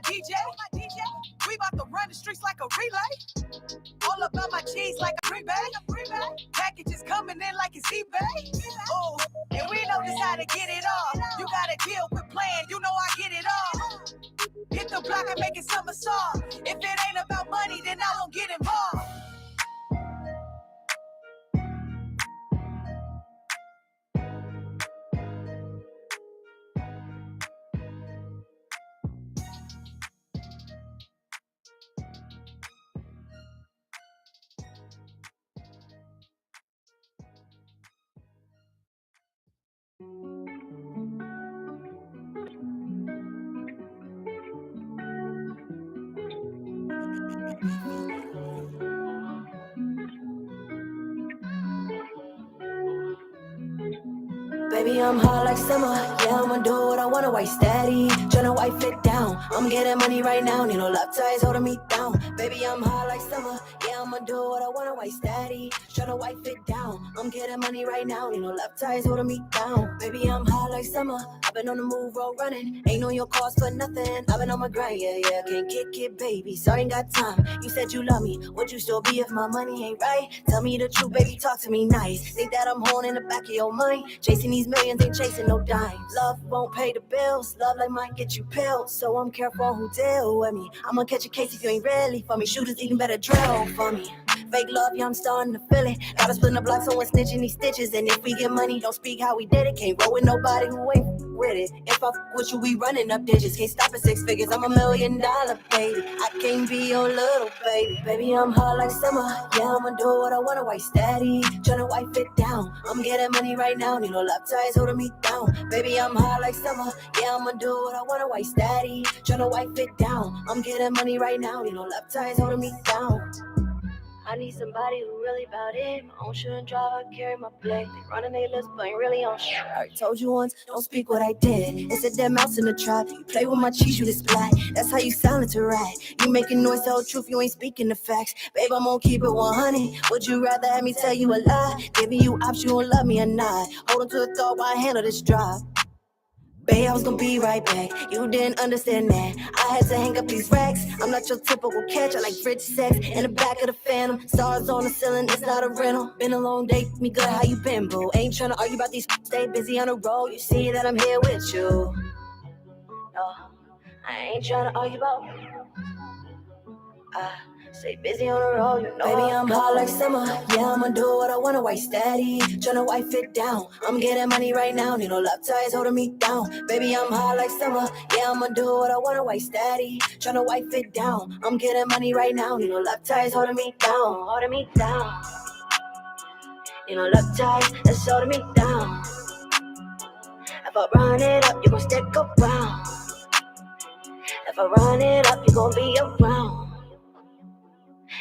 DJ. We about to run the streets like a relay. All about my cheese like a freebie. Packages coming in like it's eBay. Oh, and we know just how to get it all. You gotta deal with playing, you know I get it all. Hit the block and make it somersault. If it ain't about money, then I won't get involved. Baby, I'm hot like summer. Yeah, I'ma do what I wanna, white steady. Tryna wipe it down. I'm getting money right now. Need no love ties holding me down. Baby, I'm hot like summer. Yeah, I'ma do what I wanna, white steady. Tryna wipe it down. I'm getting money right now. Need no love ties holding me down. Baby, I'm hot like summer. I've been on the move, road running. Ain't on your cars for nothing. I've been on my grind, yeah. Can't kick it, baby. Sorry, ain't got time. You said you love me. Would you still be if my money ain't right? Tell me the truth, baby. Talk to me nice. Think that I'm holding in the back of your mind. Chasing these millions, ain't chasing no dimes. Love won't pay the bills. Love like might get you peeled. So I'm careful who deal with me. I'ma catch a case if you ain't really for me. Shooters even better drill for me. Fake love, yeah, I'm starting to feel it. Gotta split the block, someone snitching these stitches. And if we get money, don't speak how we did it. Can't roll with nobody who ain't with it. If I f with you, we running up digits. Can't stop at 6 figures, I'm $1 million, baby. I can't be your little baby. Baby, I'm hot like summer. Yeah, I'ma do what I wanna, white steady. Tryna wipe it down. I'm getting money right now. Need no love ties holding me down. Baby, I'm hot like summer. Yeah, I'ma do what I wanna, white steady. Tryna wipe it down. I'm getting money right now. Need no love ties holding me down. I need somebody who really about it. My own shouldn't drive, I carry my blick. They running their lips, but ain't really on shit. I already told you once, don't speak what I did. It's a dead mouse in the trap. You play with my cheese, you splat. That's how you sound to rat. You making noise, tell the truth, you ain't speaking the facts. Babe, I'm gonna keep it 100. Would you rather have me tell you a lie? Giving you options, you don't love me or not. Hold on to the thought while I handle this drop. Babe, I was gonna be right back. You didn't understand that. I had to hang up these racks. I'm not your typical catch. I like rich sex in the back of the Phantom. Stars on the ceiling, it's not a rental. Been a long day, me good, how you been, boo? Ain't tryna argue about these. Stay busy on the road. You see that I'm here with you. No, I ain't tryna argue about. Stay busy on the road, you know. Baby, I'm hot like summer. Yeah, I'ma do what I wanna, white steady. Tryna wipe it down. I'm getting money right now. Need no love ties holding me down. Baby, I'm hot like summer. Yeah, I'ma do what I wanna, white steady. Tryna wipe it down. I'm getting money right now. Need no love ties holding me down. Holding me down. Need no love ties that's holding me down. If I run it up, you gon' stick around. If I run it up, you gon' be around.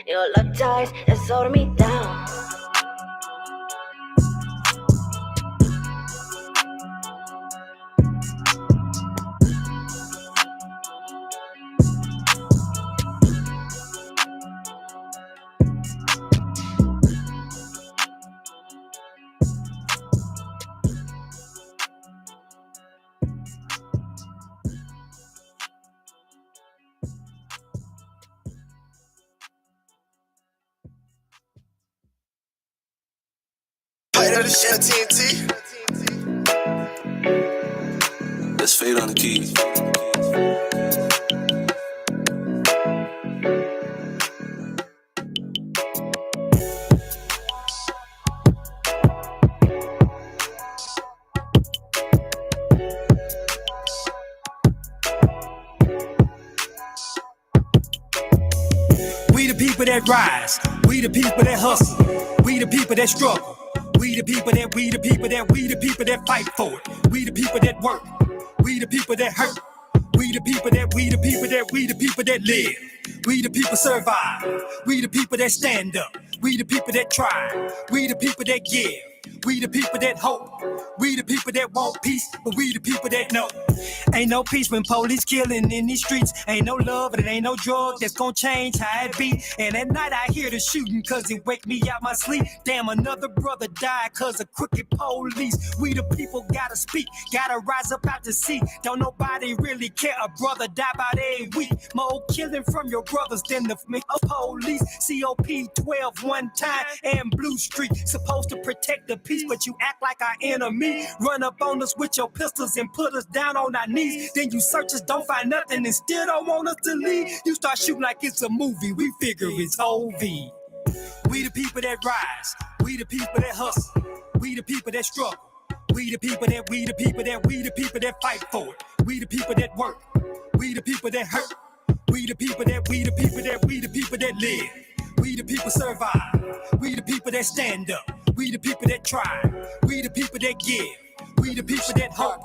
Your love ties that's holding me down. Light up the shell TNT. Let's fade on the keys. We the people that rise. We the people that hustle. We the people that struggle. We the people that fight for it. We the people that work. We the people that hurt. We the people that live. We the people survive. We the people that stand up. We the people that try. We the people that give. We the people that hope. We the people that want peace, but we the people that know. Ain't no peace when police killing in these streets. Ain't no love and it ain't no drug that's gonna change how it be. And at night I hear the shooting cause it wake me out my sleep. Damn, another brother died cause of crooked police. We the people gotta speak, gotta rise up out the seat. Don't nobody really care, a brother die about every week. More killing from your brothers than the police. COP 12 one time and Blue Street. Supposed to protect the peace, but you act like our enemy. Run up on us with your pistols and put us down on our knees. Then you search us, don't find nothing and still don't want us to leave. You start shooting like it's a movie, we figure it's OV. We the people that rise, we the people that hustle, we the people that struggle. We the people that fight for it. We the people that work. We the people that hurt. We the people that live. We the people survive. We the people that stand up. We the people that try. We the people that give. We the people that hope.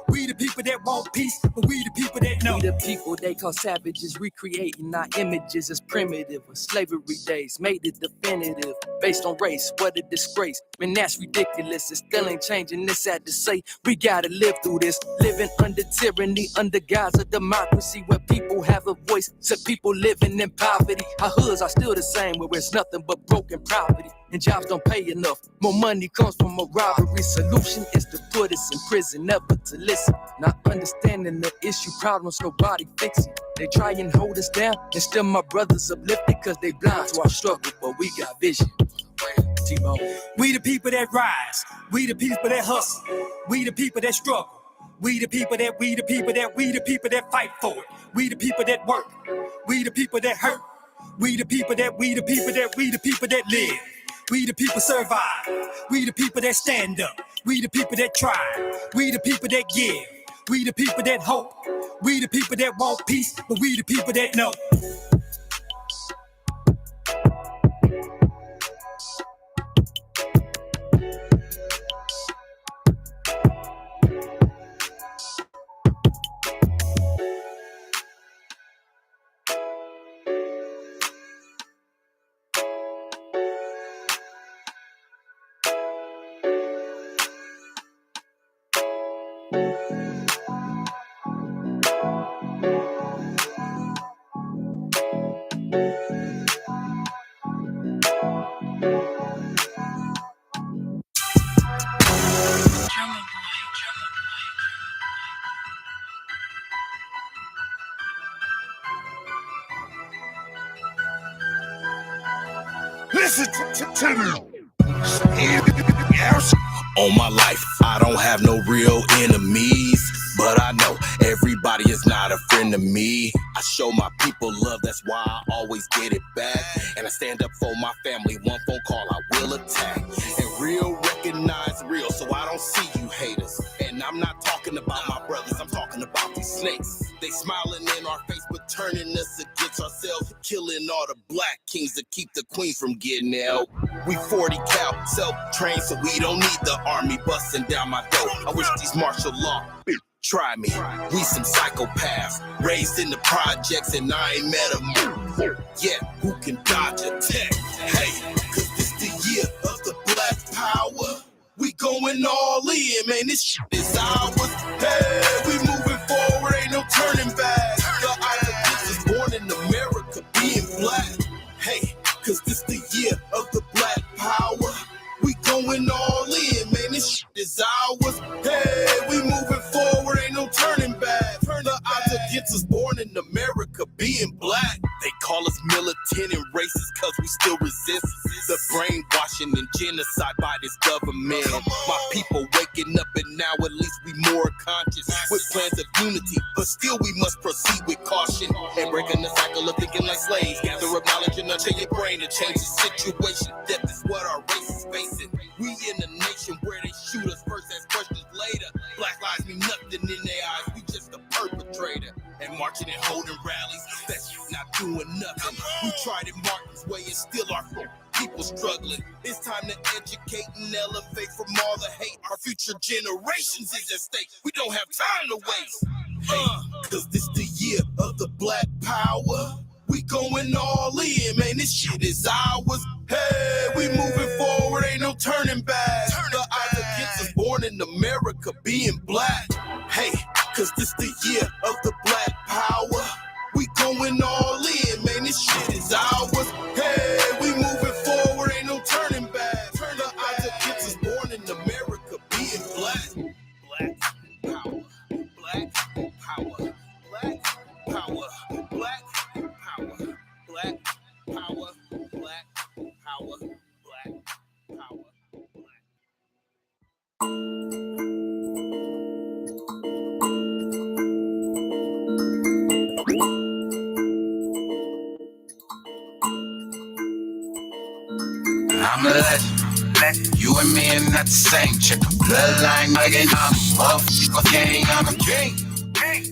We the people that want peace, but we the people that know. We the people they call savages, recreating our images as primitive. Slavery days made it definitive, based on race. What a disgrace, man, that's ridiculous. It still ain't changing, it's sad to say. We gotta live through this, living under tyranny, under guise of democracy, where people have a voice, so people living in poverty. Our hoods are still the same, where it's nothing but broken property, and jobs don't pay enough. More money comes from a robbery. Solution is to put us in prison, never to listen. Not understanding the issue, problems nobody fixing. They try and hold us down, and still my brothers uplifted, cause they blind to our struggle, but we got vision. T-Bone. We the people that rise, we the people that hustle, we the people that struggle. We the people that fight for it. We the people that work. We the people that hurt. We the people that live. We the people survive. We the people that stand up. We the people that try. We the people that give. We the people that hope. We the people that want peace, but we the people that know. Listen to me. On my life, I don't have no real enemies, but I know everybody is not a friend to me. I show my people love, that's why I always get it back. And I stand up for my family, one phone call I will attack. And real recognize real, so I don't see you haters. And I'm not talking about my brothers, I'm talking about these snakes. They smiling in our face, but turning us against ourselves, killing all the black kings to keep the queen from getting out. We 40 cal, self-trained, so we don't need the army busting down my door. I wish these martial law try me. We some psychopaths, raised in the projects, and I ain't met a yet who can dodge a tech. Hey, cause this the year of the black power. We going all in, man, this shit is ours. Hey, we moving forward, ain't no turning back. The Islanders is born in America, being black. Hey, cause this the year of the black power. We going all in, man, this shit is ours. Hey, we moving forward, ain't no turning back. The odds against us born in America, being black. They call us militant and racist cause we still resist the brainwashing and genocide by this government. My people waking up and now at least we more conscious with plans of unity, but still we must proceed with caution and breaking the cycle of thinking like slaves. Gather up knowledge and nurture your brain to change the situation. Death is what our race is facing. We in a nation where they shoot us first, ask questions later. Black lives mean nothing in their eyes, we just a perpetrator. And marching and holding rallies, that's not doing nothing. We tried it Martin's way and still our people struggling. It's time to educate and elevate from all the hate. Our future generations is at stake. We don't have time to waste. Cause this the year of the black power. We going all in, man, this shit is ours. Hey, we moving forward, ain't no turning back. The odds against us born in America being black. Hey, cause this the year of the black power. We going all in, man, this shit is ours. Hey, we moving forward, ain't no turning back. The odds against us born in America being black. Black power, black power, black power, black power, black power, black power, black power, I'm a legend. You and me and not the same chick. Bloodline again. I'm a motherfucker gang. I'm a king.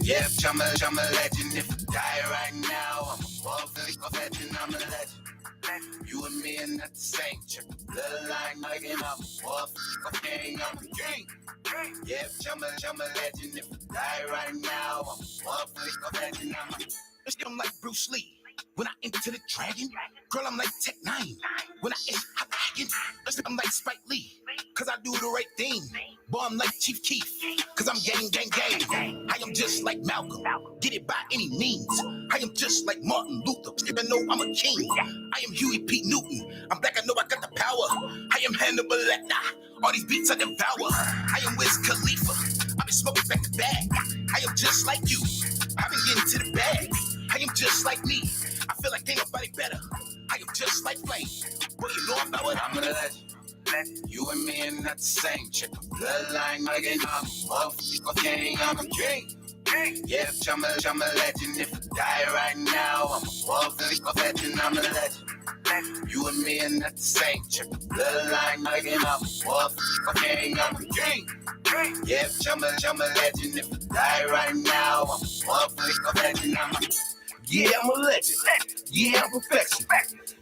Yeah, I'm a legend. If I die right now, I'm a motherfucker legend. I'm a legend. You and me and not the same chick. Bloodline again. I'm a motherfucker gang. I'm a king. Yeah, I'm a legend. If I die right now, I'm a motherfucker legend. I'm like Bruce Lee. When I enter the dragon, girl, I'm like Tech 9. When I enter, I'm like Spike Lee, cause I do the right thing. Boy, I'm like Chief Keef, cause I'm gang, gang, gang. I am just like Malcolm, get it by any means. I am just like Martin Luther, I know I'm a king. I am Huey P. Newton, I'm black, I know I got the power. I am Hannibal Lecter, all these beats I devour. I am Wiz Khalifa, I've been smoking back to back. I am just like you, I've been getting to the bag. I am just like me, I feel like ain't nobody better. I am just like Flame, but you know about what I'm a legend. You and me and not the same chick. Bloodline again, I'm a motherfucker gang. I'm a king. Yeah, I'm a legend. If I die right now, I'm a motherfucker legend. I'm a legend. You and me and not the same chick. Bloodline again, I'm a motherfucker gang. I'm a king. Yeah, I'm a legend. If I die right now, I'm a motherfucker legend. Yeah, I'm a legend. Yeah, I'm perfection.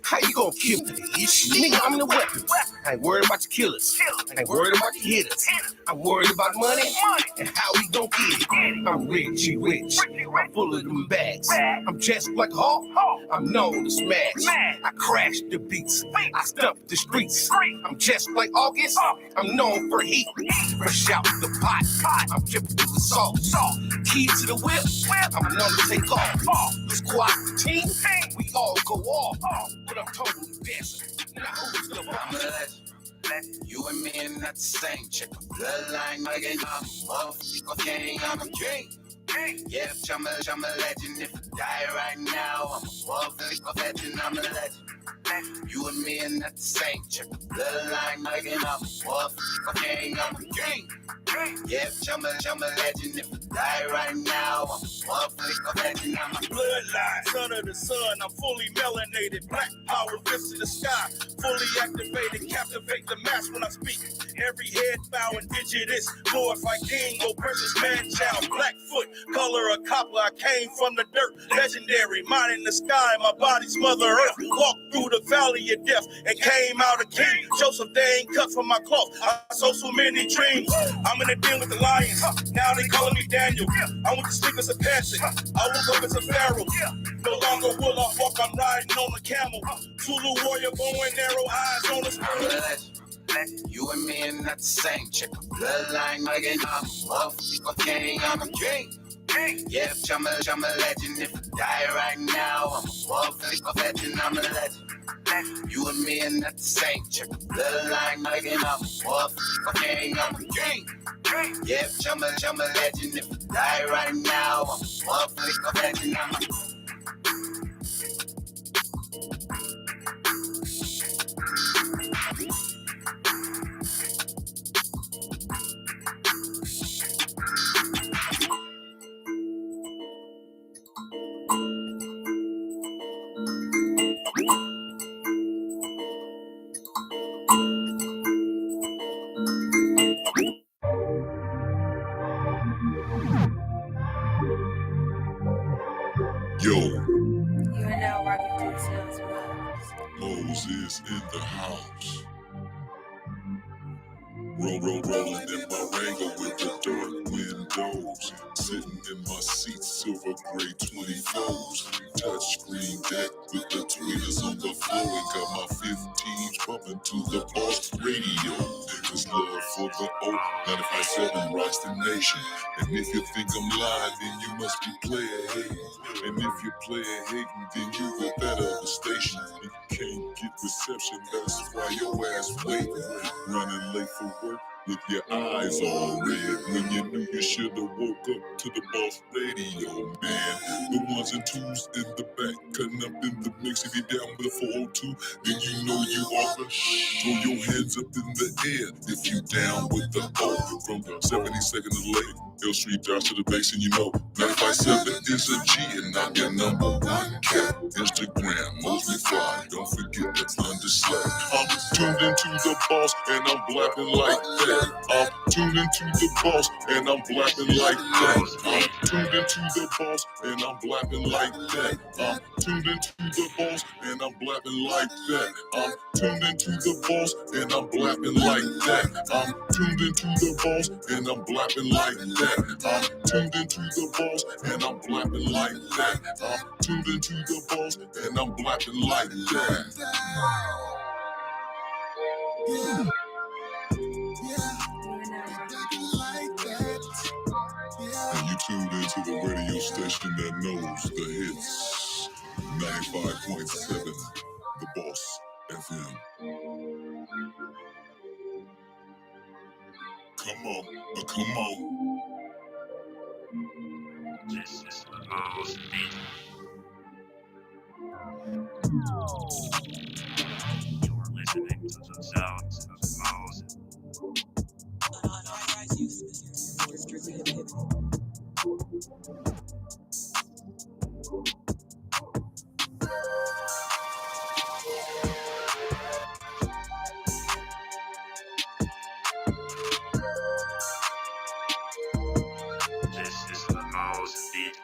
How you gonna kill me? Nigga, I'm the weapon. I ain't worried about the killers. I ain't worried about the hitters. I'm worried about money and how we gon' get it. I'm rich. I'm full of them bags. I'm just like Hawk. I'm known to smash. I crash the beats. I stump the streets. I'm just like August. I'm known for heat. Fresh out the pot. I'm dripping through the sauce. Key to the whip. I'm known to take off. Squad the team. We all go off. But I'm totally dancing. Now who's the bomb? I'm a legend. You and me and not the same chick. Bloodline again. I'm a motherfucker gang. I'm a king. Yeah, I'm a legend. If I die right now, I'm a motherfucker legend. I'm a legend. You and me and not the same chick. Bloodline again. I'm a motherfucker gang. I'm a king. Yeah, I'm a legend. If I die right now, I'm a motherfucker legend. I'm a bloodline, son of the sun. I'm fully melanated, black power lifts to the sky, fully activated, captivate the mass when I speak. Every head bow indigenous, glorify king, oh precious man child, Blackfoot, color of copper. I came from the dirt, legendary, mine in the sky, my body's mother earth. Walked through the valley of death and came out a king. Joseph, they ain't cut from my cloth. I saw so many dreams. I'm in a deal with the lions. Now they calling me Daniel. I went to sleep as a peasant. I woke up as a pharaoh. No longer will I walk, I'm riding on a camel. Zulu warrior, bow and arrow, eyes on the screen. You and me and not the same chick. Bloodline again, I'm a motherfucker gang. I'm a king. Yeah, I'm a legend. If I die right now, I'm a motherfucker legend. I'm a legend. You and me and not the same chick. Bloodline again, I'm a motherfucker gang. I'm a king. Yeah, I'm a legend. If I die right now, I'm a motherfucker legend. I'm a Yo, You are now rocking to Sales Vibes. Moses in the house. Rolling in my Rango with the dark windows. Sitting in my seat, silver gray 24s. Touchscreen deck with the tweeters on the floor. And got my 15 97 to the Boss Radio. There's love for the O. 95.7 rocks the nation. And if you think I'm lying, then you must be player hating. And if you're player hating, then you with that other station. You can't get reception, that's why your ass waiting. Running late for work with your eyes all red. When you knew you should have woke up to the Boss Radio, man. The ones and twos in the back, cutting up in the mix. If you're down with a 402, then you know you ought to throw your hands up in the air. If you down with the O, from 72nd to late, Hill Street Drive to the base, and you know 95.7 is a G, and I'm your number one cat. Instagram, mostly fly, don't forget the underslay. I'm tuned into the Boss, and I'm blapping like that. I'm tuned into the Boss, and I'm blapping like that. I'm tuned into the Boss, and I'm blapping like that. I'm tuned into the Boss, and I'm blapping like that. I'm tuned into the Boss, and I'm blapping like that. I'm tuned into the Boss, and I'm blapping like that. I'm tuned into the Boss, and I'm blapping like that. I'm tuned into the Boss, and I'm blapping like that. And you tuned into the radio station that knows the hits. 95.7, The Boss FM. Come on, come on. This is the Boss Beat. You're listening to the sounds of Boss. This is the Boss Beat.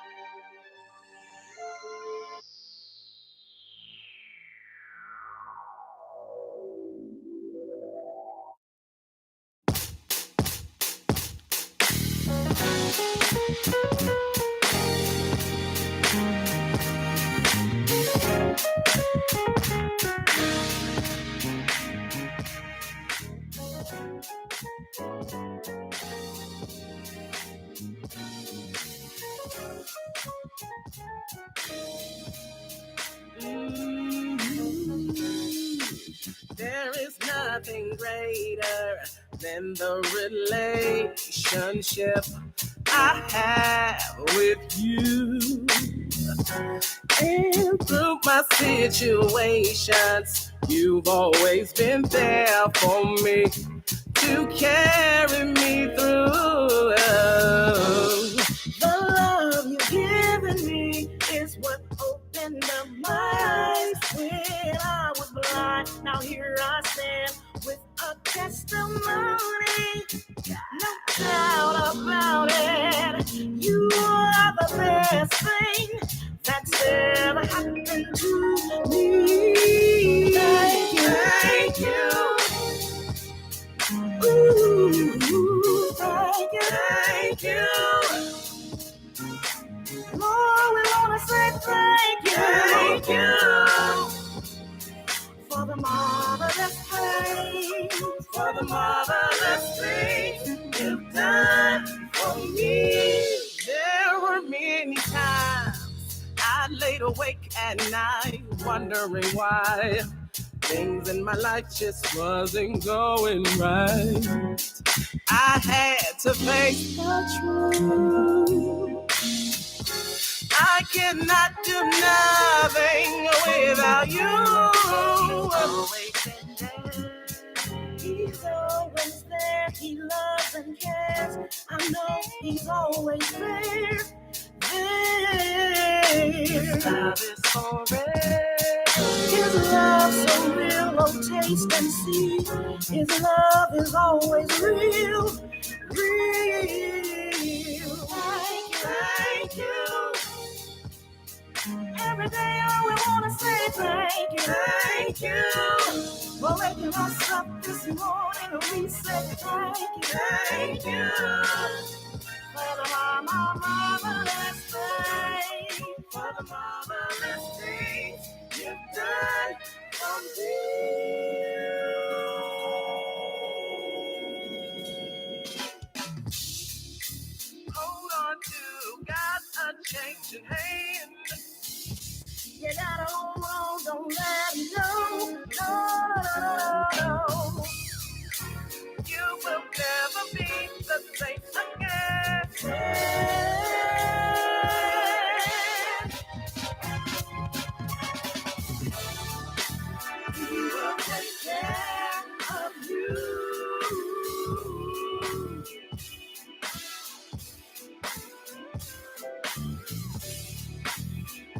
There is nothing greater than the relationship I have with you. And through my situations, you've always been there for me to carry me through. The love you've given me is what opened up my eyes when I was blind. Now here I stand with a testimony, no doubt about it. You are the best thing that's ever happened to me. Thank you. Ooh, thank you. Lord, we wanna say thank you. For the marvelous things, for the marvelous things you've done for me. There were many times I laid awake at night wondering why things in my life just wasn't going right. I had to face the truth. I cannot do nothing without you. Always been there. He's always there. He loves and cares. I know he's always there. His love is so real. His love so real. Oh, taste and see. His love is always real. Real. Thank you. Every day I will want to say thank you for waking us up this morning. We say thank you for the marvelous things, for the marvelous things you've done for me. your hand. You gotta hold on, don't let me go. No, no, no, no. You will never be the same again. We will take care of you.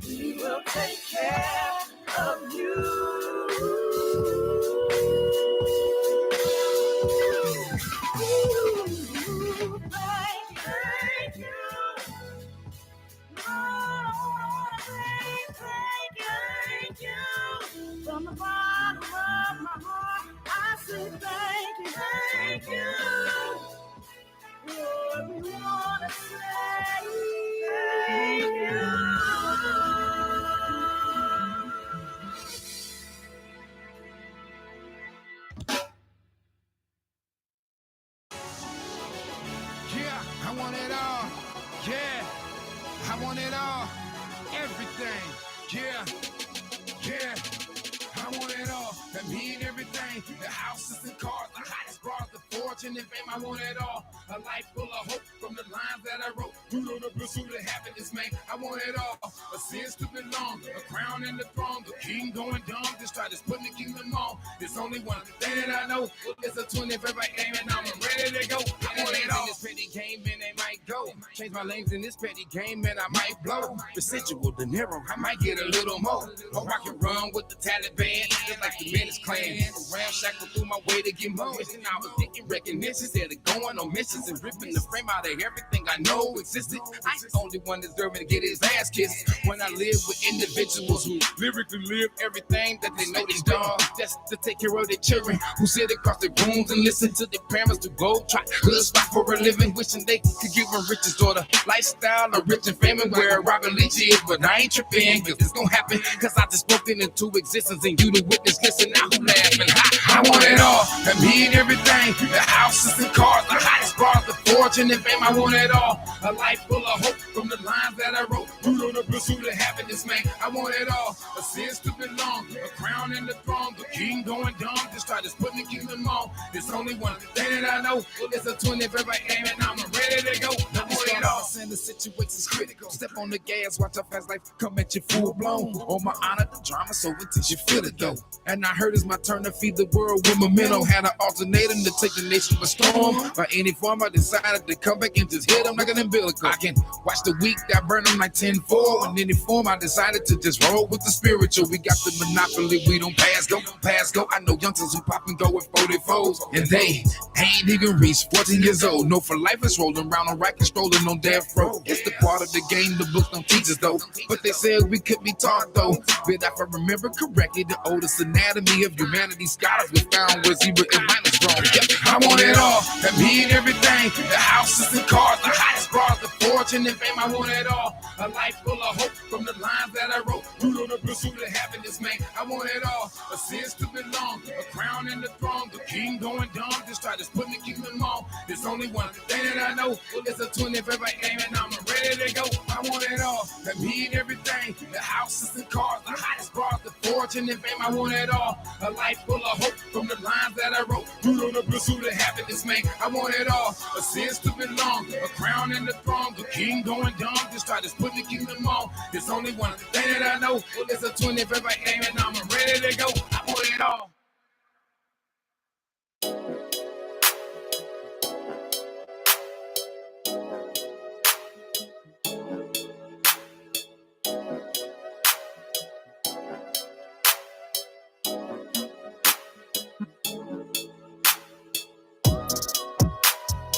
We will take care of you. Thank you. Lord, thank you. From the bottom of my heart, I say thank you. Lord, we want to say thank you. Yeah, I want it all. Yeah, I want it all. Everything. Yeah, yeah. I want it all. That mean everything. The houses and cars, the hottest bras, the fortune and fame. I want it all. A life full of hope from the lines that I wrote. Root on the pursuit of happiness, man. I want it all. A sense to belong, a crown and the throne. The king going dumb, just try to put the kingdom on. There's only one thing that I know. It's a 25th right game and I'm ready to go. I want it all. In this petty game and they might go. Change my lanes in this petty game and I might blow. Residual dinero, I might get a little more. Or I can run with the Taliban, just like the Menace Clan. Ramshackle through my way to get more. And I was getting recognition, instead of going on missions and ripping the frame out of everything I know existed. I ain't the only one deserving to get his ass kissed. When I live with individuals who lyrically live everything that they know they done, just to take care of their children who sit across their rooms and listen to their parents to go try good spot for a living, wishing they could give them riches or the lifestyle of rich and famous where Robert Leach is. But I ain't tripping, cause it's gonna happen, cause I just spoke it into existence and you the witness. Listen now, who laughing? I want it all. I mean everything. The houses and cars, the hottest bars, the fortune and fame. I want it all. A life full of hope from the lines that I wrote. Root on the pursuit of happiness, man. I want it all. A sense to belong, a crown and the throne. The king going dumb, just try to put the kingdom on. There's only one thing that I know. It's a 25th right game and I'm ready to go. I want it all. And the situation's critical. Step on the gas, watch how fast life come at you full blown. Oh my honor, the drama so intense you feel it though. And I heard it's my turn to feed the world with momentum. Had an alternator to take the nation by storm. By any form, I decided to come back and just hit them like an umbilical. I can watch the week, I burn them like 10-4. In any form, I decided to just roll with the spiritual. We got the monopoly, we don't pass go. I know youngsters who pop and go with 44s. And they ain't even reached 14 years old. No, for life is rolling around on rack and strolling on death row. It's the part of the game the books don't teach us though. But they said we could be taught though. But if I remember correctly, the oldest anatomy of humanity scholars was found where zebra and minus wrong. Yep, I want it all. That mean everything. The houses and cars, the hottest bras, the fortune and fame. I want it all. A life full of hope from the lines that I wrote. Root on the pursuit of happiness, man. I want it all. A sense to belong, a crown and the throne. The king going dumb, just try to put the kingdom on. There's only one thing that I know. It's a 25th right game and I'm ready to go. I want it all. That mean everything. The houses and cars, the hottest bras, the fortune and fame. I want it all. A life full of hope from the lines that I wrote. Root on the pursuit of happiness, man. I want it all. A sense to belong, a crown and the throne. The king going dumb, just try to put the kingdom on. There's only one thing that I know. It's a 25th right game and I'm ready to go. I want it all.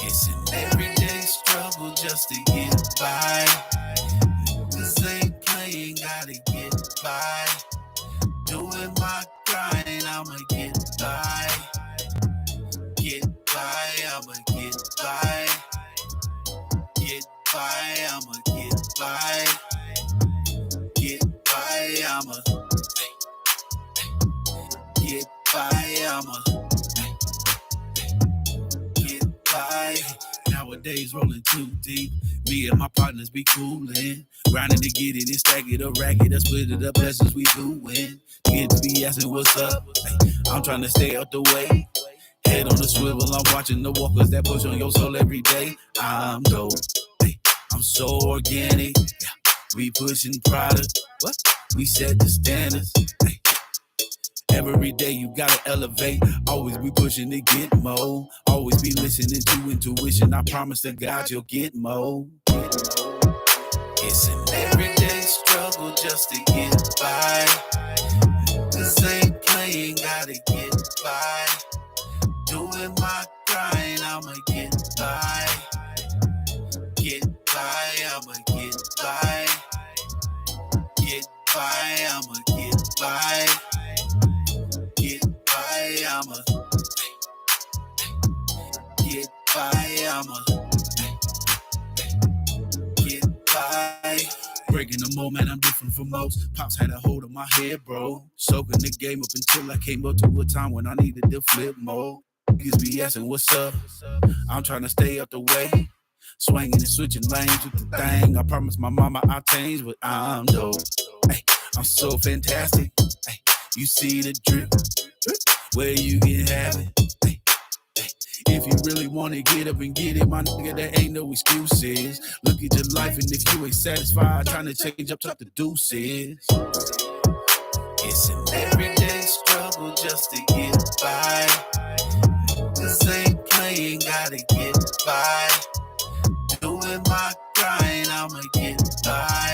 It's an everyday struggle just to get by. This ain't playing, gotta get by. Doing my grind, I'ma get by. Get by, I'ma get by. Get by, I'ma get by. Get by, I'ma get by, I'ma get by. Nowadays days rolling too deep. Me and my partners be coolin', grinding to get it and stack it or rack it. I split it up as we doin'. Kids be asking what's up. Hey, I'm trying to stay out the way. Head on the swivel, I'm watching the walkers that push on your soul every day. I'm dope. Hey, I'm so organic. Yeah, we pushing product. What? We set the standards. Hey. Every day you gotta elevate. Always be pushing to get more. Always be listening to intuition. I promise to God you'll get more. It's an everyday struggle just to get by. This ain't playing, gotta get by. Doing my grind, I'ma get by. Get by, I'ma get by. Get by, I'ma get by. I'ma get by, I'ma get by. Breaking the mold, man, I'm different from most. Pops had a hold of my head, bro. Soaking the game up until I came up to a time when I needed to flip mode. Niggas be asking what's up. I'm trying to stay out the way. Swinging and switching lanes with the thing. I promise my mama I'll change, but I'm dope. Hey, I'm so fantastic. Hey, you see the drip. Where you can have it. Hey, hey. If you really want to get up and get it, my nigga, there ain't no excuses. Look at your life, and if you ain't satisfied, trying to change up, talk the deuces. It's an everyday struggle just to get by. This ain't playing, gotta get by. Doing my grind, I'ma get by.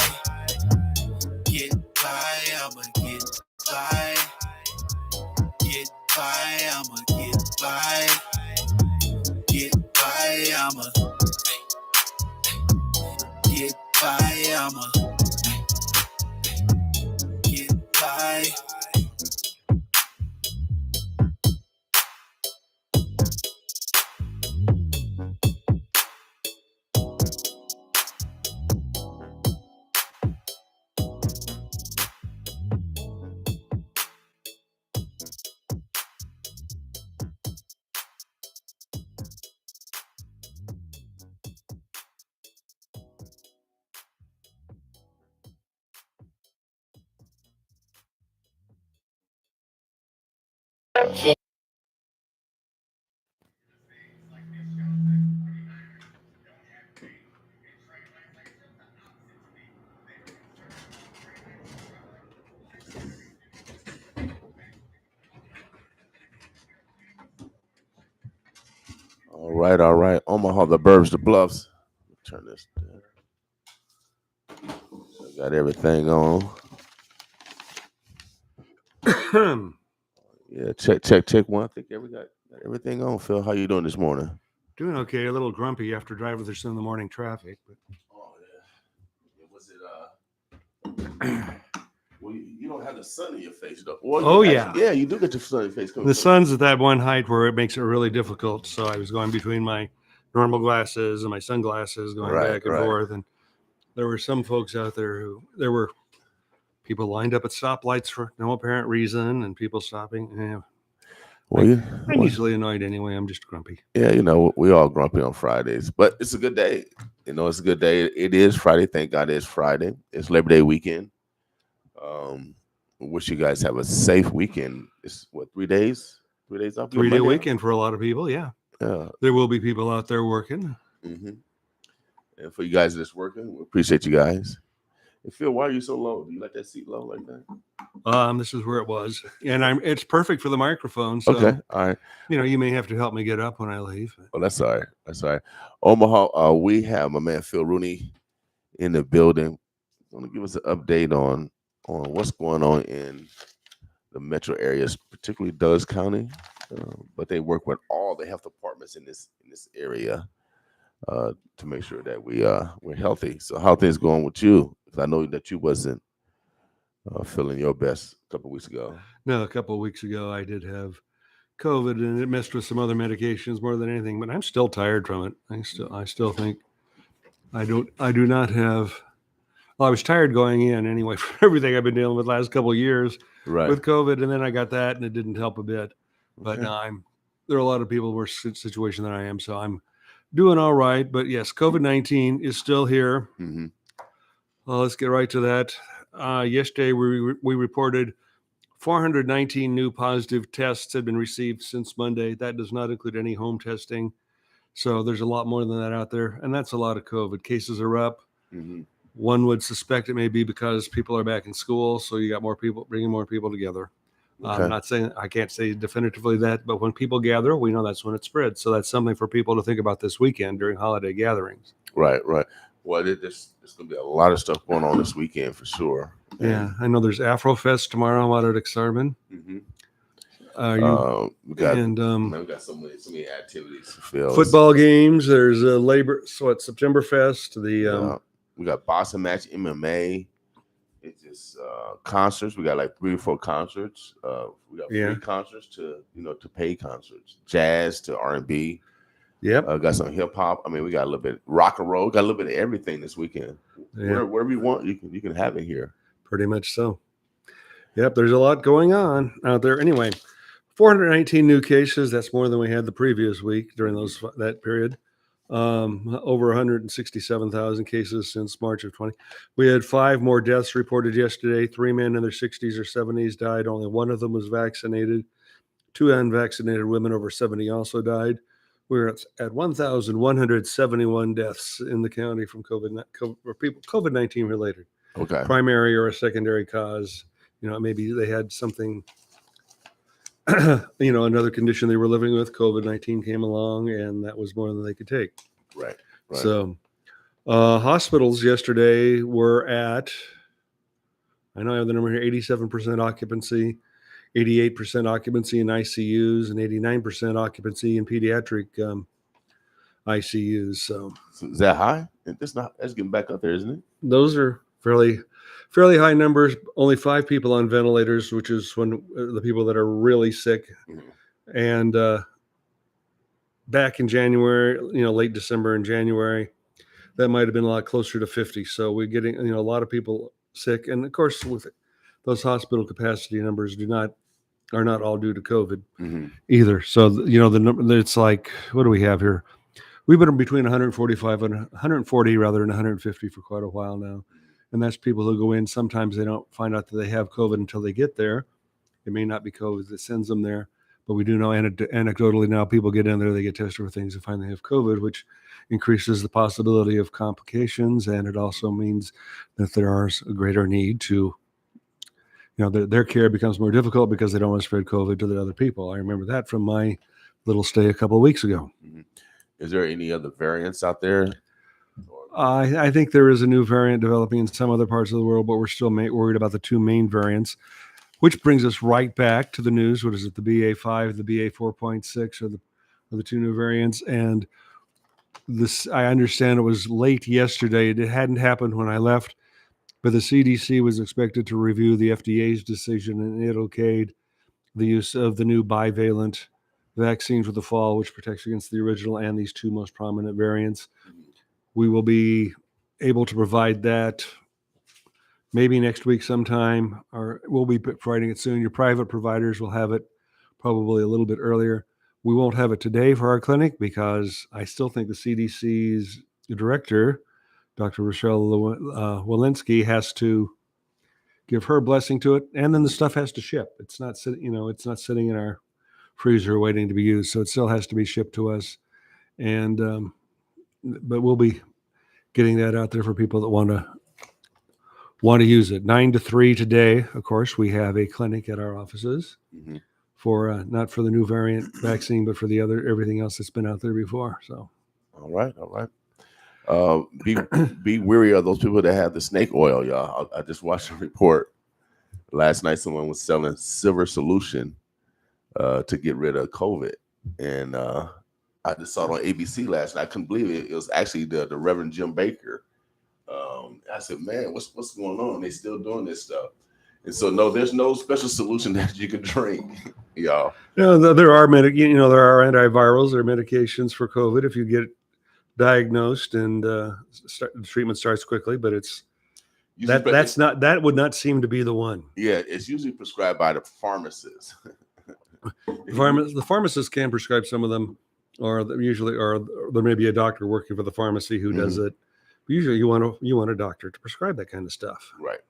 Get by, I'ma get by. Get by, I'ma get by. Get by, I'ma get by, I'ma get by. All right. Omaha, the Burbs, the Bluffs. Turn this down. Got everything on. Yeah, check one. I think we got everything on. Phil, how you doing this morning? Doing okay. A little grumpy after driving through some of the morning traffic, but oh yeah. Was it well, you don't have the sun in your face though. Well, yeah, you do get your sun in your face. The sun's at that one height where it makes it really difficult. So I was going between my normal glasses and my sunglasses, going back and forth, and there were some folks out there there were people lined up at stoplights for no apparent reason, and people stopping. Yeah. Well, I'm usually annoyed anyway. I'm just grumpy. Yeah, we all grumpy on Fridays, but it's a good day. It's a good day. It is Friday. Thank God it's Friday. It's Labor Day weekend. Wish you guys have a safe weekend. It's what, 3 days? 3 days off? 3 day weekend for a lot of people. Yeah. There will be people out there working. Mm-hmm. And for you guys that's working, we appreciate you guys. And Phil, why are you so low? Do you like that seat low like that? This is where it was, and it's perfect for the microphone. So, okay, all right. You may have to help me get up when I leave. Oh, that's all right. That's all right. Omaha, we have my man Phil Rooney in the building. He's going to give us an update on what's going on in the metro areas, particularly Dulles County. But they work with all the health departments in this area to make sure that we're healthy. So how things going with you? Because I know that you wasn't feeling your best a couple of weeks ago. No, a couple of weeks ago I did have COVID, and it messed with some other medications more than anything. But I'm still tired from it. I still think I do not have. Well, I was tired going in anyway for everything I've been dealing with the last couple of years with COVID, and then I got that, and it didn't help a bit. But now there are a lot of people worse situation than I am, so I'm doing all right. But yes, COVID-19 is still here. Mm-hmm. Let's get right to that. Yesterday, we reported 419 new positive tests had been received since Monday. That does not include any home testing. So there's a lot more than that out there. And that's a lot of COVID. Cases are up. Mm-hmm. One would suspect it may be because people are back in school. So you got more people, bringing more people together. Okay. I'm not saying, I can't say definitively that, but when people gather, we know that's when it spreads. So that's something for people to think about this weekend during holiday gatherings. Right. Well, there's going to be a lot of stuff going on this weekend for sure. Yeah, I know there's Afrofest tomorrow out at Exarban. Mm-hmm. We got so many activities. Football games. There's a Septemberfest. We got boxing match, MMA. It's just concerts. We got like 3 or 4 concerts. We got free concerts to paid concerts, jazz to R&B. Yep. Got some hip hop. I mean, we got a little bit of rock and roll. Got a little bit of everything this weekend. Yeah. Wherever you want, you can have it here. Pretty much so. Yep. There's a lot going on out there. Anyway, 419 new cases. That's more than we had the previous week during that period. Over 167,000 cases since March of 20. We had 5 more deaths reported yesterday. 3 men in their 60s or 70s died. Only one of them was vaccinated. 2 unvaccinated women over 70 also died. We're at 1,171 deaths in the county from COVID-19 related. Okay. Primary or a secondary cause. Maybe they had something, another condition they were living with. COVID-19 came along, and that was more than they could take. Right. So, hospitals yesterday were at, I know I have the number here, 87% occupancy, 88% occupancy in ICUs, and 89% occupancy in pediatric ICUs. So is that high? That's getting back up there, isn't it? Those are fairly high numbers. Only 5 people on ventilators, which is when the people that are really sick. Mm-hmm. And back in January, late December and January, that might have been a lot closer to 50. So we're getting a lot of people sick, and of course with those hospital capacity numbers are not all due to COVID either. So the number, it's like, what do we have here? We've been between 145 and 140 rather than 150 for quite a while now. And that's people who go in. Sometimes they don't find out that they have COVID until they get there. It may not be COVID that sends them there, but we do know anecdotally now people get in there, they get tested for things and find they have COVID, which increases the possibility of complications. And it also means that there is a greater need to, their care becomes more difficult because they don't want to spread COVID to the other people. I remember that from my little stay a couple of weeks ago. Mm-hmm. Is there any other variants out there? I think there is a new variant developing in some other parts of the world, but we're still worried about the 2 main variants, which brings us right back to the news. What is it? The BA5, the BA4.6 are the 2 new variants. And this, I understand it was late yesterday. It hadn't happened when I left, but the CDC was expected to review the FDA's decision, and it okayed the use of the new bivalent vaccine for the fall, which protects against the original and these 2 most prominent variants. We will be able to provide that maybe next week sometime, or we'll be providing it soon. Your private providers will have it probably a little bit earlier. We won't have it today for our clinic because I still think the CDC's director, Dr. Rochelle Walensky, has to give her blessing to it, and then the stuff has to ship. It's not sitting in our freezer waiting to be used, so it still has to be shipped to us. And but we'll be getting that out there for people that want to use it. 9 to 3 today. Of course, we have a clinic at our offices for not for the new variant vaccine, but for everything else that's been out there before. So, all right. Be wary of those people that have the snake oil, y'all. I just watched a report last night. Someone was selling Silver Solution to get rid of COVID, and I just saw it on ABC last night. I couldn't believe it. It was actually the Reverend Jim Baker. I said, man, what's going on? They still doing this stuff. And so, no, there's no special solution that you can drink, y'all. No, there are there are antivirals, there are medications for COVID if you get diagnosed, and the treatment starts quickly. But that would not seem to be the one. Yeah, it's usually prescribed by the pharmacist. The pharmacist can prescribe some of them or there may be a doctor working for the pharmacy who does it. But usually, you want a doctor to prescribe that kind of stuff. Right.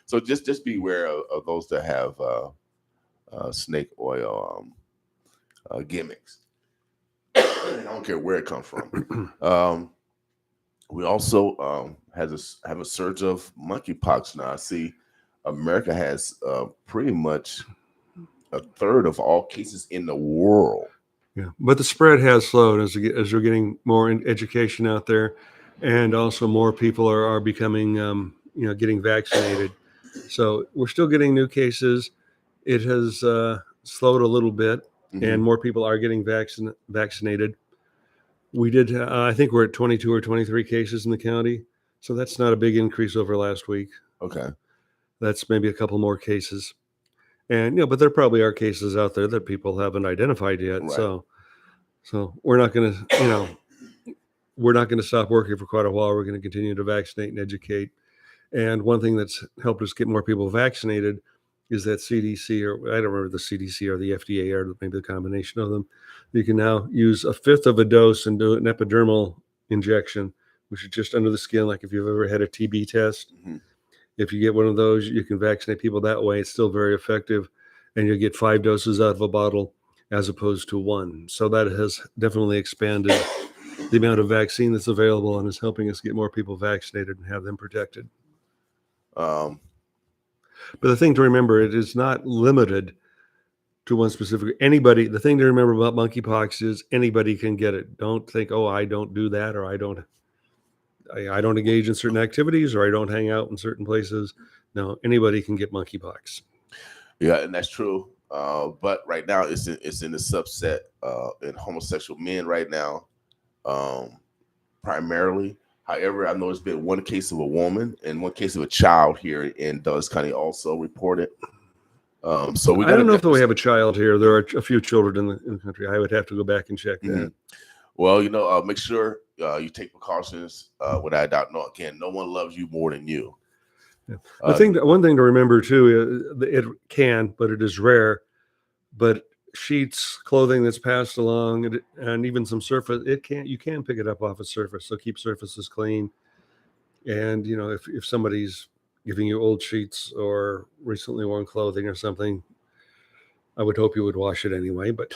So just be aware of those that have snake oil gimmicks. I don't care where it comes from. We also have a surge of monkeypox now. I see America has pretty much a third of all cases in the world. Yeah, but the spread has slowed as we're getting more education out there, and also more people are becoming getting vaccinated. So we're still getting new cases. It has slowed a little bit, and more people are getting vaccinated. We did, I think we're at 22 or 23 cases in the county. So that's not a big increase over last week. Okay. That's maybe a couple more cases. And, but there probably are cases out there that people haven't identified yet. Right. So we're not going to stop working for quite a while. We're going to continue to vaccinate and educate. And one thing that's helped us get more people vaccinated is that CDC, or I don't remember the CDC or the FDA, or maybe the combination of them. You can now use a fifth of a dose and do an epidermal injection, which is just under the skin, like if you've ever had a TB test. If you get one of those, you can vaccinate people that way. It's still very effective, and you'll get 5 doses out of a bottle as opposed to 1. So that has definitely expanded the amount of vaccine that's available and is helping us get more people vaccinated and have them protected. But the thing to remember, it is not limited to one specific anybody. The thing to remember about monkeypox is anybody can get it. Don't think, oh, I don't do that, or I don't engage in certain activities, or I don't hang out in certain places. No, anybody can get monkeypox. Yeah, and that's true. But right now, it's in the subset in homosexual men right now, primarily. However, I know there's been one case of a woman and one case of a child here in Dulles County also reported. So I don't know if we have a child here. There are a few children in the country. I would have to go back and check that. Well, make sure you take precautions. Without a doubt, no one loves you more than you. Yeah. One thing to remember too, it can, but it is rare. But sheets, clothing that's passed along, and even some surface, you can pick it up off a surface. So keep surfaces clean. And if somebody's giving you old sheets or recently worn clothing or something, I would hope you would wash it anyway. But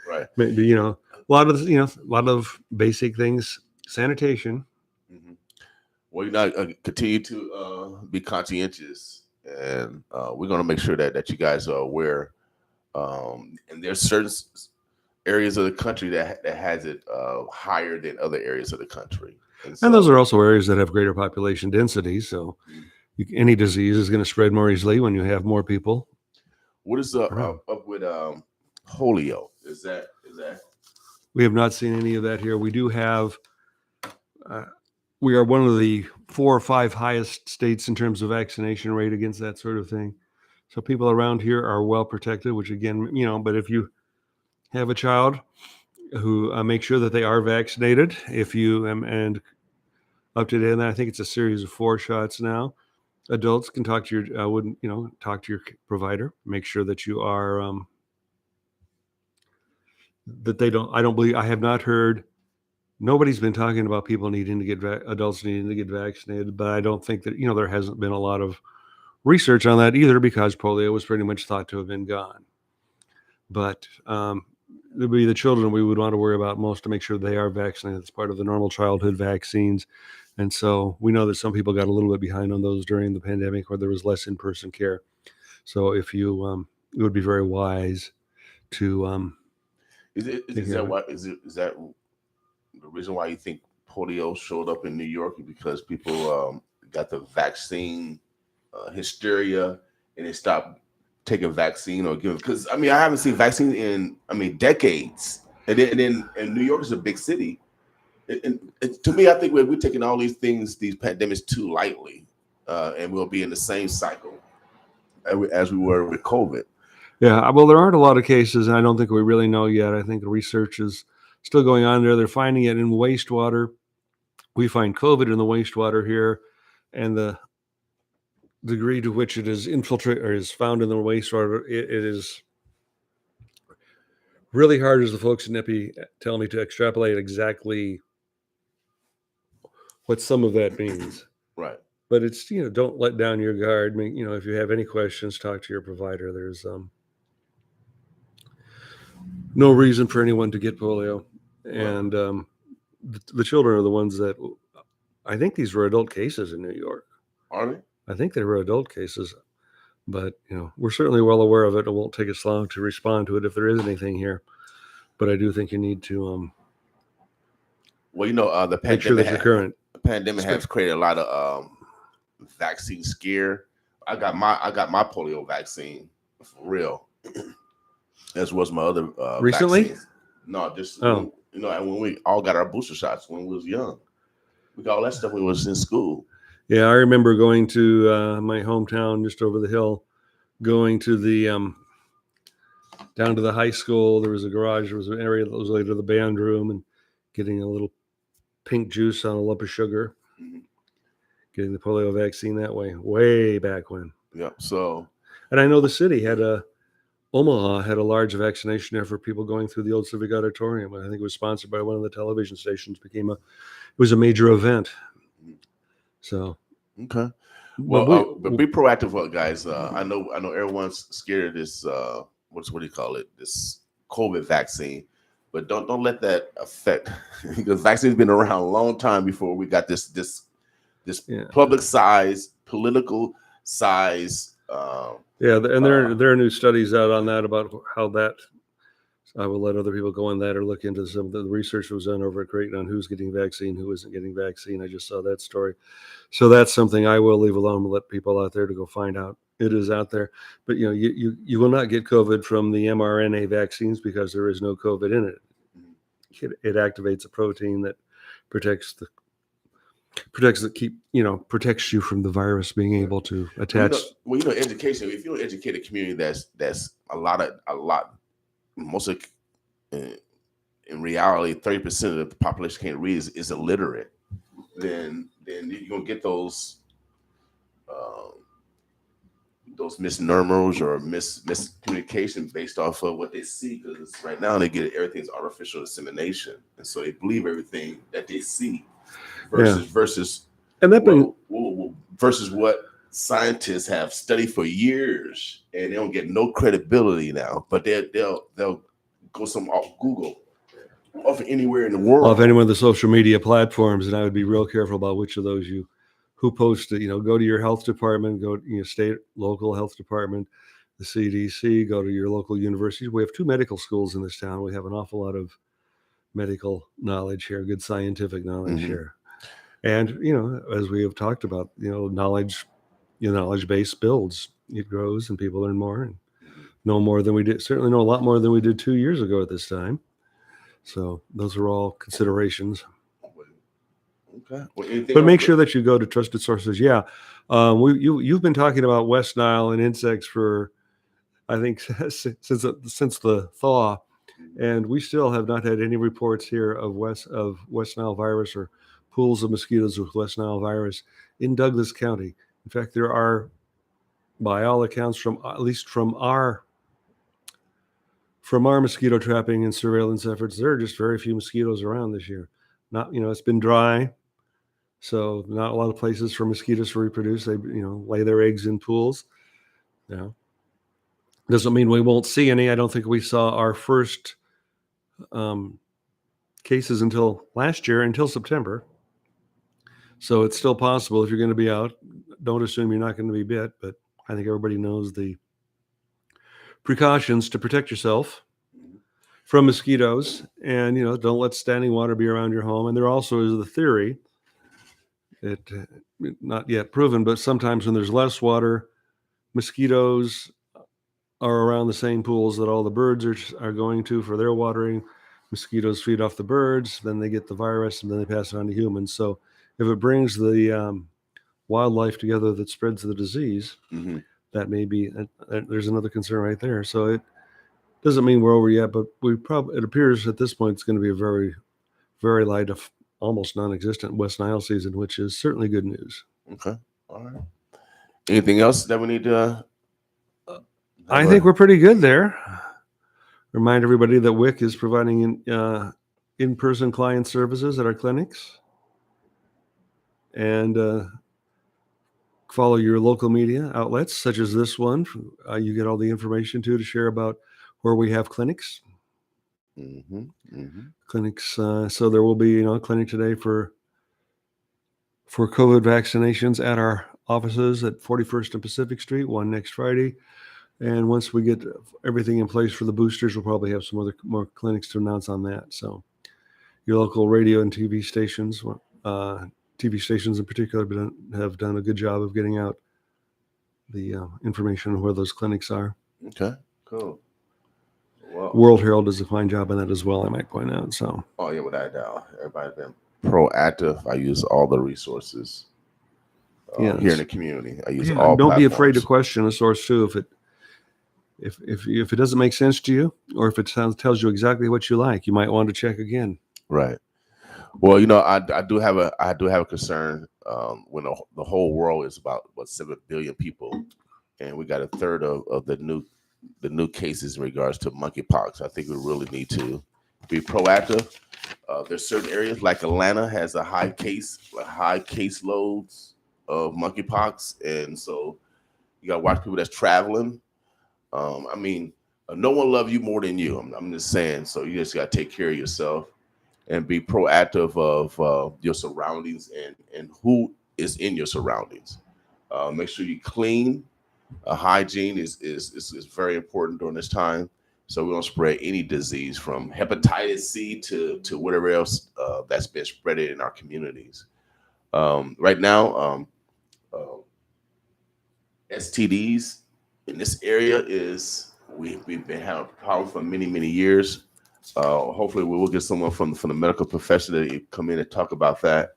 right, maybe a lot of basic things, sanitation. Well, continue to be conscientious, and we're going to make sure that you guys are aware. And there's certain areas of the country that has it higher than other areas of the country, and those are also areas that have greater population density. So any disease is going to spread more easily when you have more people. What is up with polio? Is that? We have not seen any of that here. We do have. We are one of the 4 or 5 highest states in terms of vaccination rate against that sort of thing. So people around here are well protected, which again, but if you have a child who make sure that they are vaccinated, if you and up to date, and I think it's a series of 4 shots now. Adults can talk to your, talk to your provider, make sure that you are, that they don't, I have not heard, nobody's been talking about people needing to get, adults needing to get vaccinated, but I don't think that, there hasn't been a lot of research on that either, because polio was pretty much thought to have been gone. But it would be the children we would want to worry about most, to make sure they are vaccinated. It's part of the normal childhood vaccines. And so we know that some people got a little bit behind on those during the pandemic, where there was less in-person care. So if you, it would be very wise to. Is that the reason why you think polio showed up in New York? Because people got the vaccine hysteria and they stopped taking vaccine or giving? Because I haven't seen vaccine in decades, and then New York is a big city. And to me, I think we're taking all these things, these pandemics, too lightly, and we'll be in the same cycle as we were with COVID. Yeah, well, there aren't a lot of cases, and I don't think we really know yet. I think the research is still going on there. They're finding it in wastewater. We find COVID in the wastewater here, and the degree to which it is infiltrated or is found in the wastewater, it is really hard as the folks in NIPI tell me to extrapolate exactly what some of that means. Right. But it's, don't let down your guard. If you have any questions, talk to your provider. There's no reason for anyone to get polio. And the children are the ones that, I think these were adult cases in New York. Are they? I think they were adult cases. But, we're certainly well aware of it. It won't take us long to respond to it if there is anything here. But I do think you need to well, the make sure that pandemic, you're current. the pandemic has created a lot of vaccine scare. I got my polio vaccine for real, as was my other recently. Vaccines. No, just and when we all got our booster shots when we was young, we got all that stuff when we was in school. Yeah, I remember going to my hometown just over the hill, going to the down to the high school. There was a garage. There was an area that was later the band room, and getting a little pink juice on a lump of sugar. Getting the polio vaccine that way back when. Yeah. So, and I know the city Omaha had a large vaccination effort for people going through the old Civic Auditorium. I think it was sponsored by one of the television stations. It was a major event. So, okay. Well, but be proactive, guys. I know everyone's scared of this. What do you call it? This COVID vaccine, but don't let that affect because vaccine's been around a long time before we got this public size, political size. And there are new studies out on that about how that. I will let other people go on that or look into some of the research that was done over at Creighton on who's getting vaccine, who isn't getting vaccine. I just saw that story. So that's something I will leave alone and let people out there to go find out. It is out there. But, you will not get COVID from the mRNA vaccines because there is no COVID in it. It activates a protein that protects you from the virus being able to attach. Education. If you don't educate a community that's a lot. Most of, in reality, 30% of the population can't read is illiterate. Then you're gonna get those misnomers or miscommunication based off of what they see. Because right now they get everything's artificial insemination, and so they believe everything that they see versus what scientists have studied for years, and they don't get no credibility now. But they'll go off Google, off anywhere in the world, off any one of the social media platforms, and I would be real careful about which of those who post it. Go to your health department, go state, local health department, the CDC, go to your local universities. We have 2 medical schools in this town. We have an awful lot of medical knowledge here, good scientific knowledge here, and as we have talked about, knowledge. Knowledge base builds, it grows, and people learn more and know more than we did. Certainly know a lot more than we did 2 years ago at this time. So those are all considerations. Okay. But make sure that you go to trusted sources. Yeah. You've been talking about West Nile and insects for, I think, since the thaw, and we still have not had any reports here of West Nile virus or pools of mosquitoes with West Nile virus in Douglas County. In fact, there are, by all accounts, at least from our mosquito trapping and surveillance efforts, there are just very few mosquitoes around this year. Not, it's been dry, so not a lot of places for mosquitoes to reproduce. They, lay their eggs in pools. Doesn't mean we won't see any. I don't think we saw our first cases until last year, until September. So it's still possible if you're going to be out. Don't assume you're not going to be bit, but I think everybody knows the precautions to protect yourself from mosquitoes, and don't let standing water be around your home. And there also is the theory, not yet proven, but sometimes when there's less water, mosquitoes are around the same pools that all the birds are going to for their watering. Mosquitoes feed off the birds, then they get the virus, and then they pass it on to humans. So if it brings the wildlife together that spreads the disease, that may be, there's another concern right there. So it doesn't mean we're over yet, but it appears at this point it's going to be a very, very light, almost non-existent West Nile season, which is certainly good news. Okay. All right. Anything else that we need to? I think we're pretty good there. Remind everybody that WIC is providing in-person client services at our clinics. And follow your local media outlets, such as this one. You get all the information to share about where we have clinics. Clinics. So there will be, a clinic today for COVID vaccinations at our offices at 41st and Pacific Street, one next Friday. And once we get everything in place for the boosters, we'll probably have some more clinics to announce on that. So your local radio and TV stations, TV stations in particular, have done a good job of getting out the information on where those clinics are. Okay, cool. Well, World Herald does a fine job on that as well, I might point out. So. Oh yeah, without a doubt, everybody's been proactive. I use all the resources here in the community. I use all. Don't platforms. be afraid to question a source too if it doesn't make sense to you, or if it tells you exactly what you like, you might want to check again. Right. Well, I do have a concern when the whole world is about 7 billion people, and we got a third of the new cases in regards to monkeypox. I think we really need to be proactive. There's certain areas like Atlanta has a high caseloads of monkeypox, and so you got to watch people that's traveling. No one loves you more than you. I'm just saying. So you just got to take care of yourself and be proactive of your surroundings and who is in your surroundings. Make sure you clean. Hygiene is very important during this time, so we don't spread any disease from hepatitis C to whatever else that's been spread in our communities. Right now, STDs in this area we've been having a problem for many years. Hopefully we will get someone from the medical profession to come in and talk about that.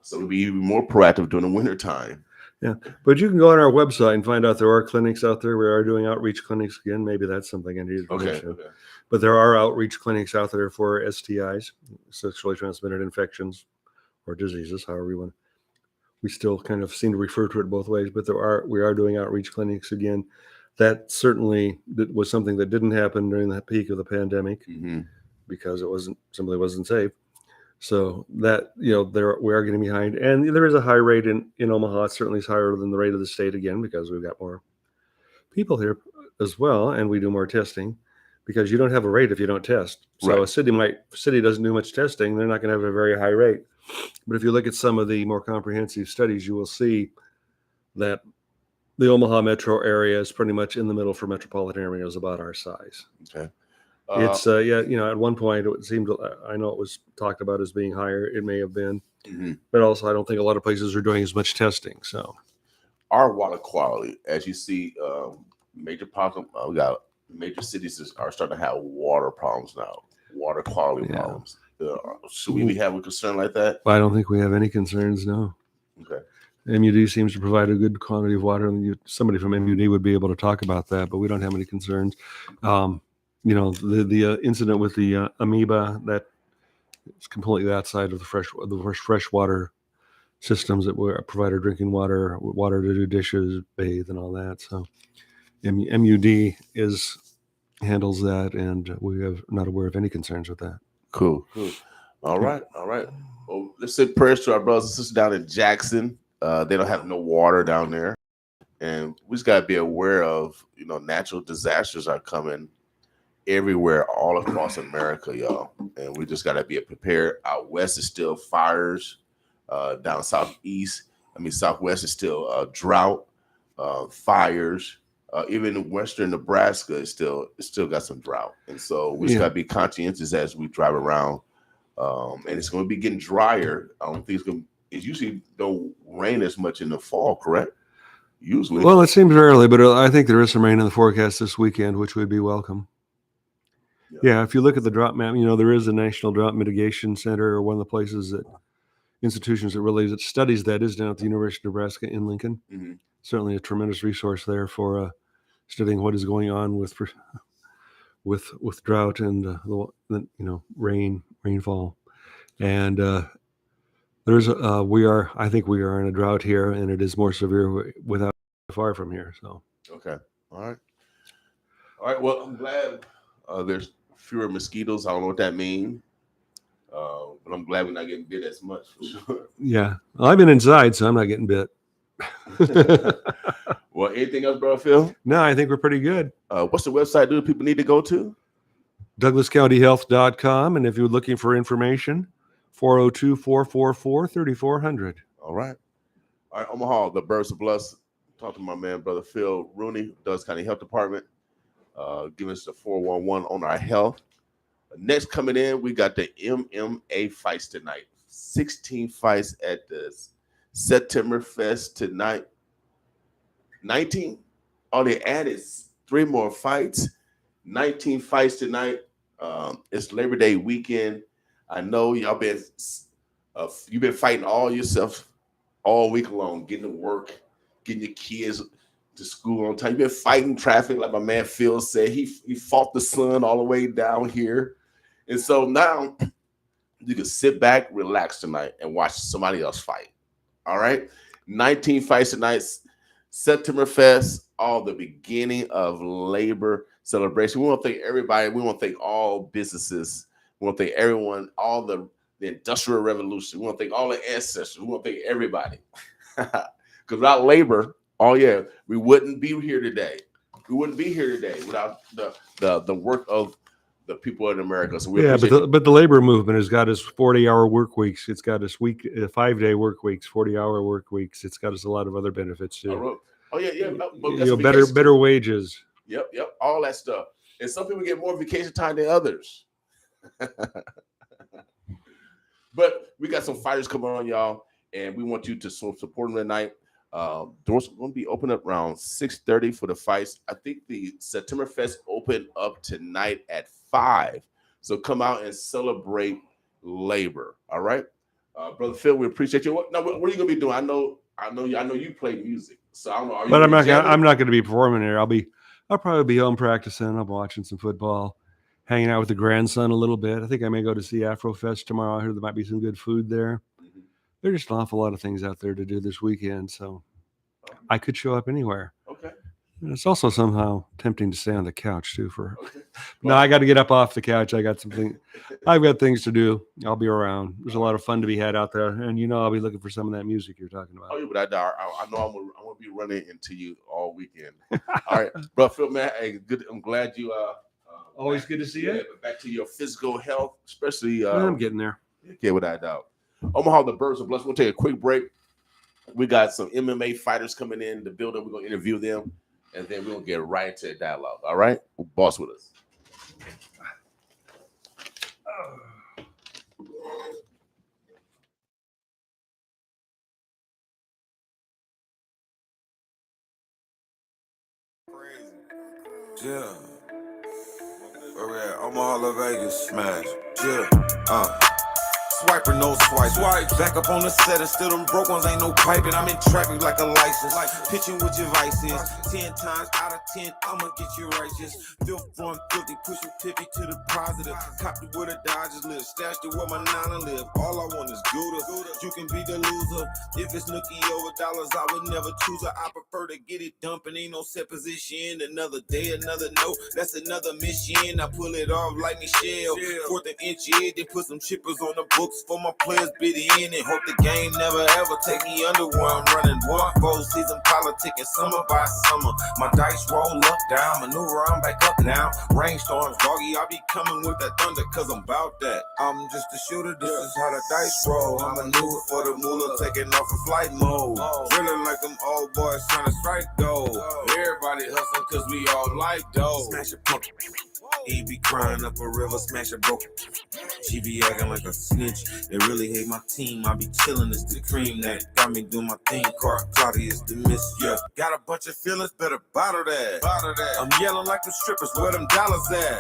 So we'll be even more proactive during the winter time. Yeah, but you can go on our website and find out there are clinics out there. We are doing outreach clinics again. Maybe that's something I need to mention. Okay. But there are outreach clinics out there for STIs, sexually transmitted infections or diseases, however you want. We still kind of seem to refer to it both ways, but we are doing outreach clinics again. That certainly was something that didn't happen during the peak of the pandemic because it simply wasn't safe. So that, we are getting behind, and there is a high rate in Omaha. It certainly is higher than the rate of the state again, because we've got more people here as well. And we do more testing because you don't have a rate if you don't test. So right. A city doesn't do much testing. They're not going to have a very high rate. But if you look at some of the more comprehensive studies, you will see that the Omaha metro area is pretty much in the middle for metropolitan areas about our size. Okay. It's at one point it seemed, I know it was talked about as being higher. It may have been, but also I don't think a lot of places are doing as much testing. So our water quality, as you see, major problem, we got major cities are starting to have water problems now, water quality problems. Should we be having a concern like that? I don't think we have any concerns, no. Okay. MUD seems to provide a good quantity of water, and somebody from MUD would be able to talk about that, but we don't have any concerns. The incident with the amoeba, that is completely outside of the freshwater systems that we provide our drinking water to do dishes, bathe, and all that. So MUD handles that, and we are not aware of any concerns with that. Cool. All right. Well, let's say prayers to our brothers and sisters down in Jackson. They don't have no water down there, and we just got to be aware of, natural disasters are coming everywhere, all across America, y'all, and we just got to be prepared. Out west is still fires. Down southwest is still drought, fires. Even in western Nebraska is still got some drought, and so we just got to be conscientious as we drive around. And it's going to be getting drier. I don't think it usually don't rain as much in the fall, correct? Usually. Well, it seems early, but I think there is some rain in the forecast this weekend, which would be welcome. Yeah, if you look at the drought map, there is a National Drought Mitigation Center, or one of the places institutions that studies that is down at the University of Nebraska in Lincoln. Mm-hmm. Certainly a tremendous resource there for studying what is going on with drought and rainfall. And I think we are in a drought here, and it is more severe without far from here. So okay, all right. Well, I'm glad There's fewer mosquitoes. I don't know what that means. But I'm glad we're not getting bit as much for sure. Yeah. Well, I've been inside, so I'm not getting bit. Well, anything else, bro, Phil? No, I think we're pretty good. What's the website do people need to go to? DouglasCountyHealth.com. And if you're looking for information, 402-444-3400. All right. All right, Omaha, the Birds of Bless. Talk to my man, Brother Phil Rooney, Douglas County Health Department. Giving us the 411 on our health. Next coming in, we got the MMA fights tonight. 16 fights at the September Fest tonight. 19. Oh, they added 3 more fights. 19 fights tonight. It's Labor Day weekend. I know y'all been you've been fighting all yourself all week long, getting to work, getting your kids to school on time. You've been fighting traffic, like my man Phil said. He fought the sun all the way down here. And so now you can sit back, relax tonight, and watch somebody else fight. All right? 19 fights tonight. September Fest, all the beginning of labor celebration. We want to thank everybody. We want to thank all businesses. We want to thank everyone, all the Industrial Revolution. We want to thank all the ancestors. We want to thank everybody. Because without labor, we wouldn't be here today. We wouldn't be here today without the work of the people in America. So but the labor movement has got us 40-hour work weeks. It's got us 5-day work weeks, 40-hour work weeks. It's got us a lot of other benefits too. Better wages. Yep, all that stuff. And some people get more vacation time than others. But we got some fighters coming on, y'all, and we want you to support them tonight. Doors are going to be open up around 6:30 for the fights. I think the September Fest open up tonight at 5. So come out and celebrate labor. All right, Brother Phil, we appreciate you. What are you going to be doing? I know you play music, so I don't know. But I'm not going to be performing there. I'll probably be home practicing. I'll be watching some football, hanging out with the grandson a little bit. I think I may go to see Afrofest tomorrow. I heard there might be some good food there. Mm-hmm. There's just an awful lot of things out there to do this weekend, so I could show up anywhere. Okay. And it's also somehow tempting to stay on the couch too. No, I got to get up off the couch. I've got things to do. I'll be around. There's a lot of fun to be had out there, and I'll be looking for some of that music you're talking about. Oh, yeah, but I know I'm gonna be running into you all weekend. All right, bro, Phil, man, hey, good. I'm glad you. Always good to see you. Back to your physical health, especially. I'm getting there. Yeah, without a doubt. Omaha, the Birds of Bless. We'll take a quick break. We got some MMA fighters coming in the building. We're gonna interview them, and then we're gonna get right into the dialogue. All right, boss with us. Yeah. Where we at? Omaha, Las Vegas, smash. Yeah. Swiper, no swipe. Back up on the set and still them broke ones ain't no piping. I'm in traffic like a license. Pitching with your vices. 10 times out of 10, I'ma get you righteous. Feel 150, push your pippy to the positive. Copy where the Dodgers live. Stashed it where my Nana live. All I want is Gouda. You can be the loser. If it's nookie over dollars, I would never choose her. I prefer to get it dumping. Ain't no set position. Another day, another note. That's another mission. I pull it off like Michelle. 4th and inch, then put some chippers on the book. For my players bid in and hope the game never ever take me under where I'm running. War, 4 season politicking summer by summer. My dice roll up, down, maneuver, I'm back up now. Rainstorms, doggy, I be coming with that thunder cause I'm about that. I'm just a shooter, this is how the dice roll. I maneuver for the moolah, taking off in flight mode. Feeling like them old boys trying to strike gold. Everybody hustling cause we all like dough. Smash a pump. He be crying up a river, smash a broke. She be acting like a snitch. They really hate my team. I be chillin', it's the cream that got me doing my thing. Claudius the miss, yeah. Got a bunch of feelings, better bottle that. I'm yelling like the strippers, where them dollars at?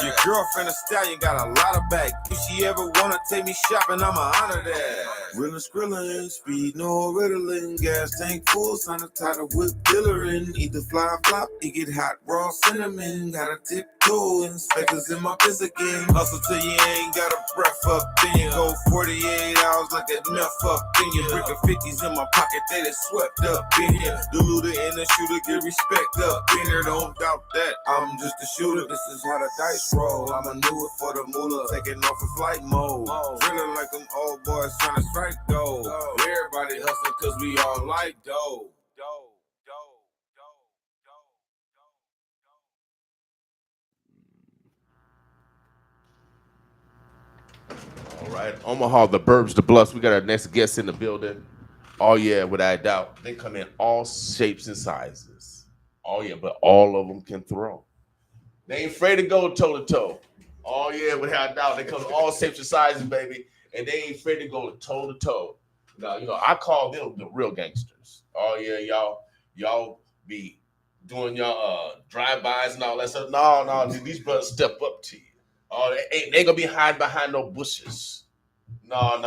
Your girlfriend a stallion got a lot of back. If she ever wanna take me shopping, I'ma honor that. Reelin' skrillin', speed, no riddling. Gas tank full, sign a title with dillerin'. Either fly flop, it get hot, raw cinnamon. Got a tiptoe inspectors in my piss again. Hustle till you ain't got a breath up. Then you go 48 hours like that meth up. Then you brick of 50s in my pocket, they just swept up in here. The looter and the shooter get respect up in here. Don't doubt that, I'm just a shooter. This is how the dice roll. I'm a newer for the moolah, taking off in flight mode. Feeling like them old boys trying to strike gold. Everybody hustle cause we all like dough. All right, Omaha, the Burbs, the Bluffs. We got our next guest in the building. Oh yeah, without a doubt, they come in all shapes and sizes. Oh yeah, but all of them can throw. They ain't afraid to go toe to toe. Oh yeah, without a doubt, they come in all shapes and sizes, baby, and they ain't afraid to go toe to toe. Now, I call them the real gangsters. Oh yeah, y'all be doing y'all drive-bys and all that stuff. No, these brothers step up to you. Oh, they ain't gonna be hiding behind no bushes. No,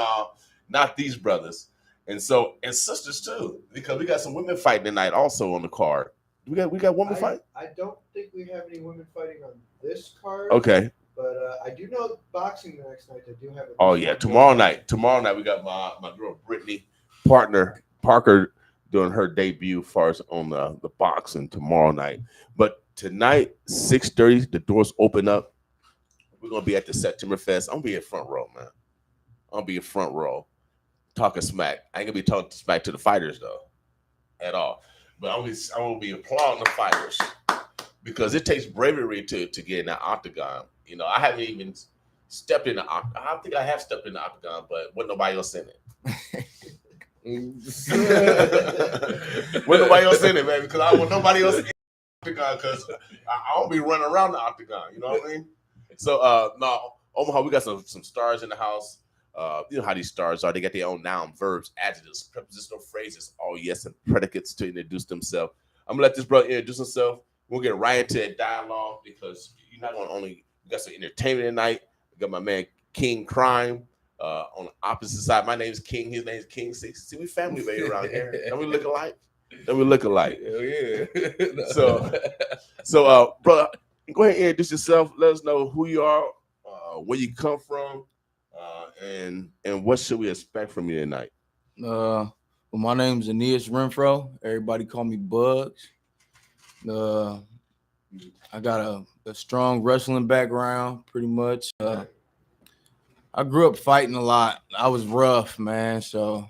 not these brothers. And sisters too, because we got some women fighting tonight also on the card. We got women fighting. I don't think we have any women fighting on this card. Okay. But I do know boxing the next night. I do have. Oh yeah, tomorrow night we got my girl Brittany partner Parker doing her debut far as on the boxing tomorrow night. But tonight 6:30, the doors open up. We're gonna be at the September Fest. I'm gonna be in front row, man. I'm gonna be in front row, talking smack. I ain't gonna be talking smack to the fighters though, at all. But I'm gonna be applauding the fighters because it takes bravery to get in that octagon. I haven't even stepped in the octagon. I think I have stepped in the octagon, but with nobody else in it. With nobody else in it, man, because I don't want nobody else in the octagon because I don't be running around the octagon. You know what I mean? So no, Omaha, we got some stars in the house. You know how these stars are. They got their own noun, verbs, adjectives, prepositional phrases, all yes, and predicates to introduce themselves. I'm gonna let this brother introduce himself. We'll get right into that dialogue because you're not gonna only we got some entertainment tonight. We got my man King Crime on the opposite side. My name is King. His name is King 6. See, we family baby around here. Don't we look alike? Hell yeah. So brother, go ahead and introduce yourself. Let us know who you are, where you come from, and what should we expect from you tonight. Well, my name is Aeneas Renfro. Everybody call me Bugs. I got a strong wrestling background, pretty much. I grew up fighting a lot. I was rough, man. So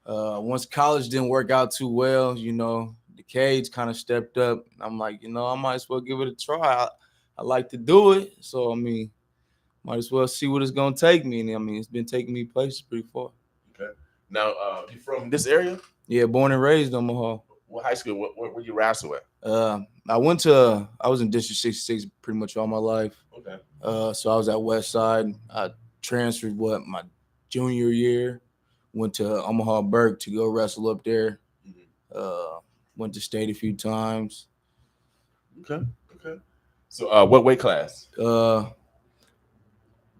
once college didn't work out too well, the cage kind of stepped up. I'm like, I might as well give it a try. I like to do it. So, might as well see what it's going to take me. And, it's been taking me places pretty far. Okay. Now, you from this area? Yeah, born and raised in Omaha. What high school? Where you wrestle at? I was in District 66 pretty much all my life. Okay. So I was at West Side. I transferred my junior year. Went to Omaha Burke to go wrestle up there. Went to state a few times. Okay. So what weight class?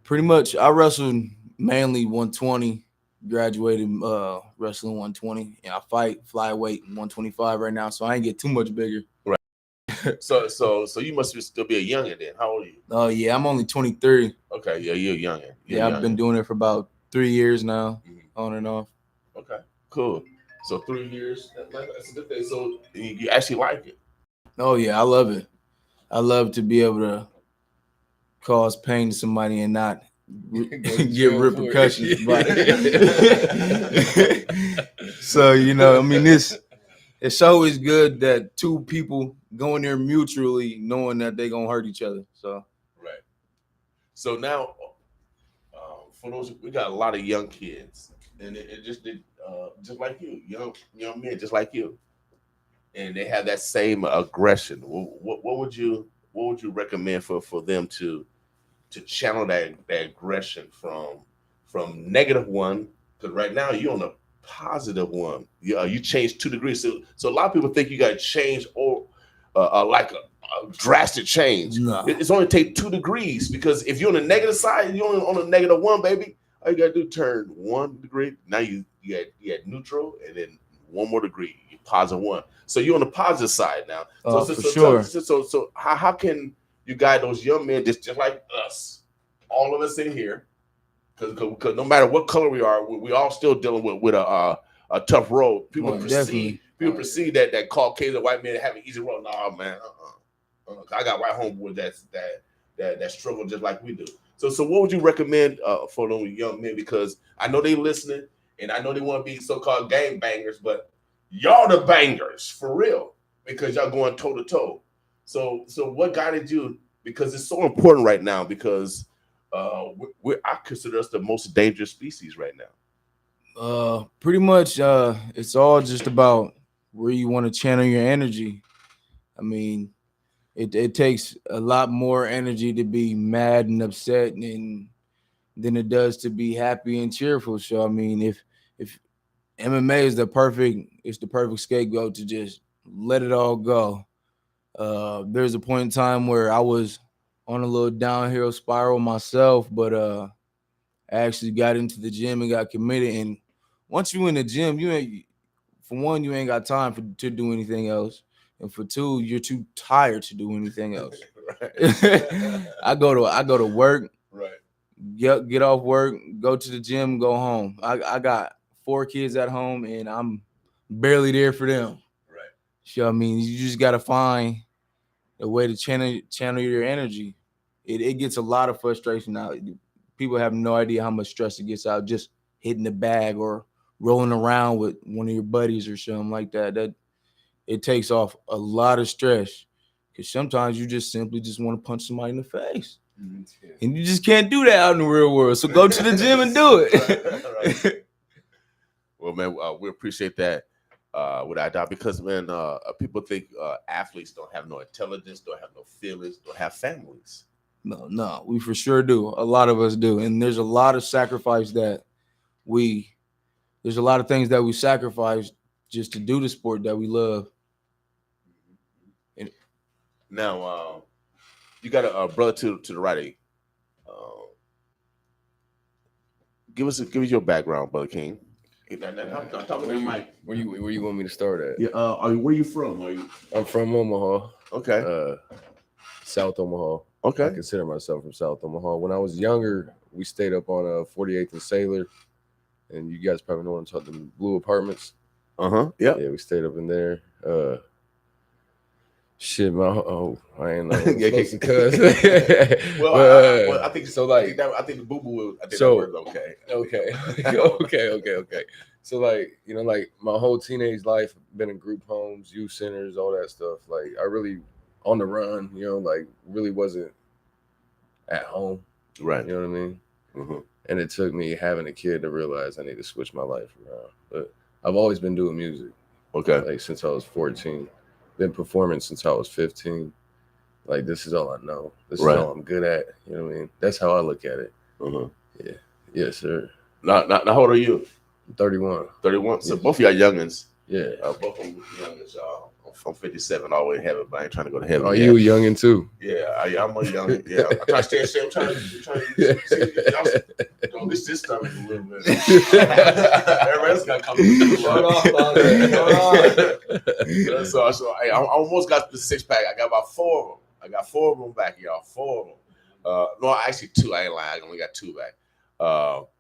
Pretty much I wrestled mainly 120. Graduated wrestling 120, and I fight flyweight 125 right now, so I ain't get too much bigger. Right. So you must still be a youngin' then. How old are you? Oh yeah, I'm only 23. Okay, yeah, you're youngin'. I've been doing it for about 3 years now, on and off. Okay, cool. So 3 years, that's a good thing. So you actually like it? Oh yeah, I love it. I love to be able to cause pain to somebody and not get repercussions. So it's always good that two people go in there mutually knowing that they're gonna hurt each other. So right. So now for those, we got a lot of young kids, and it just like you, young men just like you, and they have that same aggression. What would you recommend for them to channel that aggression from negative one? Because right now you're on a positive one. You changed 2 degrees. So a lot of people think you got to change or like a drastic change. No. It's only take 2 degrees, because if you're on the negative side, you're only on a negative one, baby. All you gotta do turn 1 degree. Now you had neutral, and then 1 more degree, you positive 1. So you're on the positive side now. For sure. So how can you got those young men just like us, all of us in here, because no matter what color we are, we all still dealing with a tough road. People perceive that Caucasian white men have an easy road. Nah, man, I got white homeboys that struggle just like we do. So what would you recommend for those young men? Because I know they listening, and I know they want to be so-called gang bangers, but y'all the bangers for real, because y'all going toe to toe. So what guided you? Because it's so important right now, because I consider us the most dangerous species right now. Pretty much, it's all just about where you want to channel your energy. I mean, it takes a lot more energy to be mad and upset than it does to be happy and cheerful. So I mean, if MMA is the perfect scapegoat to just let it all go. There's a point in time where I was on a little downhill spiral myself, but I actually got into the gym and got committed. And once you in the gym, you ain't got time to do anything else. And for two, you're too tired to do anything else. I go to work, right? Get off work, go to the gym, go home. I got 4 kids at home, and I'm barely there for them. Right. So I mean, you just gotta find a way to channel your energy. It gets a lot of frustration out. People have no idea how much stress it gets out just hitting the bag or rolling around with one of your buddies or something like that. That it takes off a lot of stress, because sometimes you just simply want to punch somebody in the face. Mm-hmm. And you just can't do that out in the real world. So go to the gym and do it. Right. Well, man, we appreciate that without doubt, because, man, people think athletes don't have no intelligence, don't have no feelings, don't have families. No, we for sure do. A lot of us do. And there's a lot of sacrifice there's a lot of things that we sacrifice just to do the sport that we love. And now, you got a brother to the right. Give us your background, Brother King. Where you want me to start at? Yeah. Where you from? I'm from Omaha. Okay. South Omaha. Okay. I consider myself from South Omaha. When I was younger, we stayed up on 48th and Sailor, and you guys probably know what I'm talking about, the blue apartments. Yeah. Yeah, we stayed up in there. I ain't know. Cuz. Well, I think so. Like, I think the boo boo. I think so, that word's okay. Okay. So, like, you know, like my whole teenage life, been in group homes, youth centers, all that stuff. Like, I really on the run. You know, like really wasn't at home. Right. You know what I mean? Mm-hmm. And it took me having a kid to realize I need to switch my life around. But I've always been doing music. Okay. Like since I was 14. Been performing since I was 15. Like, this is all I know. This is all I'm good at. You know what I mean? That's how I look at it. Mm-hmm. Yeah. Yes, sir. Now, how old are you? 31. 31. So both of y'all youngins. Yeah. Both of them youngins, y'all. I'm 57 all the way in heaven, but I ain't trying to go to heaven. Are you a youngin too? Yeah, I'm a youngin. Yeah, I'm trying to stay safe. I'm trying to see, don't miss this stomach a little bit. Everybody else got to come. So I almost got the 6-pack. I got about 4 of them. I got 4 of them back, y'all. 4 of them. No, actually 2. I ain't lying. I only got 2 back.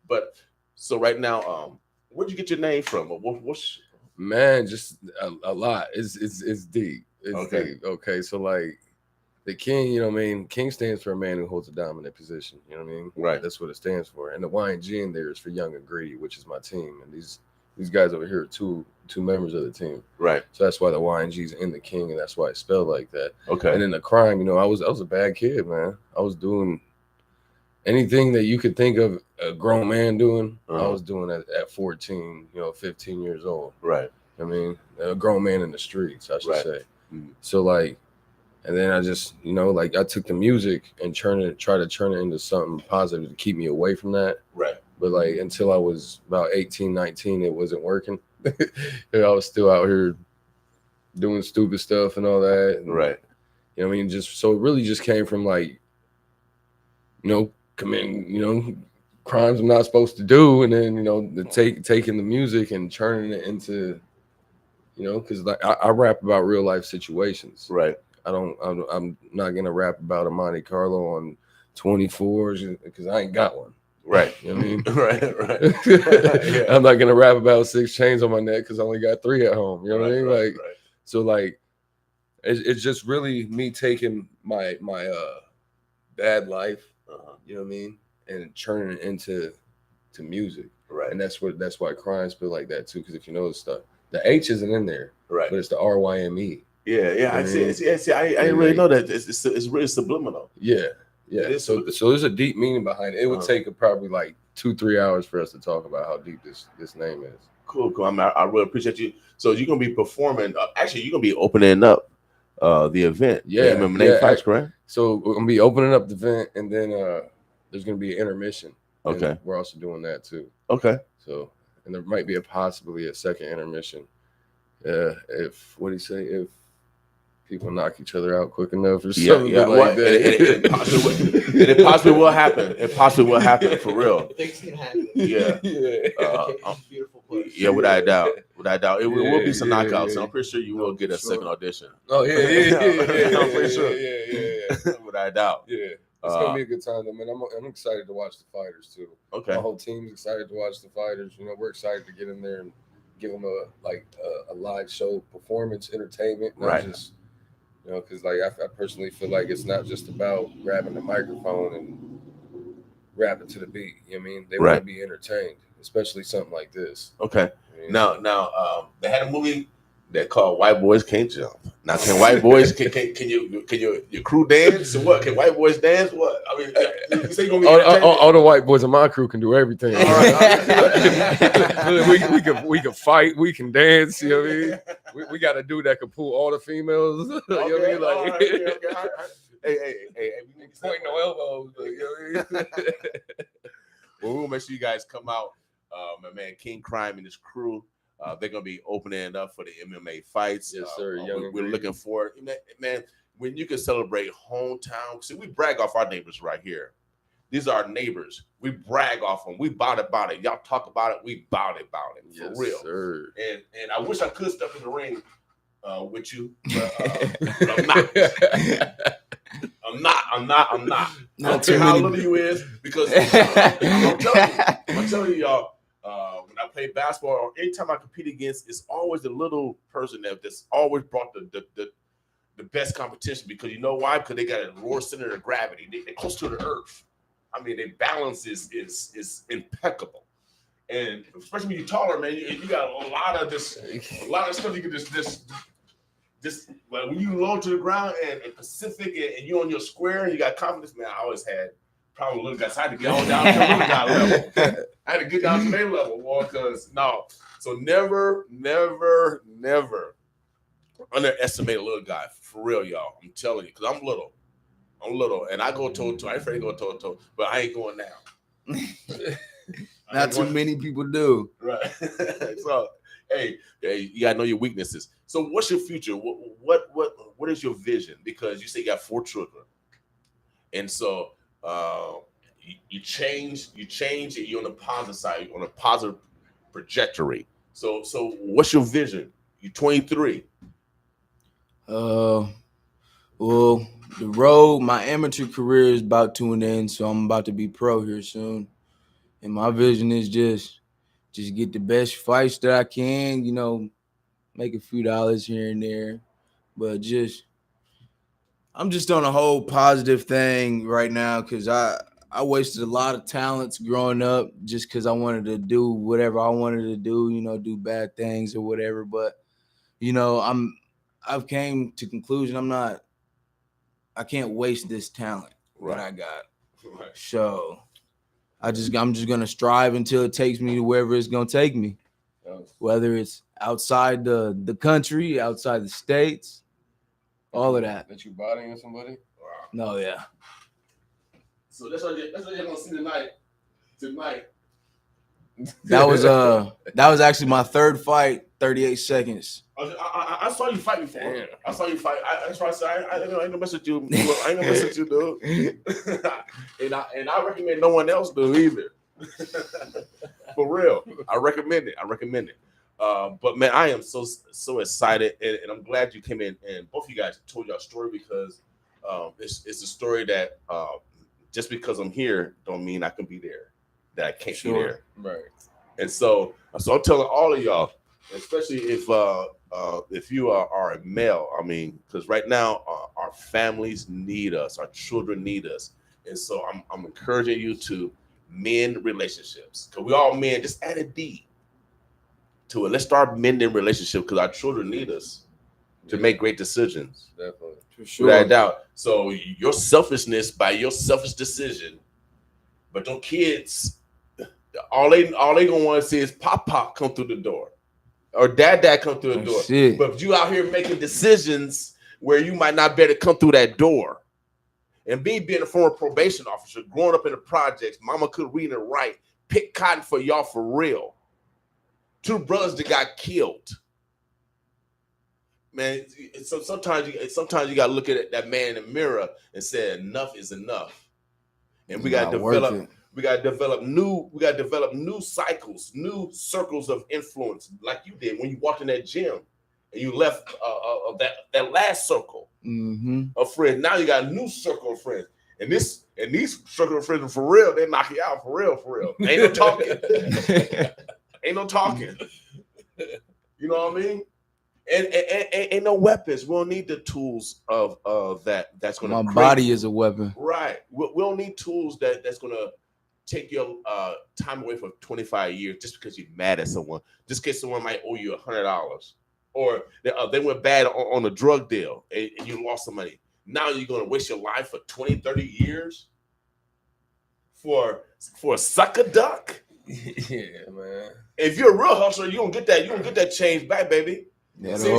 But so right now, where'd you get your name from? What's Man, just a lot. It's deep. It's okay. Deep. Okay. So like the King, you know what I mean? King stands for a man who holds a dominant position. You know what I mean? Right. That's what it stands for. And the Y&G in there is for Young and Greedy, which is my team. And these guys over here are two members of the team. Right. So that's why the Y&G is in the King, and that's why it's spelled like that. Okay. And then the crime, you know, I was a bad kid, man. I was doing anything that you could think of a grown man doing, I was doing at 14, 15 years old. Right. I mean, a grown man in the streets, I should say. Mm-hmm. So like, and then I just, like I took the music and try to turn it into something positive to keep me away from that. Right. But like until I was about 18, 19, it wasn't working. I was still out here doing stupid stuff and all that. And, right. You know what I mean? Just so it really just came from like, committing, crimes I'm not supposed to do, and then taking the music and turning it into, because like I rap about real life situations, right? I'm not gonna rap about a Monte Carlo on 24s because I ain't got one. Right. You know what I mean? Right. Yeah. I'm not gonna rap about 6 chains on my neck because I only got 3 at home. You know what I mean? Right, Like, right. so like, it's just really me taking my bad life, you know what I mean, and turning it into music. Right. And that's why Crying spit like that too. Because if you know the stuff, the H isn't in there, Right. but it's the RYME. Yeah. I see. I didn't really know that. It's really subliminal. Yeah. So there's a deep meaning behind it. It would take probably like 2-3 hours for us to talk about how deep this name is. Cool. I really appreciate you. So you're gonna be performing. Actually, you're gonna be opening up the event. Yeah. The MMA fights, correct? So we're gonna be opening up the event, and then there's gonna be an intermission. Okay. And we're also doing that too. Okay. So, and there might be possibly a second intermission. If people knock each other out quick enough or something like that. It possibly will happen. It possibly will happen for real. Things can happen. Yeah. Beautiful place. Yeah, without a doubt. It will be some knockouts. I'm pretty sure you will get a second audition. Oh yeah. I'm pretty sure. Yeah. Without a doubt. Yeah. It's gonna be a good time, though, man. I'm excited to watch the fighters too. Okay. My whole team's excited to watch the fighters. You know, we're excited to get in there and give them a live show performance, entertainment, not Right. just, you know, because like I personally feel like it's not just about grabbing the microphone and rapping to the beat. You know what I mean? They want to be entertained, especially something like this. Okay. You know? Now, they had a movie that called White Boys Can't Jump. Now, can white boys can your crew dance or what? Can white boys dance? What? I mean, you say you gonna be all the white boys in my crew can do everything. All right. we can fight, we can dance. You know what I mean? We got a dude that can pull all the females. You know what I mean? Like, all right. Hey, we point no elbows. You know what I mean? Well, we'll make sure you guys come out. My man King Crime and his crew. They're gonna be opening it up for the MMA fights. Yes, sir. We're looking forward, man. When you can celebrate hometown, see, we brag off our neighbors right here. These are our neighbors. We brag off them. We bout it. Y'all talk about it. We bout it. For yes, real. Sir. And I wish I could step in the ring with you, but I'm not. Not too too how many. little you is because I'm telling you, y'all. When I play basketball or anytime I compete against, it's always the little person that's always brought the best competition because you know why? Because they got a lower center of gravity. They're close to the earth. I mean, their balance is impeccable. And especially when you're taller, man, you got a lot of stuff you can just like when you low to the ground and Pacific and you on your square and you got confidence, man. I always had probably little guys. I had to get all down to the little guy level. I had to get down to their level, boy, because so never underestimate a little guy. For real, y'all. I'm telling you, because I'm little, and I go toe-to-toe. I ain't afraid to go toe-to-toe, but I ain't going now. Not too many people do. Right. So, hey, you gotta know your weaknesses. So, what's your future? What is your vision? Because you say you got 4 children, and so you change it. You're on the positive side, on a positive trajectory. So what's your vision? You're 23. Well, the road, my amateur career is about to an end, so I'm about to be pro here soon. And my vision is just get the best fights that I can, you know, make a few dollars here and there. But I'm just on a whole positive thing right now because I wasted a lot of talents growing up just because I wanted to do whatever I wanted to do, you know, do bad things or whatever. But, you know, I've came to conclusion I can't waste this talent that I got. Right. So I'm just gonna strive until it takes me to wherever it's gonna take me. Whether it's outside the country, outside the states, all of that. That you bodying somebody? No, yeah. So that's what you're gonna see tonight. That was actually my third fight, 38 seconds. I saw you fight before. Damn. I saw you fight. That's why I said I ain't gonna mess with you. I ain't gonna mess with you, dude. and I recommend no one else do either. For real, I recommend it. But man, I am so excited, and I'm glad you came in. And both of you guys told your story because it's a story that just because I'm here don't mean I can be there, that I can't be there. Right. And so I'm telling all of y'all, especially if you are a male, I mean, because right now our families need us, our children need us, and so I'm encouraging you to mend relationships, because we all men. Just add a D to it. Let's start mending relationships because our children need us to make great decisions. Definitely. For sure. Without a doubt. So your selfishness by your selfish decision, but them kids, all they gonna want to see is pop come through the door, or dad come through the door. Shit. But if you out here making decisions where you might not be able to come through that door, and being a former probation officer, growing up in the projects, mama could read and write, pick cotton for y'all for real. 2 brothers that got killed. Man, so sometimes you gotta look at that man in the mirror and say enough is enough, and we gotta develop new cycles, new circles of influence, like you did when you walked in that gym and you left that last circle of friends. Now you got a new circle of friends, and these circle of friends are for real. They knock you out for real. Ain't no talking. Ain't no talking. You know what I mean? And ain't no weapons. We don't need the tools of that's gonna. My body is a weapon. Right. We don't need tools that's gonna take your time away for 25 years just because you're mad at someone. Just in case someone might owe you $100, or they went bad on a drug deal and you lost some money. Now you're gonna waste your life for 20, 30 years for a sucker duck. Yeah, man. If you're a real hustler, you don't get that. You don't get that change back, baby. Yeah, See,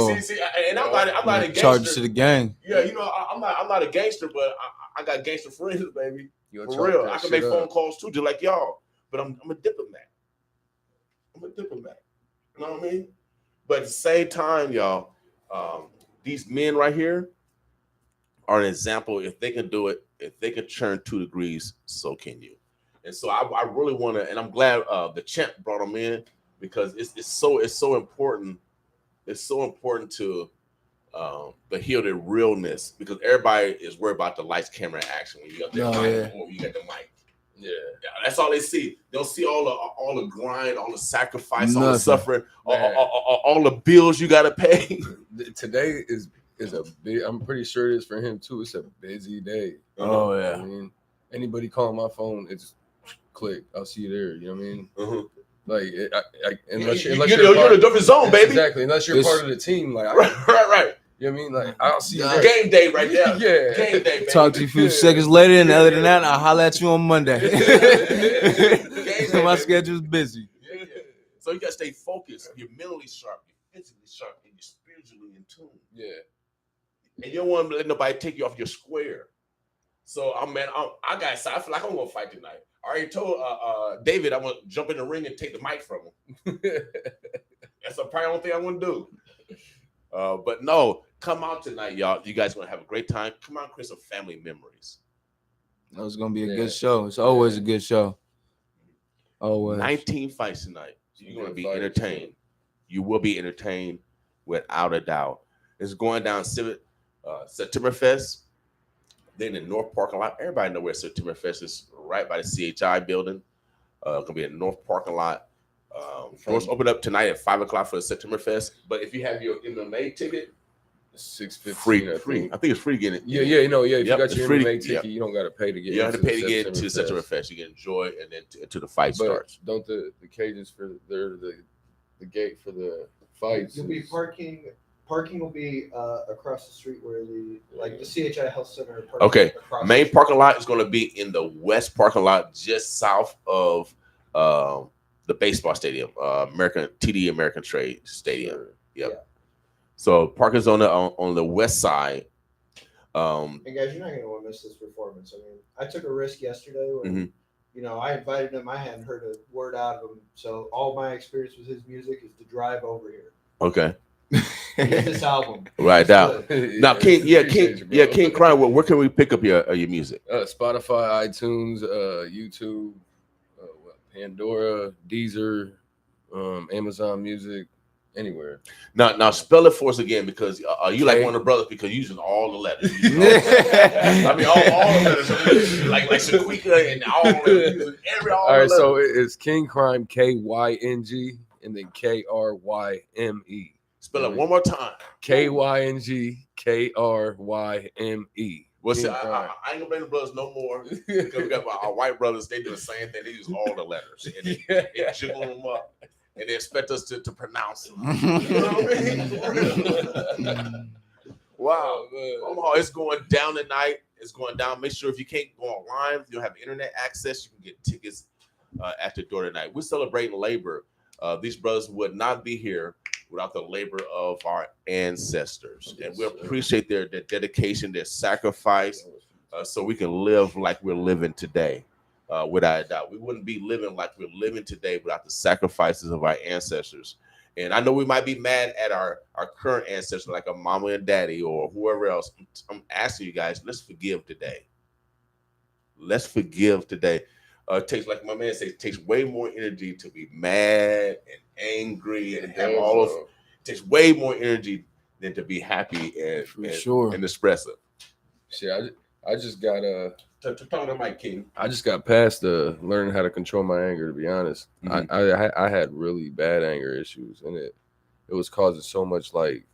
and I'm not a gangster. Charge to the gang. Yeah, you know, I'm not a gangster, but I got gangster friends, baby. You'll For real, that I can shit make up. phone calls too, just like y'all. But I'm a diplomat. I'm a diplomat. You know what I mean? But at the same time, y'all, these men right here are an example. If they can do it, if they can turn 2 degrees, so can you. And so I really want to, and I'm glad the champ brought them in, because it's so important. It's so important to heal the realness, because everybody is worried about the lights, camera, and action when you got the mic or you got the mic. Yeah, that's all they see. They'll see all the grind, all the sacrifice, all the suffering, all the bills you got to pay. Today is a big. I'm pretty sure it is for him too. It's a busy day. Oh yeah. I mean, anybody calling my phone, it's click. I'll see you there. You know what I mean? Like, unless you're in a different zone, baby. Exactly. Unless you're part of the team, like right. You know what I mean? Like, I don't see you. Game day right there. Yeah. Game day, baby. Talk to you a few seconds later, and other than that, I'll holler at you on Monday. My schedule's busy. Yeah. So you gotta stay focused. You're mentally sharp, you're physically sharp, and you're spiritually in tune. Yeah. And you don't want to let nobody take you off your square. So I got excited. I feel like I'm gonna fight tonight. I already told David I want to jump in the ring and take the mic from him. That's probably the only thing I want to do. But no, come out tonight, y'all. You guys gonna have a great time. Come on, create some family memories. That was gonna be a good show. It's always a good show. Always. 19 fights tonight. You're gonna be entertained. You will be entertained without a doubt. It's going down September Fest. Then in North Parking Lot. Everybody know where September Fest is, right by the CHI building. Gonna be in North Parking Lot. Doors open up tonight at 5:00 for the September Fest. But if you have your MMA ticket, $6.15. free. I think it's free getting it. Yeah. If you got your MMA ticket, you don't got to pay to get. You don't have to pay to get into the September Fest. You can enjoy and then until the fight starts. Don't the cages for the gate for the fights? You'll be parking. Parking will be across the street where the CHI Health Center. Okay, main parking lot is going to be in the west parking lot, just south of the baseball stadium, TD American Trade Stadium. Yep. Yeah. So parking's on the west side. Hey guys, you're not going to want to miss this performance. I mean, I took a risk yesterday when I invited him. I hadn't heard a word out of him, so all my experience with his music is to drive over here. Okay. Get this album. Right now. Now, King Crime. Where can we pick up your music? Spotify, iTunes, YouTube, Pandora, Deezer, Amazon Music, anywhere. Now spell it for us again, because you like K. one of the brothers because you're using all the letters. I mean, all the letters. I mean, like Shaquika and all the letters. All right, the so letters. it's King Crime, KYNG, and then KRYME. Spell it one more time. KYNG, KRYME. Well, see, King I Crime. ain't gonna bring the brothers no more because we got our white brothers. They do the same thing. They use all the letters and they jiggle them up, and they expect us to pronounce them. You know what I mean? Wow, Omaha, it's going down tonight. It's going down. Make sure if you can't go online, if you don't have internet access, you can get tickets at the door tonight. We're celebrating labor. These brothers would not be here without the labor of our ancestors, and we appreciate their dedication, their sacrifice, so we can live like we're living today. Without a doubt, we wouldn't be living like we're living today without the sacrifices of our ancestors. And I know we might be mad at our current ancestors, like our mama and daddy or whoever else. I'm asking you guys, let's forgive today. Let's forgive today. It takes, like my man says, it takes way more energy to be mad and angry and have all of it. Takes way more energy than to be happy and expressive. Shit, I just got talking to Mike King. I just got past learning how to control my anger. To be honest, I had really bad anger issues, and it was causing so much, like,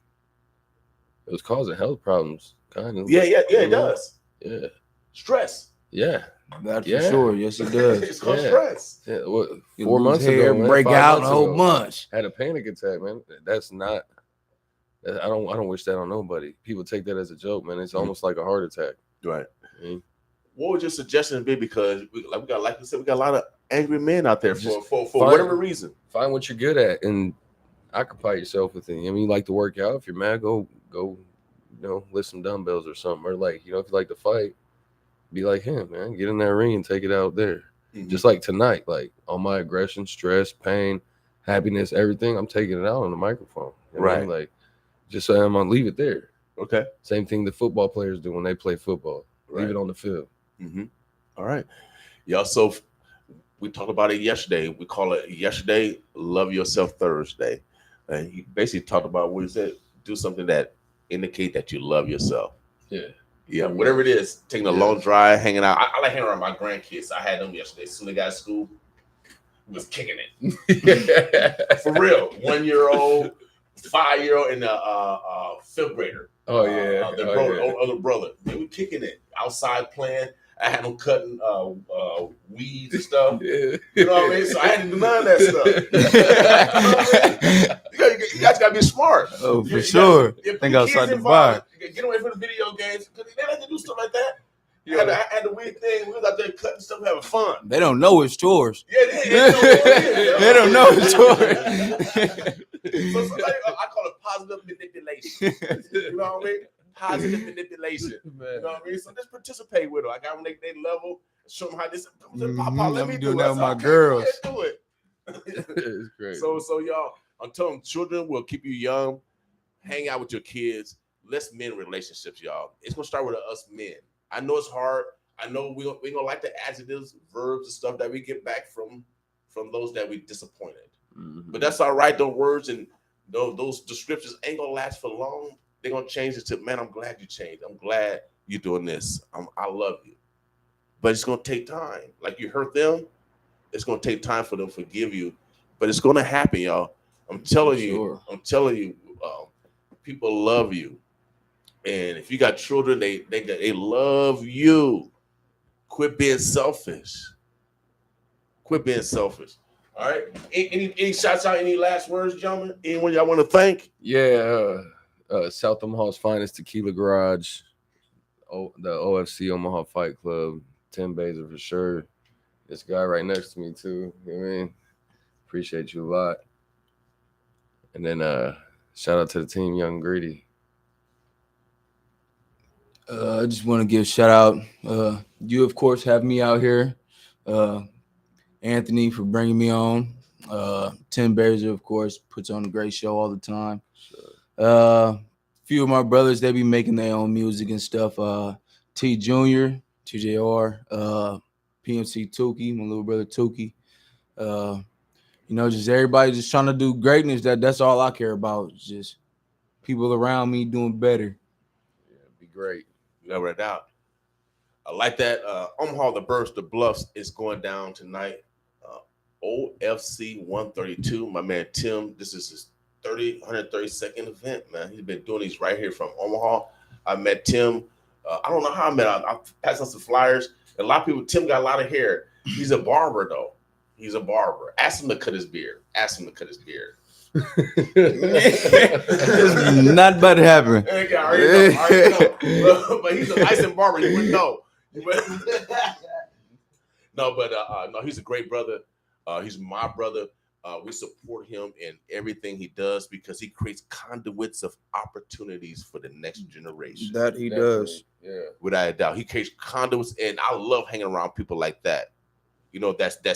it was causing health problems. Kind of. Yeah, it does. Yeah, stress. Yeah. That's for sure. Yes, it does. It's called stress. Yeah, what, You 4 lose months hair, ago, man, break 5 out months a whole ago, bunch. Had a panic attack, man. That's not. I don't wish that on nobody. People take that as a joke, man. It's almost like a heart attack. Right. What would your suggestion be? Because we got, like we said, we got a lot of angry men out there for whatever reason. Find what you're good at and occupy yourself with it. I mean, you like to work out. If you're mad, go, lift some dumbbells or something. Or if you like to fight, be like him, man. Get in that ring and take it out there. Just like tonight, like all my aggression, stress, pain, happiness, everything, I'm taking it out on the microphone. You know what I mean? Like, just so I'm gonna leave it there. Okay. Same thing the football players do when they play football. Leave it on the field. All right. Y'all, so we talked about it yesterday. We call it yesterday Love Yourself Thursday. And he basically talked about what he said, do something that indicate that you love yourself. Yeah, whatever it is, taking a long drive, hanging out. I like hanging around my grandkids. I had them yesterday. As soon as they got to school, we was kicking it. For real. 1-year-old, 5-year-old, and a 5th grader. Oh, yeah. Other brother. They were kicking it. Outside playing. I had them cutting weeds and stuff. You know what I mean? So I had to do none of that stuff. You guys gotta be smart. Oh, for sure. Think outside the box. Get away from the video games because they like to do stuff like that. I had the weird thing. We was out there cutting stuff, having fun. They don't know it's chores. Yeah, they don't know it's chores. So somebody, I call it positive manipulation. You know what I mean? Positive manipulation. You know what I mean? So just participate with them. I got them at their level. Show them how this. Papa, let me do that it. with my girls. Do it. It's great. So y'all, I'm telling you, children will keep you young. Hang out with your kids. Let's mend relationships, y'all. It's gonna start with us men. I know it's hard. I know we gonna like the adjectives, verbs, and stuff that we get back from those that we disappointed. But that's all right. Those words and those descriptions ain't gonna last for long. They're gonna change it to, man, I'm glad you changed. I'm glad you're doing this. I love you. But it's gonna take time. Like you hurt them, it's gonna take time for them to forgive you. But it's gonna happen, y'all. I'm telling you. People love you. And if you got children, they love you. Quit being selfish. Quit being selfish. All right. Any shots out? Any last words, gentlemen? Anyone y'all want to thank? Yeah. South Omaha's finest tequila garage. The OFC Omaha Fight Club. Tim Baser for sure. This guy right next to me too. You know what I mean? Appreciate you a lot. And then shout out to the team, Young Greedy. I just want to give a shout out. You, of course, have me out here. Anthony for bringing me on. Tim Baser, of course, puts on a great show all the time. Few of my brothers, they be making their own music and stuff. T Jr., TJR, PMC Tukey, my little brother Tukey. you know, just everybody just trying to do greatness. That's all I care about. Just people around me doing better. Yeah, be great. Never a doubt. I like that. Omaha, the Birds, the Bluffs is going down tonight. OFC 132. My man Tim, this is his 132nd event, man. He's been doing these right here from Omaha. I met Tim. I don't know how I met him. I passed on some flyers. A lot of people, Tim got a lot of hair. He's a barber, though. He's a barber. Ask him to cut his beard. Ask him to cut his beard. It's not about to happen. I already know. But he's a licensed barber. You wouldn't know. No, he's a great brother. He's my brother. We support him in everything he does because he creates conduits of opportunities for the next generation. That he does. Yeah. Without a doubt. He creates conduits, and I love hanging around people like that. You know, that's they're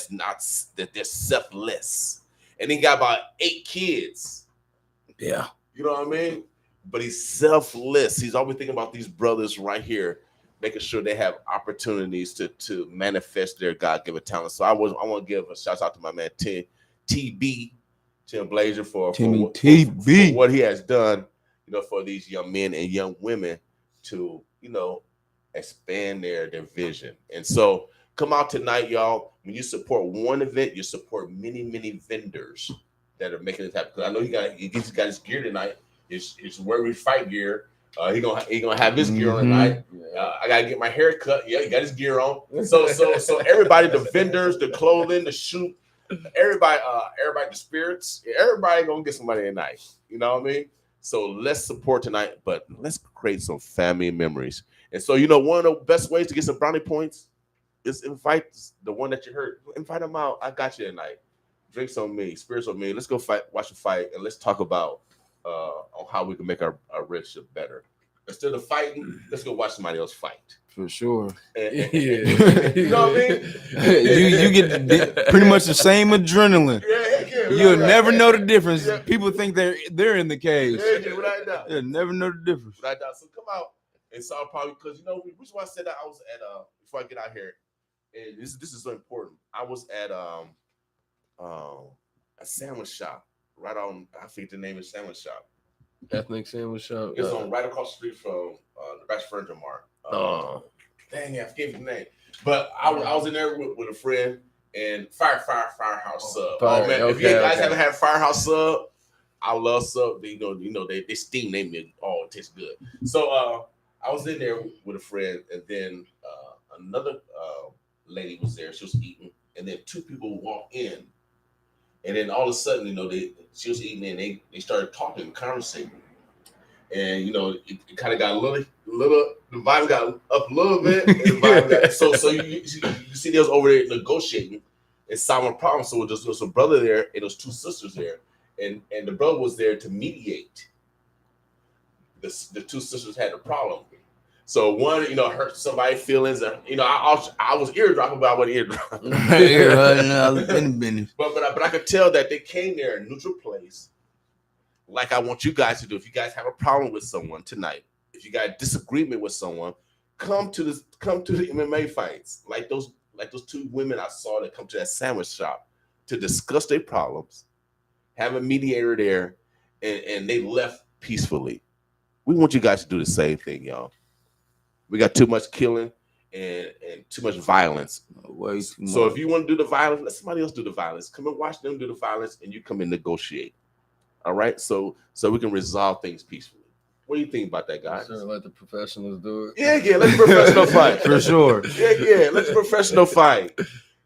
selfless. And he got about 8 kids. Yeah. You know what I mean? But he's selfless. He's always thinking about these brothers right here, making sure they have opportunities to manifest their God-given talent. So I want to give a shout out to my man Tim Blazer for what he has done, you know, for these young men and young women to, you know, expand their vision. And so come out tonight, y'all. When you support one event, you support many, many vendors that are making this happen. Because I know he got his gear tonight. It's where we fight gear. He gonna have his gear on tonight. I gotta get my hair cut. Yeah, he got his gear on. So everybody, the vendors, the clothing, the shoe, everybody, the spirits, everybody gonna get somebody tonight. You know what I mean? So let's support tonight, but let's create some family memories. And so, you know, one of the best ways to get some brownie points is invite the one that you heard. Invite them out. I got you tonight. Drinks on me, spirits on me. Let's go watch a fight, and let's talk about on how we can make our relationship better. Instead of fighting, let's go watch somebody else fight. For sure. Yeah. You know what I mean? you get pretty much the same adrenaline. Yeah, You'll never know the difference. Yeah. People think they're in the cage. Yeah, without doubt. You'll never know the difference. Without doubt. So come out and Sao Paulo, because you know, the reason why I said that I was at before I get out here, and this is so important. I was at a sandwich shop right on. I forget the name of the sandwich shop. Ethnic sandwich shop. It's on right across the street from the Best Furniture Mart. Dang, I forget the name. But I was in there with a friend and Firehouse Sub. Oh man, if you guys haven't had Firehouse Sub, I love sub. You know they steam they make it tastes good. So I was in there with a friend, and then another lady was there. She was eating, and then 2 people walked in. And then all of a sudden, you know, she was eating and they started talking, conversating. And, you know, it kind of got a little, the vibe got up a little bit. And the vibe got, so you see they was over there negotiating and solving problems. So there was a brother there and those 2 sisters there. And the brother was there to mediate. The 2 sisters had a problem. So one, you know, hurt somebody's feelings. And, you know, I was eardropping, but I wasn't eardropping. But I could tell that they came there in a neutral place, like I want you guys to do. If you guys have a problem with someone tonight, if you got a disagreement with someone, come to the MMA fights. Like those 2 women I saw that come to that sandwich shop to discuss their problems, have a mediator there, and they left peacefully. We want you guys to do the same thing, y'all. We got too much killing and too much violence. So if you want to do the violence, let somebody else do the violence. Come and watch them do the violence, and you come and negotiate. All right, so we can resolve things peacefully. What do you think about that, guys? Sure, let the professionals do it. Yeah, let the professional fight. For sure. Yeah, let the professional fight,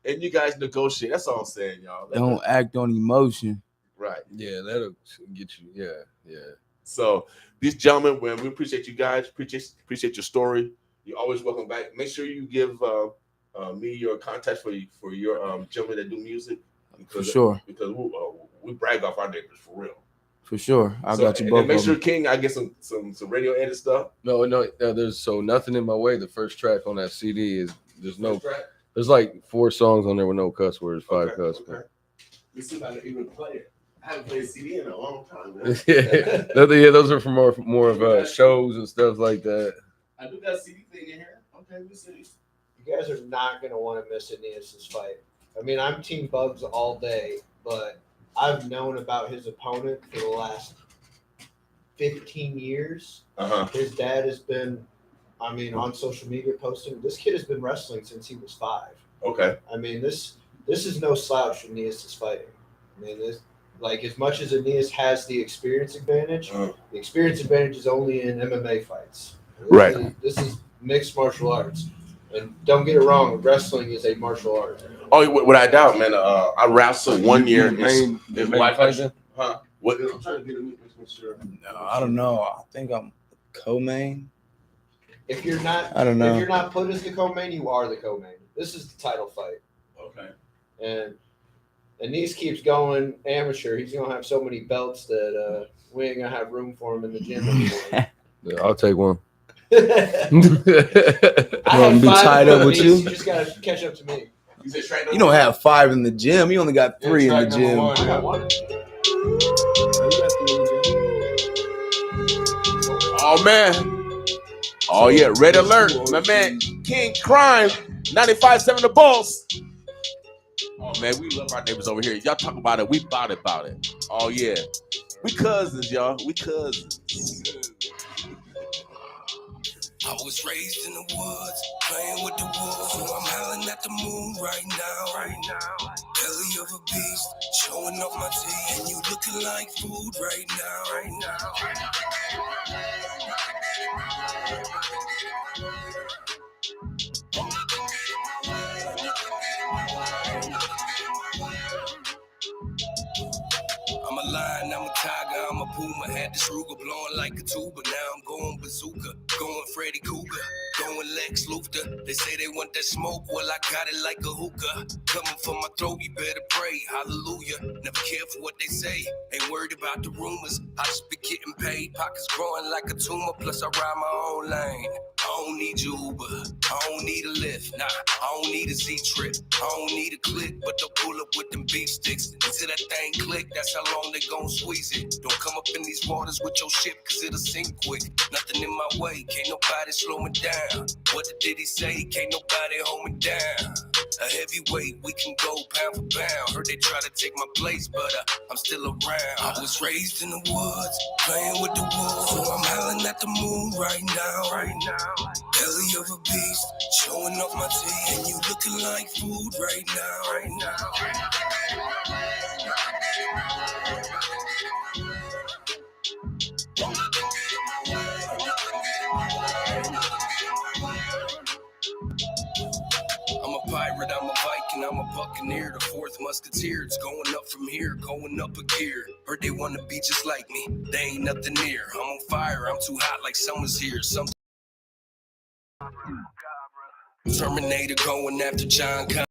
and you guys negotiate. That's all I'm saying, y'all. Don't act on emotion. Right. Yeah, that'll get you. Yeah. So these gentlemen, we appreciate you guys. Appreciate your story. You're always welcome back. Make sure you give me your contact for your gentlemen that do music. For sure. Because we brag off our neighbors for real. For sure. I got you both. And make sure, King, I get some radio edit stuff. No, there's nothing in my way. The first track on that CD is there's like 4 songs on there with no cuss words, 5 cuss words. Let's see if I can even play it. I haven't played a CD in a long time, man. Yeah, those are for more of shows and stuff like that. I do got a CD thing in here. Okay, let's see. You guys are not going to want to miss Aeneas' fight. I mean, I'm Team Bugs all day. but I've known about his opponent for the last 15 years. His dad has been, on social media posting. This kid has been wrestling since he was 5. Okay. This is no slouch when Aeneas is fighting. This, like, as much as Aeneas has the experience advantage, the experience advantage is only in MMA fights. This is mixed martial arts. And don't get it wrong, wrestling is a martial art. Oh, without a doubt, man. I wrestled 1 year. Main fighter? Huh? What? I'm trying to get him. No, I don't know. I think I'm co-main. If you're not, I don't know. If you're not put as the co-main, you are the co-main. This is the title fight. Okay. And Aeneas keeps going amateur. He's gonna have so many belts that we ain't gonna have room for him in the gym anymore. Yeah, I'll take one. I have be tied up with you. You just gotta catch up to me. You don't have 5 in the gym. You only got 3 in the gym. I got 1. Oh man. Oh yeah, red alert. My man King Crime, 95.7 The Boss. Oh man, we love our neighbors over here. Y'all talk about it, we about it. Oh yeah. We cousins, y'all. We cousins. I was raised in the woods, playing with the wolves, so I'm howling at the moon right now. Belly of a beast, showing off my teeth, and you looking like food right now. I'm a lion, I'm a tiger, I'm a puma. Had this Ruger blowing like a tuba. Now I'm going bazooka, going Freddy Cougar, going Lex Luthor. They say they want that smoke, well I got it like a hookah. Coming for my throat, you better pray, hallelujah. Never care for what they say, ain't worried about the rumors. I just be getting paid, pockets growing like a tumor. Plus I ride my own lane. I don't need your Uber, I don't need a lift, nah, I don't need a Z-trip, I don't need a click, but they'll pull up with them beef sticks. Until that thing click, that's how long they gon' squeeze it. Don't come up in these waters with your shit, cause it'll sink quick. Nothing in my way, can't nobody slow me down. What did he say? Can't nobody hold me down. A heavyweight, we can go pound for pound. Heard they try to take my place, but I'm still around. I was raised in the woods, playing with the wolves, so I'm howling at the moon right now. Belly of a beast, showing off my teeth, and you looking like food right now. I'm a pirate, I'm a Viking, I'm a buccaneer, the 4th musketeer. It's going up from here, going up a gear. Heard they wanna be just like me, they ain't nothing near. I'm on fire, I'm too hot like summer's here. Terminator going after John Connor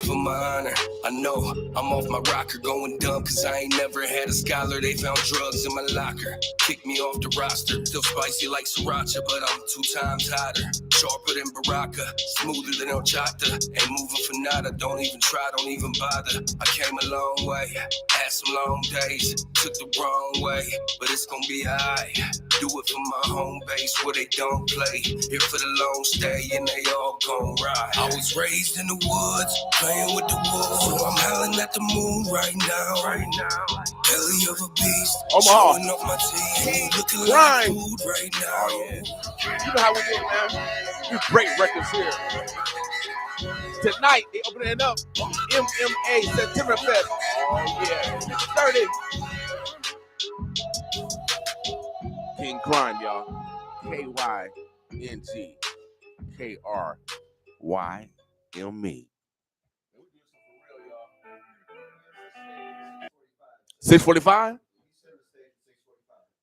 for my honor. I know I'm off my rocker going dumb, cause I ain't never had a scholar. They found drugs in my locker, kicked me off the roster. Still spicy like sriracha, but I'm 2 times hotter. Sharper than Baraka, smoother than horchata. Ain't moving for nada, don't even try, don't even bother. I came a long way, had some long days, took the wrong way, but it's gonna be alright. Do it for my home base where they don't play. Here for the long stay and they all gon' ride. I was raised in the woods, playing with the wolves, so I'm howling at the moon right now. Belly of a beast, showing off my teeth, and you looking like food right now. You know how we do it, man. We break records here. Tonight, they opening it up. MMA September Fest. Oh, yeah. 6:30. King Crime, y'all. KYNG. KRYME. 6:45.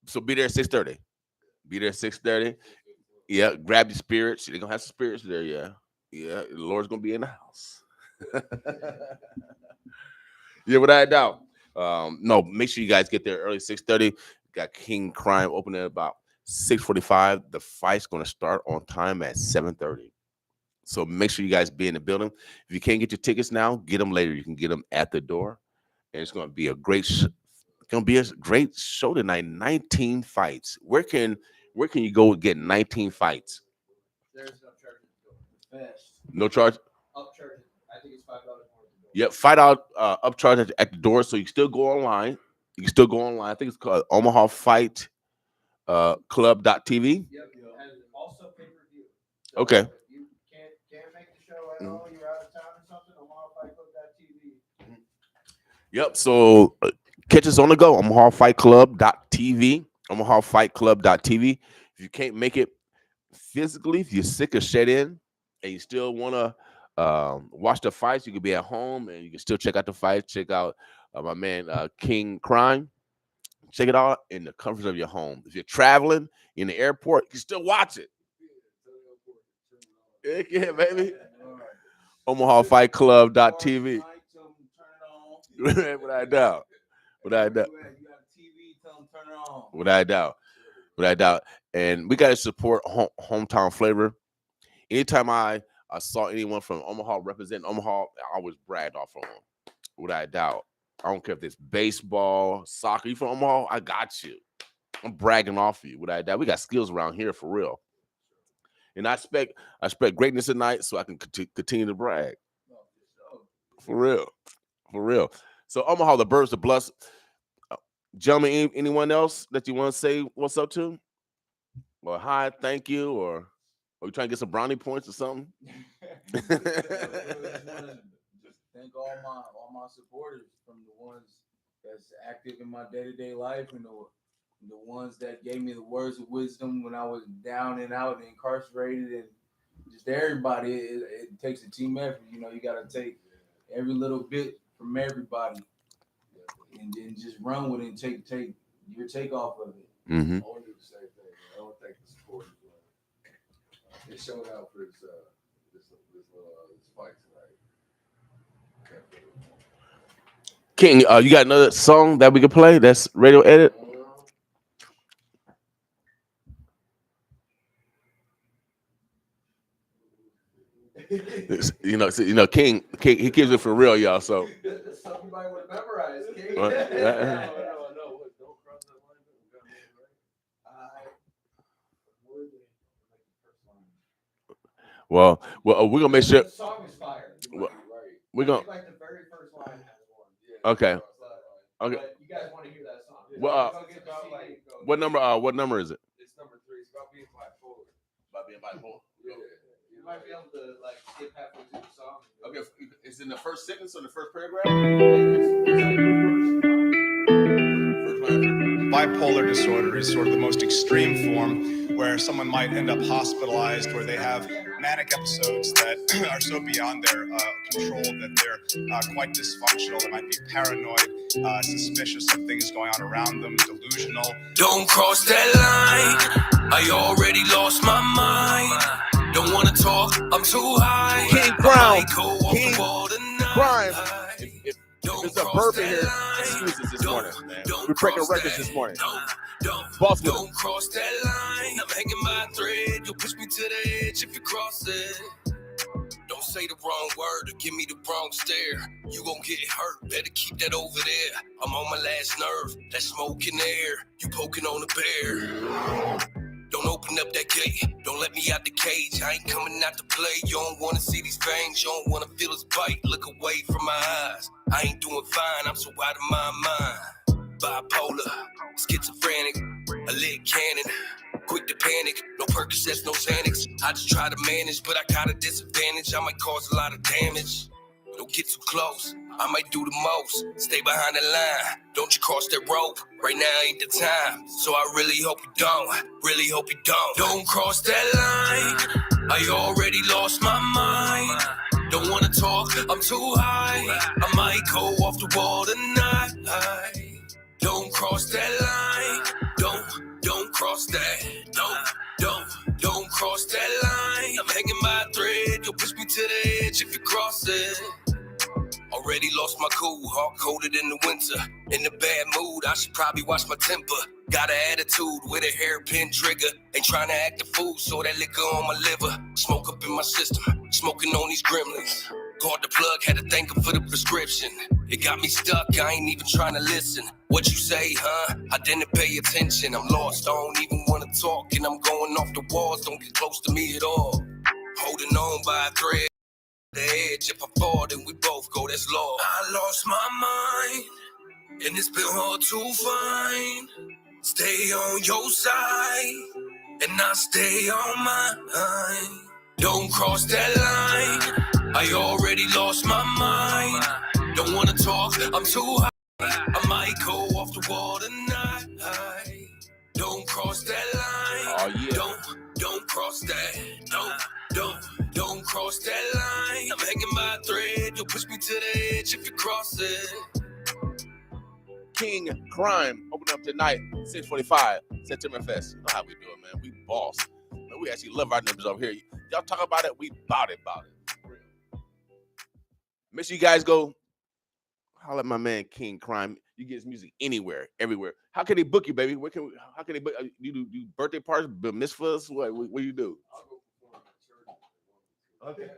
So be there at 6:30. Be there at 6:30. Yeah, grab your spirits. They're gonna have some spirits there. Yeah, the Lord's gonna be in the house. Yeah, without a doubt. No, make sure you guys get there early. 6:30. Got King Crime opening at about 6:45. The fight's gonna start on time at 7:30. So make sure you guys be in the building. If you can't get your tickets now, get them later. You can get them at the door. And it's gonna be a great show tonight. 19 fights. Where can you go get 19 fights? There's no charge at the door. No charge? Upcharge. I think it's $5 more. Yep, $5 upcharge at the door, so you can still go online. You can still go online. I think it's called Omaha Fight Club.tv. Yep, and also pay-per-view. Okay. You can't make the show at all. You're out of town or something. OmahaFightClub.tv. Yep. So catch us on the go. OmahaFightClub.tv. OmahaFightClub.tv. If you can't make it physically, if you're sick or shut in, and you still want to watch the fights, you can be at home and you can still check out the fights. Check out my man King Crime. Check it out in the comfort of your home. If you're traveling in the airport, you can still watch it. Yeah, baby. OmahaFightClub.tv. Without a doubt. Without a doubt. Without a doubt. Without a doubt. And we got to support hometown flavor. Anytime I saw anyone from Omaha representing Omaha, I always bragged off on them. Without a doubt. I don't care if it's baseball, soccer. You from Omaha? I got you. I'm bragging off of you. Without a doubt. We got skills around here for real. And I expect greatness tonight so I can continue to brag. For real. For real. So Omaha, the Birds, the Bloods. Gentlemen, anyone else that you want to say what's up to? Or hi, thank you, or are you trying to get some brownie points or something? Just thank all my supporters, from the ones that's active in my day-to-day life and the ones that gave me the words of wisdom when I was down and out and incarcerated, and just everybody. It takes a team effort. You know, you got to take every little bit from everybody and then just run with it and take your take off of it. Mm-hmm. I want to do the same thing. I want to thank the supporters. They showed out for this fight tonight. King, you got another song that we could play that's radio edit? You know, King, he keeps it for real, y'all. So Somebody would memorize, King. Well, we're gonna make sure. The song is fire. We're gonna. Like the very first line has one. Okay. Okay. But you guys want to hear that song? Well, what number? What number is it? It's number 3. It's about being bipolar. About being bipolar. You might be able to like skip halfway through the song. Okay, it's in the first sentence or the first paragraph. Bipolar disorder is sort of the most extreme form where someone might end up hospitalized, where they have manic episodes that are so beyond their control that they're quite dysfunctional. They might be paranoid, suspicious of things going on around them, delusional. Don't cross that line. I already lost my mind. Don't want to talk, I'm too high. King Crown. King Crime. If there's a bourbon here, excuses this morning, man. We're breaking records this morning. Boss with Don't cross that line. I'm hanging by a thread. You'll push me to the edge if you cross it. Don't say the wrong word or give me the wrong stare. You gon' get hurt. Better keep that over there. I'm on my last nerve. That smoke in the air. You poking on the bear. Don't open up that gate. Don't let me out the cage. I ain't coming out to play. You don't wanna see these fangs. You don't wanna feel this bite. Look away from my eyes. I ain't doing fine. I'm so out of my mind. Bipolar, schizophrenic, a lit cannon. Quick to panic. No Percocets, no Xanax. I just try to manage, but I got a disadvantage. I might cause a lot of damage. Don't get too close. I might do the most. Stay behind the line. Don't you cross that rope. Right now ain't the time. So I really hope you don't. Really hope you don't. Don't cross that line. I already lost my mind. Don't wanna talk. I'm too high. I might go off the wall tonight. Don't cross that line. Don't cross that. Don't cross that line. I'm hanging by a thread. You'll push me to the edge if you cross it. Already lost my cool, hard-coded in the winter. In a bad mood, I should probably watch my temper. Got an attitude with a hairpin trigger. Ain't trying to act a fool, so that liquor on my liver. Smoke up in my system, smoking on these gremlins. Called the plug, had to thank him for the prescription. It got me stuck, I ain't even trying to listen. What you say, huh? I didn't pay attention. I'm lost, I don't even want to talk. And I'm going off the walls, don't get close to me at all. Holding on by a thread. the edge. If I fall, then we both go, that's law. I lost my mind, and it's been hard to find. Stay on your side, and I stay on mine. Don't cross that line, I already lost my mind. Don't wanna talk, I'm too high. I might go off the wall tonight. Don't cross that line. Oh, yeah. Don't cross that. Don't cross that line. I'm hanging by a thread. You'll push me to the edge if you cross it. King Crime open up tonight, 6:45, September Fest. You know how we do it, man. We boss. Man, we actually love our neighbors over here. Y'all talk about it, we bout it. Make sure you guys go holler at my man King Crime. You get his music anywhere, everywhere. How can they book you, baby? How can they book you? Do birthday parties, mitzvahs? What do you do? Okay.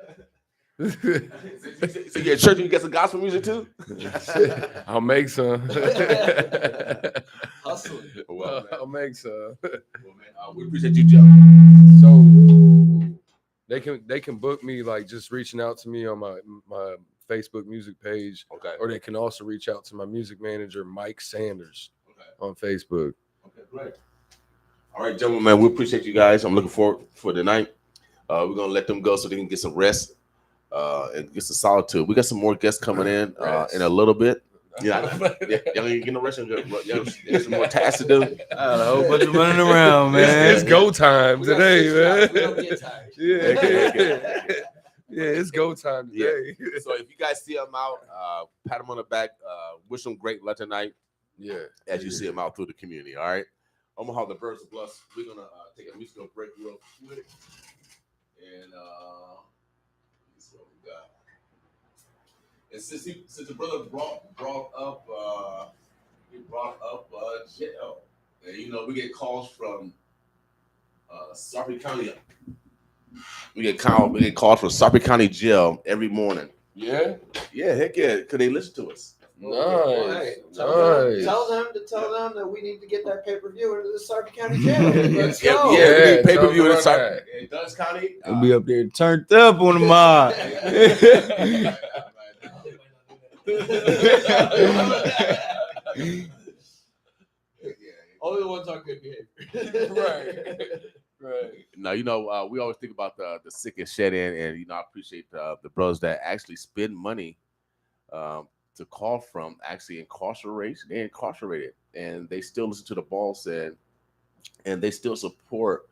So you at church and you get some gospel music too? I'll make some. Hustle. Well, I'll make some. Well, man, we appreciate you, Joe. So they can book me like just reaching out to me on my Facebook music page. Okay. Or they can also reach out to my music manager, Mike Sanders, on Facebook. Okay, great. All right, gentlemen, man, we appreciate you guys. I'm looking forward for tonight. We're gonna let them go so they can get some rest and get some solitude. We got some more guests coming in a little bit. Yeah, y'all ain't getting no rest. There's some more tasks to do. A whole bunch of running around, man. It's go time today, man. We don't get tired. Yeah, it's go time today. Yeah. So if you guys see them out, pat them on the back. Wish them great luck tonight. Yeah, as you see them out through the community. All right. Omaha, the Birds of Plus. We're gonna take a musical break real quick, and this is what we got. And since the brother brought up jail, and you know we get calls from Sarpy County. We get calls from Sarpy County Jail every morning. Yeah, heck yeah, because they listen to us. Nice. Tell them that we need to get that pay-per-view into the Sarpy County Jail. Let's go. Yeah, we need pay-per-view in Dutch County. We'll be up there turned up on the mod. Only the ones on good behavior. Right. Now, you know, we always think about the sick and shed in, and you know, I appreciate the brothers that actually spend money to call from actually incarcerated, and they still listen to the ball said, and they still support,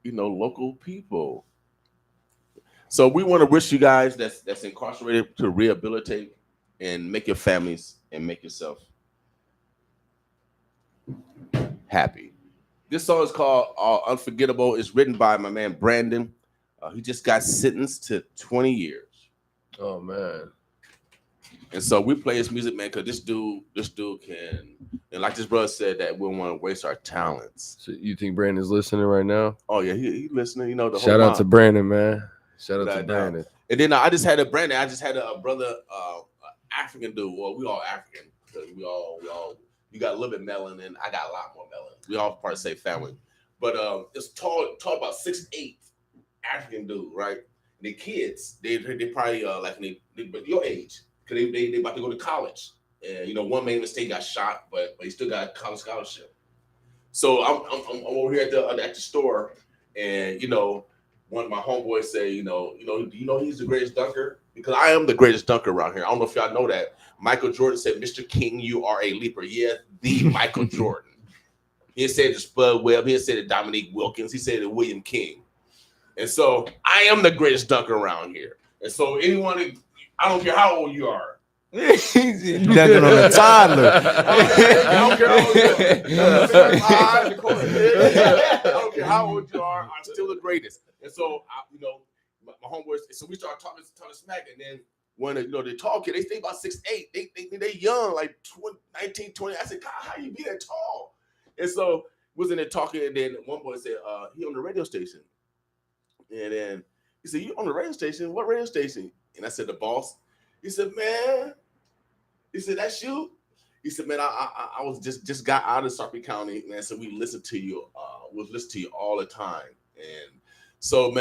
you know, local people. So we want to wish you guys that's incarcerated to rehabilitate and make your families and make yourself happy. This song is called Unforgettable. It's written by my man Brandon. He just got sentenced to 20 years. Oh man. And so we play his music, man, because this dude can, and like this brother said, that we don't want to waste our talents. So you think Brandon's listening right now? Oh yeah, he listening. You know, the shout whole out to Brandon, man. Shout out to Brandon. Brandon. And then I just had a brother, African dude. Well, we all African because we all you got a little bit melanin. I got a lot more melanin. We all part of the same family. But it's tall about 6'8" African dude, right? And the kids, they probably like but your age. Cause they about to go to college, and you know one man in the state got shot, but he still got a college scholarship. So I'm over here at the store, and you know one of my homeboys say, you know he's the greatest dunker, because I am the greatest dunker around here. I don't know if y'all know that. Michael Jordan said, "Mr. King, you are a leaper." Yeah, the Michael Jordan. He said to Spud Webb. He said to Dominique Wilkins. He said to William King. And so I am the greatest dunker around here. And so anyone. I don't care how old you are. He's dunking on a toddler. I don't care how old you are. I don't care how old you are. I'm still the greatest. And so, my homeboys. So we start talking smack, and then when they tall kid, they think about 6'8". They young, like 19, 20. I said, God, how you be that tall? And so was in there talking, and then one boy said, he on the radio station, and then he said, you on the radio station? What radio station? And I said, the boss. He said, man. He said, that's you? He said, man, I was just got out of Sarpy County, man. So we listen to you. We'll listen to you all the time. And so,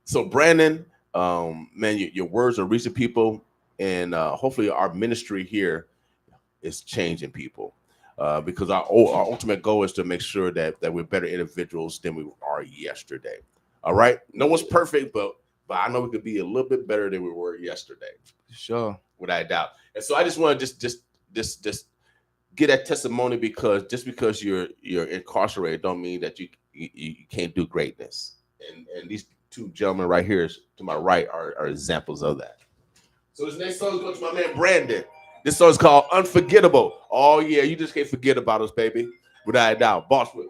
so Brandon, Man, your words are reaching people, and hopefully our ministry here is changing people. Because our ultimate goal is to make sure that we're better individuals than we are yesterday. All right, no one's perfect, but I know we could be a little bit better than we were yesterday. Sure, without a doubt. And so I just want to just get that testimony, because just because you're incarcerated don't mean that you can't do greatness. And these two gentlemen right here to my right are examples of that. So this next song goes to my man Brandon. This song is called Unforgettable. Oh yeah, you just can't forget about us, baby. Without a doubt. Boss with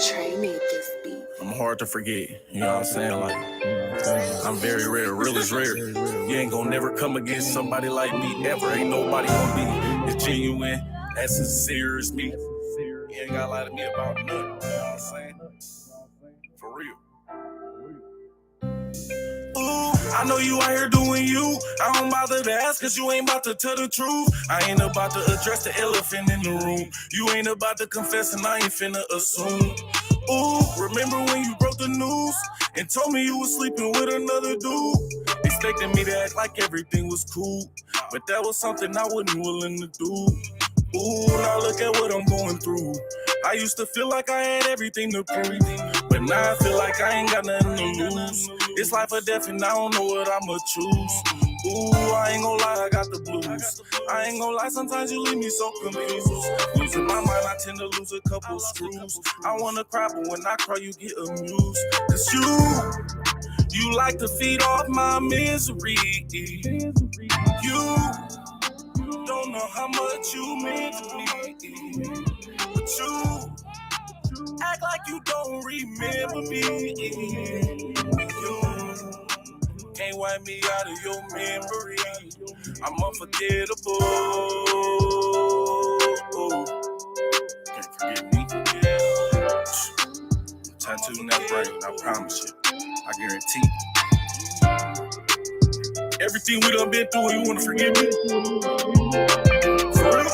Trey made this beat. I'm hard to forget, you know what I'm saying? Like, I'm very rare, real is rare. You ain't gonna never come against somebody like me ever. Ain't nobody gonna be as genuine, as sincere as me. You ain't gotta lie to me about nothing, you know what I'm saying? For real. Ooh, I know you out here doing you. I don't bother to ask, cause you ain't about to tell the truth. I ain't about to address the elephant in the room. You ain't about to confess, and I ain't finna assume. Ooh, remember when you broke the news and told me you was sleeping with another dude? Expecting me to act like everything was cool, but that was something I wasn't willing to do. Ooh, now look at what I'm going through. I used to feel like I had everything to prove, but now I feel like I ain't got nothing to lose. It's life or death, and I don't know what I'ma choose. Ooh, I ain't gonna lie, I got the blues. I ain't gonna lie, sometimes you leave me so confused. Losing my mind, I tend to lose a couple screws. I wanna cry, but when I cry, you get amused. Cause you like to feed off my misery. You don't know how much you mean to me, but you act like you don't remember me. You can't wipe me out of your memory. I'm unforgettable. Can't forget me. Tattoo in that brain, I promise you. I guarantee. Everything we done been through, you wanna forgive me? For real?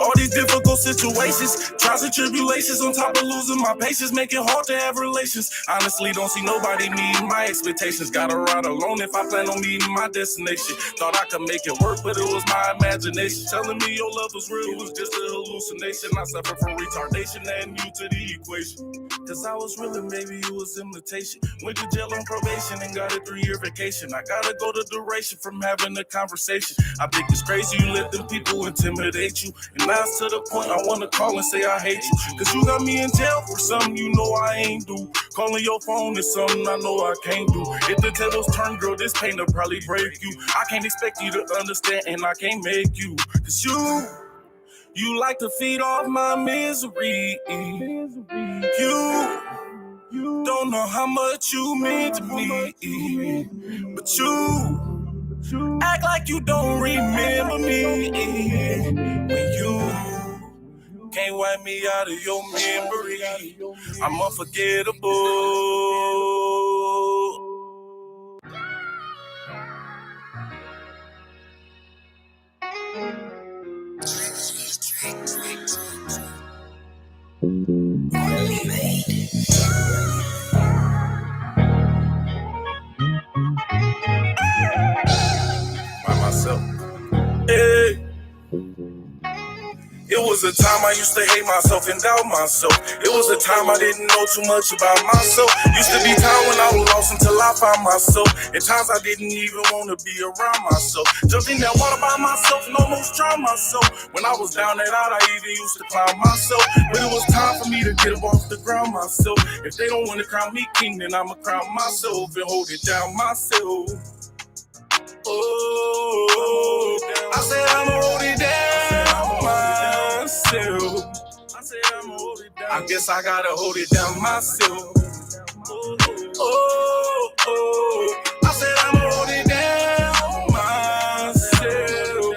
All these difficult situations, trials and tribulations, on top of losing my patience, make it hard to have relations. Honestly, don't see nobody meeting my expectations. Gotta ride alone if I plan on meeting my destination. Thought I could make it work, but it was my imagination telling me your love was real, it was just a hallucination. I suffer from retardation, adding you to the equation. Cause I was real and maybe you was imitation. Went to jail on probation and got a 3-year vacation. I gotta go to duration from having a conversation. I think it's crazy you let them people intimidate you. And now it's to the point I wanna call and say I hate you. Cause you got me in jail for something you know I ain't do. Calling your phone is something I know I can't do. If the tables turn, girl, this pain will probably break you. I can't expect you to understand and I can't make you. Cause you like to feed off my misery. You don't know how much you mean to me, but you act like you don't remember me. When you can't wipe me out of your memory, I'm unforgettable. By myself. Hey. It was a time I used to hate myself and doubt myself. It was a time I didn't know too much about myself. Used to be time when I was lost until I found myself. At times I didn't even want to be around myself. Jumped in that water by myself and almost drowned myself. When I was down and out, I even used to clown myself. But it was time for me to get up off the ground myself. If they don't want to crown me king, then I'ma crown myself and hold it down myself. Oh, I said I'ma hold it down myself. I said I'ma hold it down. I guess I gotta hold it down myself. Oh, I said I'ma hold it down myself.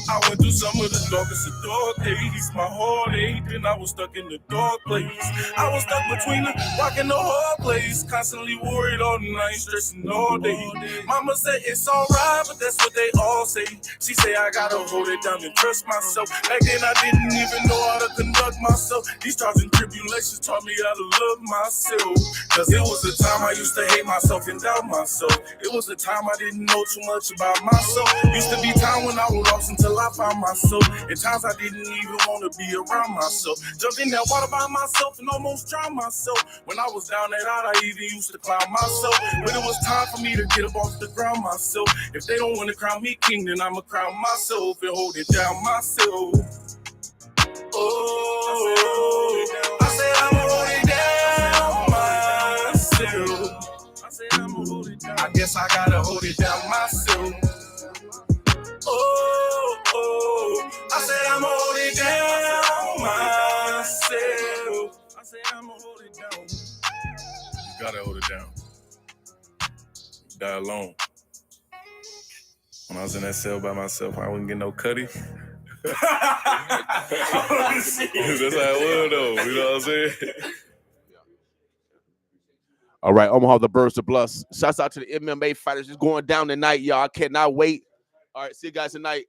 I went through some of the darkest of dark days. My heart ached and I was stuck in the dark place. I was stuck between the rock and the hard place. Constantly worried all night, stressing all day. Mama said it's alright, but that's what they all say. She say I gotta hold it down and trust myself. Back then I didn't even know how to conduct myself. These trials and tribulations taught me how to love myself. Cause it was a time I used to hate myself and doubt myself. It was a time I didn't know too much about myself. Used to be time when I was lost until I found myself. At times I didn't even want to be around myself. Jumped in that water by myself and almost drowned myself. When I was down that out, I even used to clown myself. But it was time for me to get up off the ground myself. If they don't want to crown me king, then I'ma crown myself and hold it down myself. Oh, I said I'ma hold it down myself. I said I'ma hold it down. I guess I gotta hold it down myself. Oh, I said I'ma hold it down myself. I said I'ma hold it down. You gotta hold it down. Die alone. When I was in that cell by myself, I wouldn't get no cutty. That's how it was, though. You know what I'm saying? All right, Omaha, the Birds of Bloods. Shouts out to the MMA fighters. It's going down tonight, y'all. I cannot wait. All right, see you guys tonight.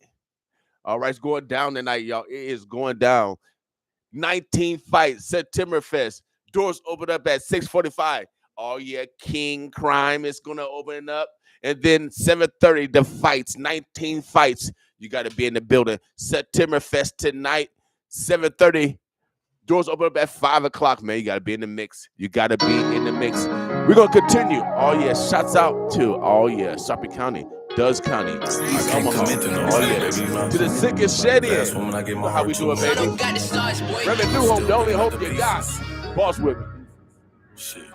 All right, it's going down tonight, y'all. It is going down. 19 fights, September Fest. Doors open up at 6:45. Oh, yeah, King Crime is going to open up. And then 7:30, the fights, 19 fights. You got to be in the building. September Fest tonight, 7:30. Doors open up at 5 o'clock, man. You got to be in the mix. You got to be in the mix. We're going to continue. Oh, yeah, shouts out to, Sarpy County, Duz County. Omaha. Oh, yeah, to the sickest shed in. How we doing, baby? Reverend Newhome, the only hope you got. Boss with me. Shit.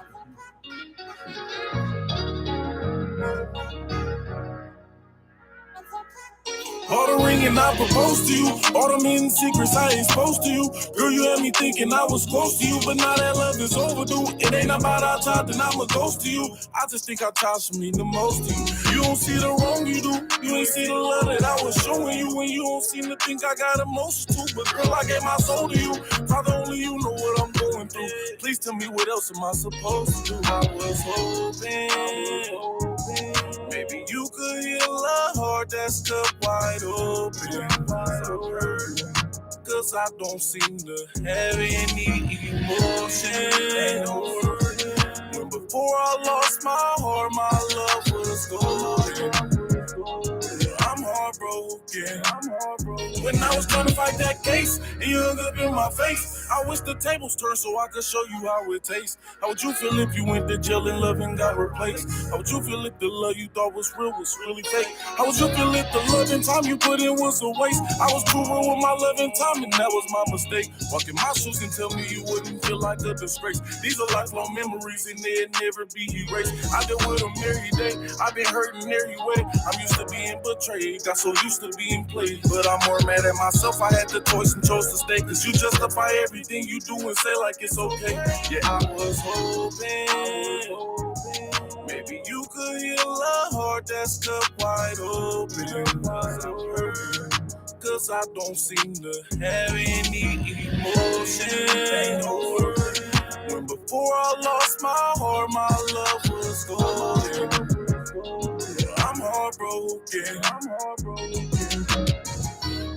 All the ringing I proposed to you, all the hidden secrets I ain't supposed to you. Girl, you had me thinking I was close to you, but now that love is overdue. It ain't about our time, then I'm a ghost to you. I just think our time should mean the most to you. You don't see the wrong you do, you ain't see the love that I was showing you, and you don't seem to think I got emotions too. But girl, I gave my soul to you. Father, only you know what I'm going through. Please tell me what else am I supposed to do? I was hoping maybe you could heal a heart that's cut wide open. Cause I don't seem to have any emotion. When before I lost my heart, my love was golden. I'm heartbroken. When I was trying to fight that case, and you hung up in my face, I wish the tables turned so I could show you how it tastes. How would you feel if you went to jail and love and got replaced? How would you feel if the love you thought was real was really fake? How would you feel if the love and time you put in was a waste? I was cruel with my love and time, and that was my mistake. Walk in my shoes and tell me you wouldn't feel like a disgrace. These are lifelong memories and they'll never be erased. I deal with them every day. I've been hurting every way. I'm used to being betrayed. Got so used to being played. But I'm more mad at myself. I had the choice and chose to stay. Cause you justify everything you do and say like it's okay. Yeah, I was hoping maybe you could heal a heart that's cut wide open. Cause I don't seem to have any emotion. When before I lost my heart, my love was golden. I'm heartbroken.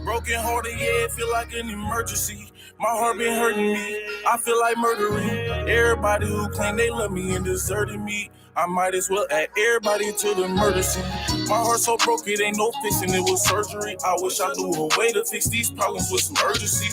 Broken hearted, yeah, it feel like an emergency. My heart been hurting me. I feel like murdering everybody who claim they love me and deserted me. I might as well add everybody to the murder scene. My heart so broke, it ain't no fixing, it was surgery. I wish I knew a way to fix these problems with some urgency.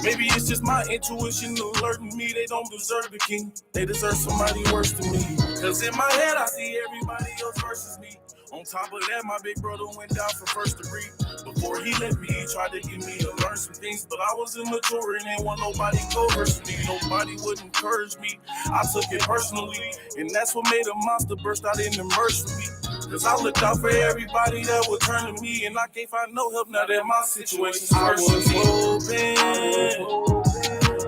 Maybe it's just my intuition alerting me they don't deserve the king. They deserve somebody worse than me. Cause in my head I see everybody else versus me. On top of that, my big brother went down for first degree. Before he left me, he tried to get me to learn some things, but I was immature and ain't want nobody coerce me. Nobody would encourage me. I took it personally, and that's what made a monster burst out in the merge for me. Cause I looked out for everybody that would turn to me, and I can't find no help now that my situation's worse. I was hoping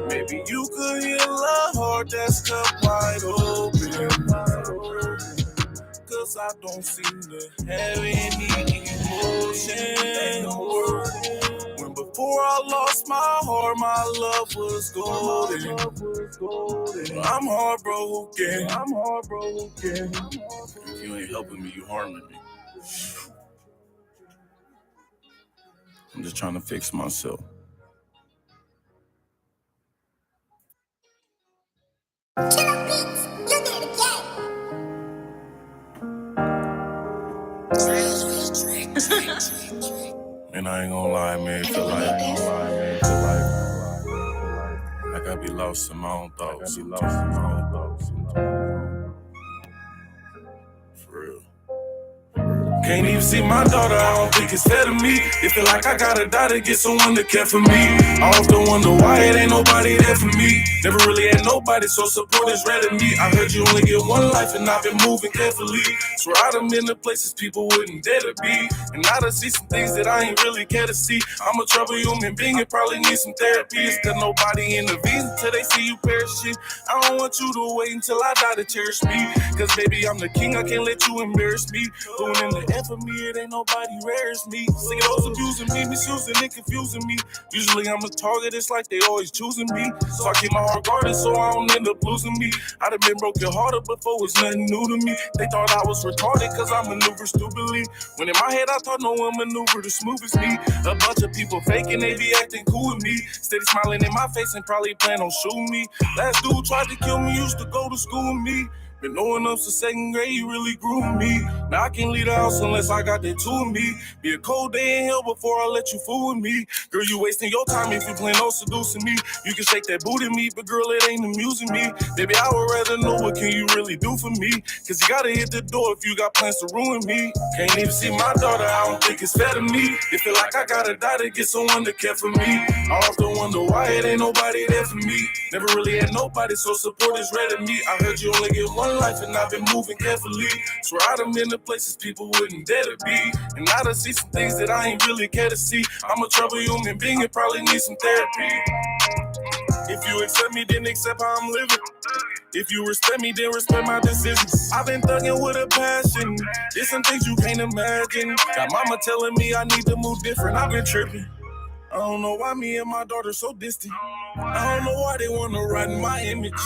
maybe you could heal a heart that's cut wide open. Cause I don't seem to have any emotion. When before I lost my heart, my love was golden. I'm heartbroken. If you ain't helping me, you harming me. I'm just trying to fix myself. And I ain't gonna lie, man, feel like I be lost in my own thoughts. For real. Can't even see my daughter, I don't think it's fair to me. It feel like I gotta die to get someone to care for me. I often wonder why it ain't nobody there for me. Never really had nobody, so support is rare to me. I heard you only get one life and I've been moving carefully. Swear I done been to places people wouldn't dare to be. And now I see some things that I ain't really care to see. I'm a troubled human being and probably need some therapy. It's cause nobody intervenes until they see you perishing. I don't want you to wait until I die to cherish me. Cause baby, I'm the king, I can't let you embarrass me. Doing in the end for me, it ain't nobody rare as me. Singing those abusing me, misusing and confusing me. Usually I'm a target, it's like they always choosing me. So I keep my heart guarded so I don't end up losing me. I done been broken hearted before, it's nothing new to me. They thought I was retarded cause I maneuver stupidly. When in my head I thought no one maneuvered as smooth as me. A bunch of people faking, they be acting cool with me. Steady smiling in my face and probably plan on shooting me. Last dude tried to kill me, used to go to school with me. Been knowing up to second grade, you really grew me. Now I can't leave the house unless I got that two in me. Be a cold day in hell before I let you fool with me. Girl, you wasting your time if you plan on seducing me. You can shake that booty me, but girl, it ain't amusing me. Baby, I would rather know what can you really do for me. Cause you gotta hit the door if you got plans to ruin me. Can't even see my daughter, I don't think it's fair to me. It feel like I gotta die to get someone to care for me. I often wonder why it ain't nobody there for me. Never really had nobody, so support is rare to me. I heard you only get one life and I've been moving carefully. Swear I done been to places people wouldn't dare to be. And I done see some things that I ain't really care to see. I'm a troubled human being and probably need some therapy. If you accept me, then accept how I'm living. If you respect me, then respect my decisions. I've been thugging with a passion. There's some things you can't imagine. Got mama telling me I need to move different. I've been tripping. I don't know why me and my daughter so distant. I don't know why they wanna ride in my image.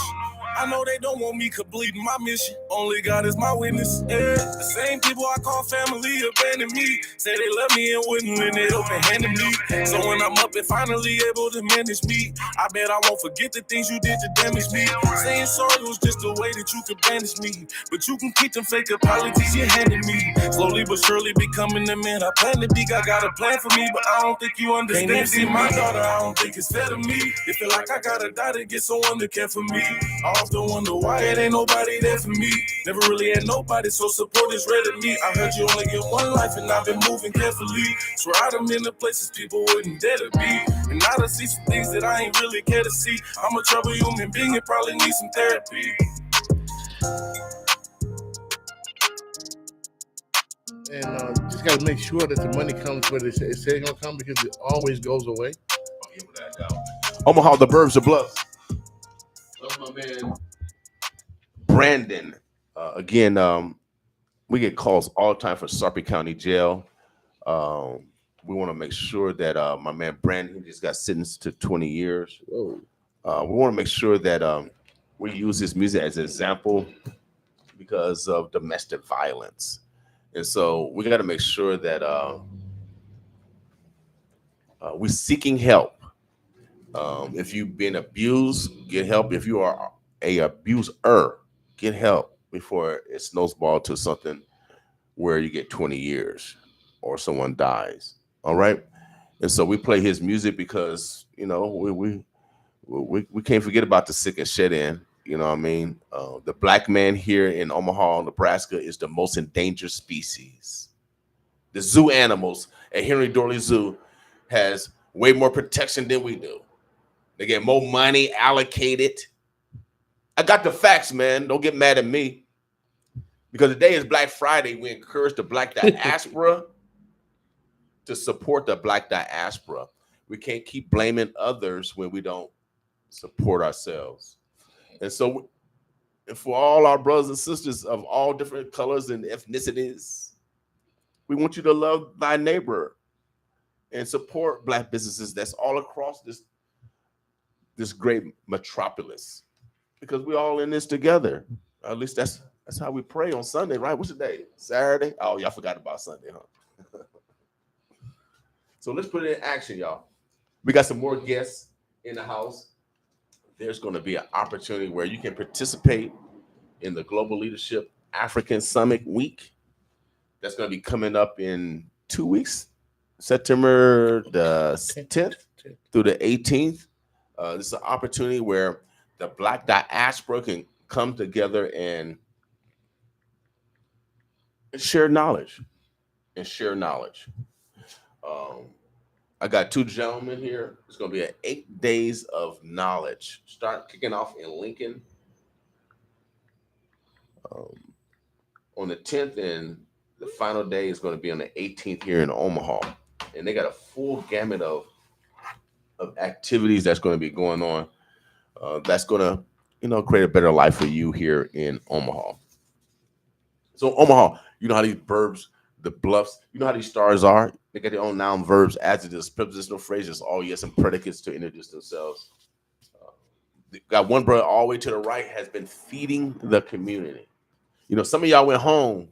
I know they don't want me completing my mission. Only God is my witness. Yeah, the same people I call family abandoned me. Say they love me and wouldn't lend it open-handed me. So when I'm up and finally able to manage me, I bet I won't forget the things you did to damage me. Saying sorry was just a way that you could banish me. But you can keep them fake apologies you handed me. Slowly but surely becoming the man I plan to be. I got a plan for me, but I don't think you understand. Can't even see my daughter, I don't think it's fair to me. It feel like I gotta die to get someone to care for me. I often wonder why it ain't nobody there for me. Never really had nobody, so support is rare to me. I heard you only get one life and I've been moving carefully. Swear I done been to places people wouldn't dare to be. And I done see some things that I ain't really care to see. I'm a troubled human being and probably need some therapy. And just got to make sure that the money comes where it's going to come, because it always goes away. Omaha, the Burbs of Bluff. Love my man Brandon. Again, we get calls all the time for Sarpy County Jail. We want to make sure that my man Brandon just got sentenced to 20 years. We want to make sure that we use this music as an example because of domestic violence. And so we got to make sure that we're seeking help. If you've been abused, get help. If you are a abuser, get help before it snowballs to something where you get 20 years or someone dies. All right. And so we play his music because, you know, we can't forget about the sick and shed in. You know what I mean? The black man here in Omaha, Nebraska is the most endangered species. The zoo animals at Henry Dorley Zoo has way more protection than we do. They get more money allocated. I got the facts, man. Don't get mad at me. Because today is Black Friday. We encourage the Black diaspora to support the Black diaspora. We can't keep blaming others when we don't support ourselves. And so for all our brothers and sisters of all different colors and ethnicities, we want you to love thy neighbor and support Black businesses that's all across this great metropolis, because we're all in this together. At least that's how we pray on Sunday, right? What's the day? Saturday? Oh, y'all forgot about Sunday, huh? So let's put it in action, y'all. We got some more guests in the house. there's going to be an opportunity where you can participate in the Global Leadership African Summit Week. That's going to be coming up in 2 weeks, September the 10th through the 18th. This is an opportunity where the Black diaspora can come together and share knowledge. I got two gentlemen here. It's going to be 8 days of knowledge. Start kicking off in Lincoln on the 10th, and the final day is going to be on the 18th here in Omaha. And they got a full gamut of activities that's going to be going on. That's going to, create a better life for you here in Omaha. So Omaha, you know how these verbs, the bluffs, you know how these stars are? They got their own noun, verbs, adjectives, prepositional phrases, all yes, and predicates to introduce themselves. Got one brother all the way to the right has been feeding the community. Some of y'all went home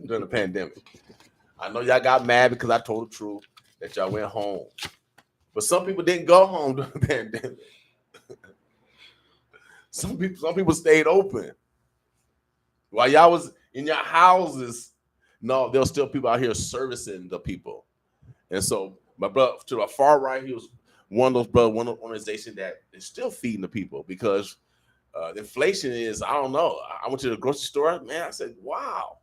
during the pandemic. I know y'all got mad because I told the truth that y'all went home. But some people didn't go home during the pandemic. Some people stayed open. While y'all was in your houses, no, there was still people out here servicing the people. And so my brother to the far right, he was one of those brothers, one organization that is still feeding the people because the inflation is, I don't know. I went to the grocery store, man, I said, wow.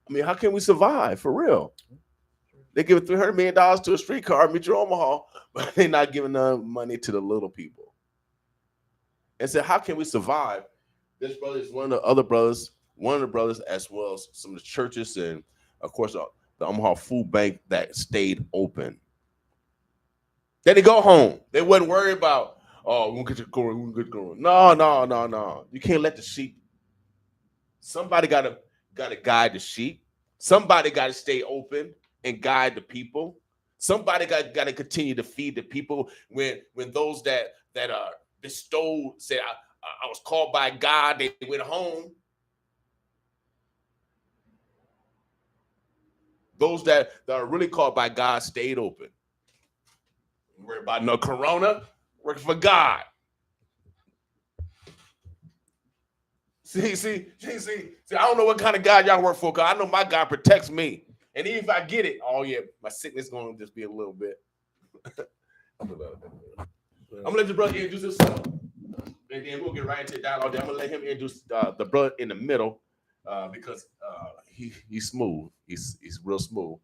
I mean, how can we survive for real? They give $300 million to a streetcar, Metro Omaha, but they're not giving them money to the little people. And said, how can we survive? This brother is one of the brothers, as well as some of the churches and, of course, the Omaha Food Bank that stayed open. They didn't go home. They wasn't worried about, oh, we'll get going. No. You can't let the sheep. Somebody got to guide the sheep. Somebody got to stay open and guide the people. Somebody got to continue to feed the people when those that are bestowed said, I was called by God, they went home. Those that are really called by God stayed open. Worry about no corona, working for God. See, I don't know what kind of God y'all work for, because I know my God protects me. And even if I get it, oh yeah, my sickness is going to just be a little bit. I'm going to let the brother introduce himself. And then we'll get right into the dialogue. I'm going to let him introduce the brother in the middle because he's smooth. He's real smooth.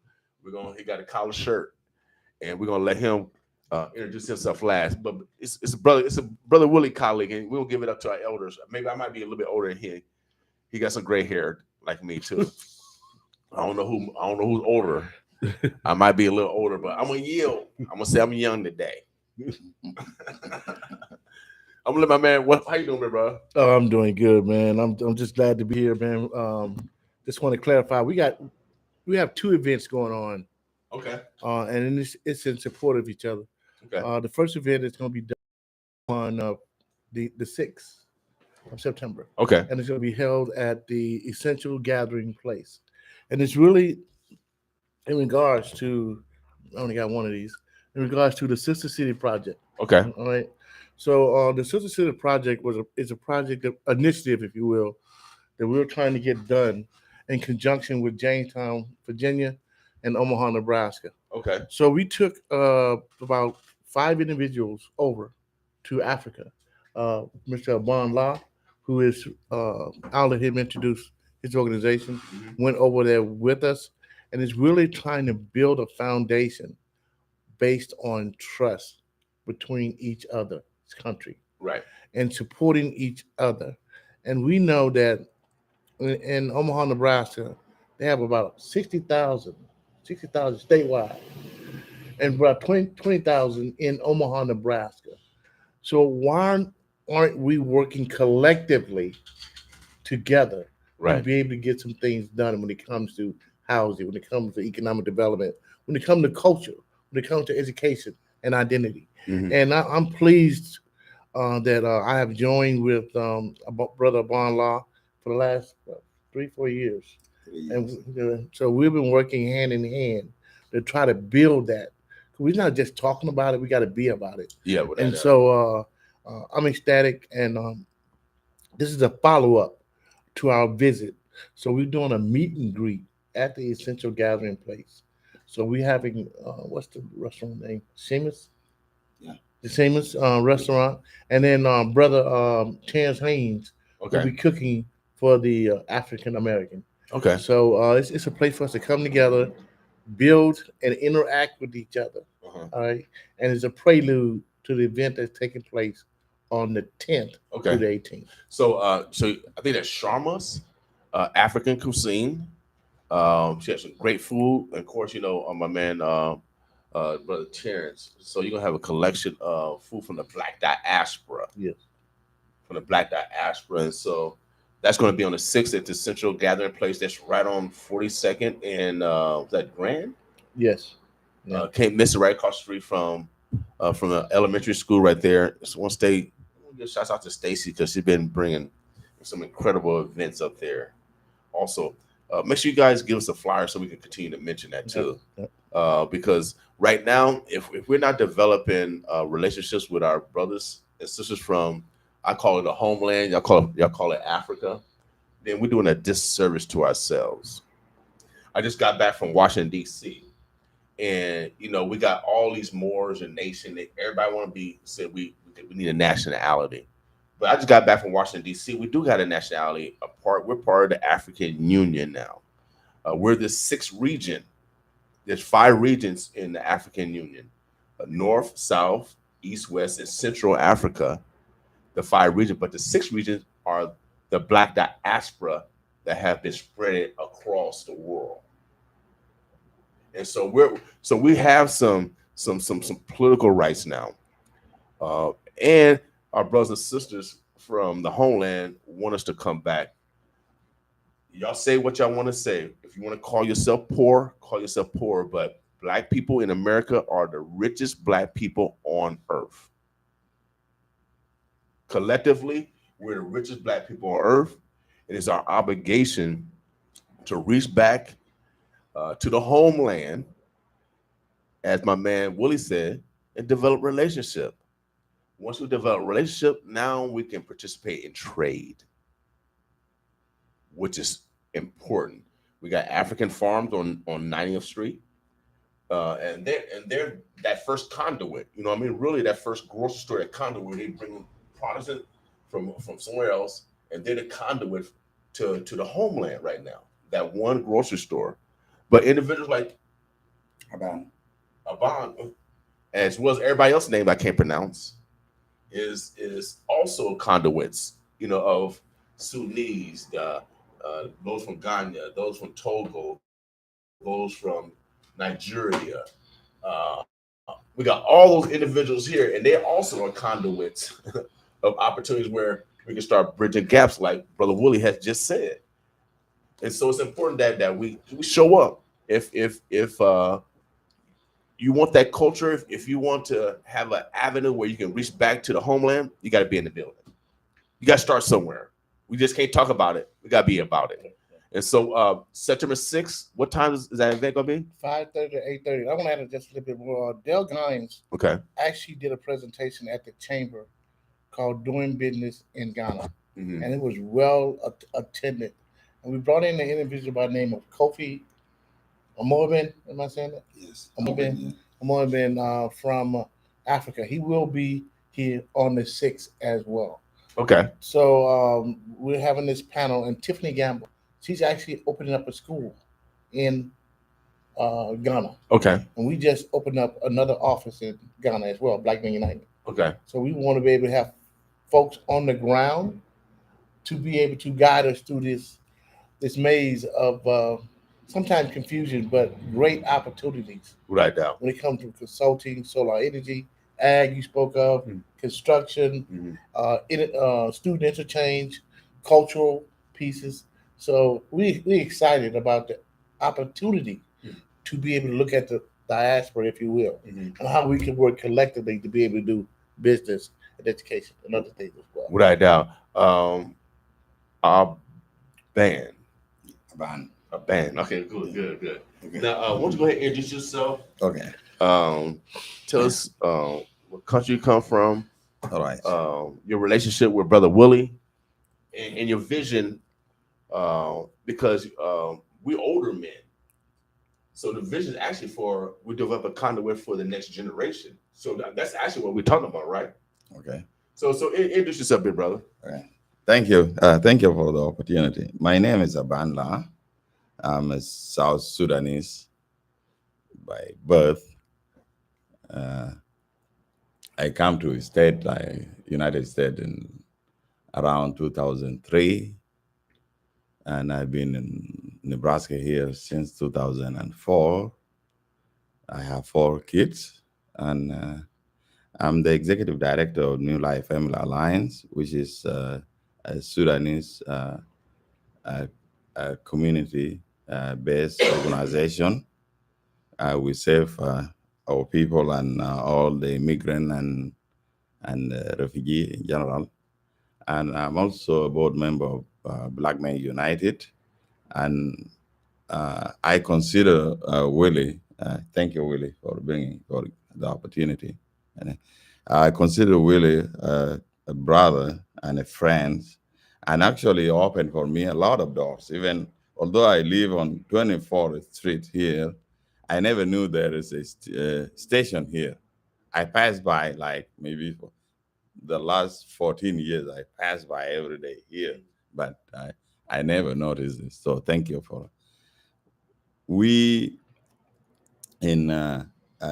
He got a collar shirt, and we're going to let him introduce himself last. But it's a brother Willie colleague, and we'll give it up to our elders. Maybe I might be a little bit older than him. He got some gray hair like me too. I don't know who's older. I might be a little older, but I'm gonna yield. I'm gonna say I'm young today. I'm gonna let my man. How you doing, bro? Oh, I'm doing good, man. I'm just glad to be here, man. Just want to clarify. We have two events going on. Okay. And it's in support of each other. Okay. The first event is going to be done on the 6th of September. Okay. And it's going to be held at the Essential Gathering Place. And it's really in regards to, I only got one of these, in regards to the Sister City Project. Okay. All right. So the Sister City Project is a project initiative, if you will, that we're trying to get done in conjunction with Jamestown, Virginia, and Omaha, Nebraska. Okay. So we took about 5 individuals over to Africa. Mr. Bon La, who is, I'll let him introduce his organization, went over there with us, and is really trying to build a foundation based on trust between each other's country. Right. And supporting each other. And we know that in Omaha, Nebraska, they have about 60,000 statewide, and about 20,000 in Omaha, Nebraska. So why aren't we working collectively together to be able to get some things done when it comes to housing, when it comes to economic development, when it comes to culture, when it comes to education and identity? Mm-hmm. And I'm pleased that I have joined with Brother Bon La for the last 3-4 years. And so we've been working hand in hand to try to build that. We're not just talking about it, we got to be about it. Yeah. And so I'm ecstatic, and this is a follow-up to our visit. So we're doing a meet and greet at the Essential Gathering Place. So we're having what's the restaurant name? Seamus? Yeah. The Seamus restaurant. And then brother Terrence Haynes will Okay. be cooking for the African American. Okay. So it's a place for us to come together, build and interact with each other. All right. And it's a prelude to the event that's taking place on the 10th Okay. to the 18th. So so I think that's Sharma's African cuisine. She has some great food. And of course, you know, my man brother Terrence. So you're gonna have a collection of food from the Black diaspora. Yes. From the Black diaspora. And so that's going to be on the 6th at the Central Gathering Place. That's right on 42nd and that Grand. Yes. Can't miss it, right across the street from the elementary school right there. So one stay. Give shouts out to Stacy because she's been bringing some incredible events up there. Also, make sure you guys give us a flyer so we can continue to mention that too. Because right now, if we're not developing relationships with our brothers and sisters from, I call it the homeland, y'all call it Africa, then we're doing a disservice to ourselves. I just got back from Washington, D.C., and you know, we got all these Moors and nation. Everybody want to be said we need a nationality. But I just got back from Washington, D.C. We do got a nationality. We're part of the African Union now. We're the 6th region. There's 5 regions in the African Union: North, South, East, West, and Central Africa. The 5 regions, but the 6 regions are the Black diaspora that have been spread across the world. And so we have some political rights now, and our brothers and sisters from the homeland want us to come back. Y'all say what y'all want to say. If you want to call yourself poor, call yourself poor. But Black people in America are the richest Black people on earth. Collectively, we're the richest Black people on earth. It is our obligation to reach back to the homeland, as my man Willie said, and develop relationship. Once we develop relationship, now we can participate in trade, which is important. We got African farms on 90th Street, and they're that first conduit. You know what I mean? Really, that first grocery store, that conduit where they bring products in from somewhere else, and they're the conduit to the homeland right now. That one grocery store. But individuals like Aban, as well as everybody else's name I can't pronounce, is also conduits, you know, of Sudanese, those from Ghana, those from Togo, those from Nigeria. We got all those individuals here, and they also are conduits of opportunities where we can start bridging gaps, like Brother Willie has just said. And so it's important that we show up. If you want that culture, if you want to have an avenue where you can reach back to the homeland, you got to be in the building. You got to start somewhere. We just can't talk about it. We got to be about it. And so September 6th, what time is that event going to be? 5:30 to 8:30. I want to add just a little bit more. Del Gines actually did a presentation at the chamber called Doing Business in Ghana. And it was well attended. And we brought in an individual by the name of Kofi Amorbin. Am I saying that? Yes. Amorbin from Africa. He will be here on the 6th as well. Okay. So we're having this panel, and Tiffany Gamble, she's actually opening up a school in Ghana. Okay. And we just opened up another office in Ghana as well, Black Men United. Okay. So we want to be able to have folks on the ground to be able to guide us through this maze of sometimes confusion, but great opportunities. Right now. When it comes to consulting, solar energy, ag you spoke of, construction, student interchange, cultural pieces. So we excited about the opportunity to be able to look at the diaspora, if you will, and how we can work collectively to be able to do business and education and other things as well. Right now. Our band. A band. Okay, good. Okay. Now, why don't you go ahead and introduce yourself? Okay. Tell us what country you come from, All right. Your relationship with Brother Willie, and your vision, because we older men. So the vision is actually for we develop a conduit for the next generation. So that's actually what we're talking about, right? Okay. So introduce yourself, big brother. Okay. Thank you. Thank you for the opportunity. My name is Aban La. I'm a South Sudanese by birth. I come to the state, like United States, in around 2003, and I've been in Nebraska here since 2004. I have 4 kids, and I'm the executive director of New Life Family Alliance, which is a Sudanese community-based organization. We serve our people and all the immigrant and refugee in general. And I'm also a board member of Black Men United. And I consider Willie, thank you, Willie, for bringing for the opportunity. And I consider Willie a brother and a friend, and actually opened for me a lot of doors. Even although I live on 24th Street here, I never knew there is a station here. I passed by, like, maybe for the last 14 years, I pass by every day here, but I never noticed this. So thank you for it. We in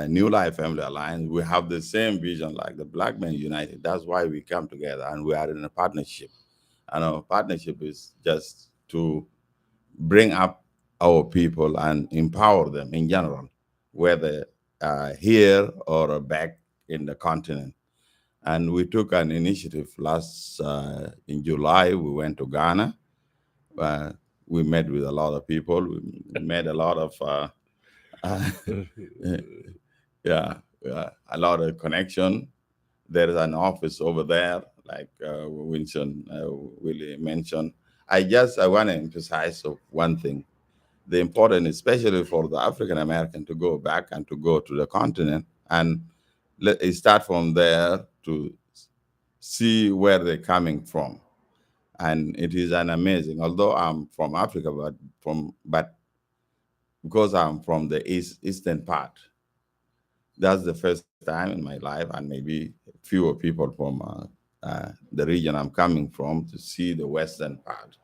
New Life Family Alliance, we have the same vision like the Black Men United. That's why we come together, and we are in a partnership. And our partnership is just to bring up our people and empower them in general, whether here or back in the continent. And we took an initiative last in July. We went to Ghana. We met with a lot of people. We made a lot of a lot of connection. There is an office over there, like Winston Willie mentioned. I want to emphasize one thing: the important, especially for the African American, to go back and to go to the continent and start from there to see where they're coming from. And it is an amazing, although I'm from Africa, but because I'm from the eastern part, that's the first time in my life, and maybe fewer people from the region I'm coming from, to see the western part,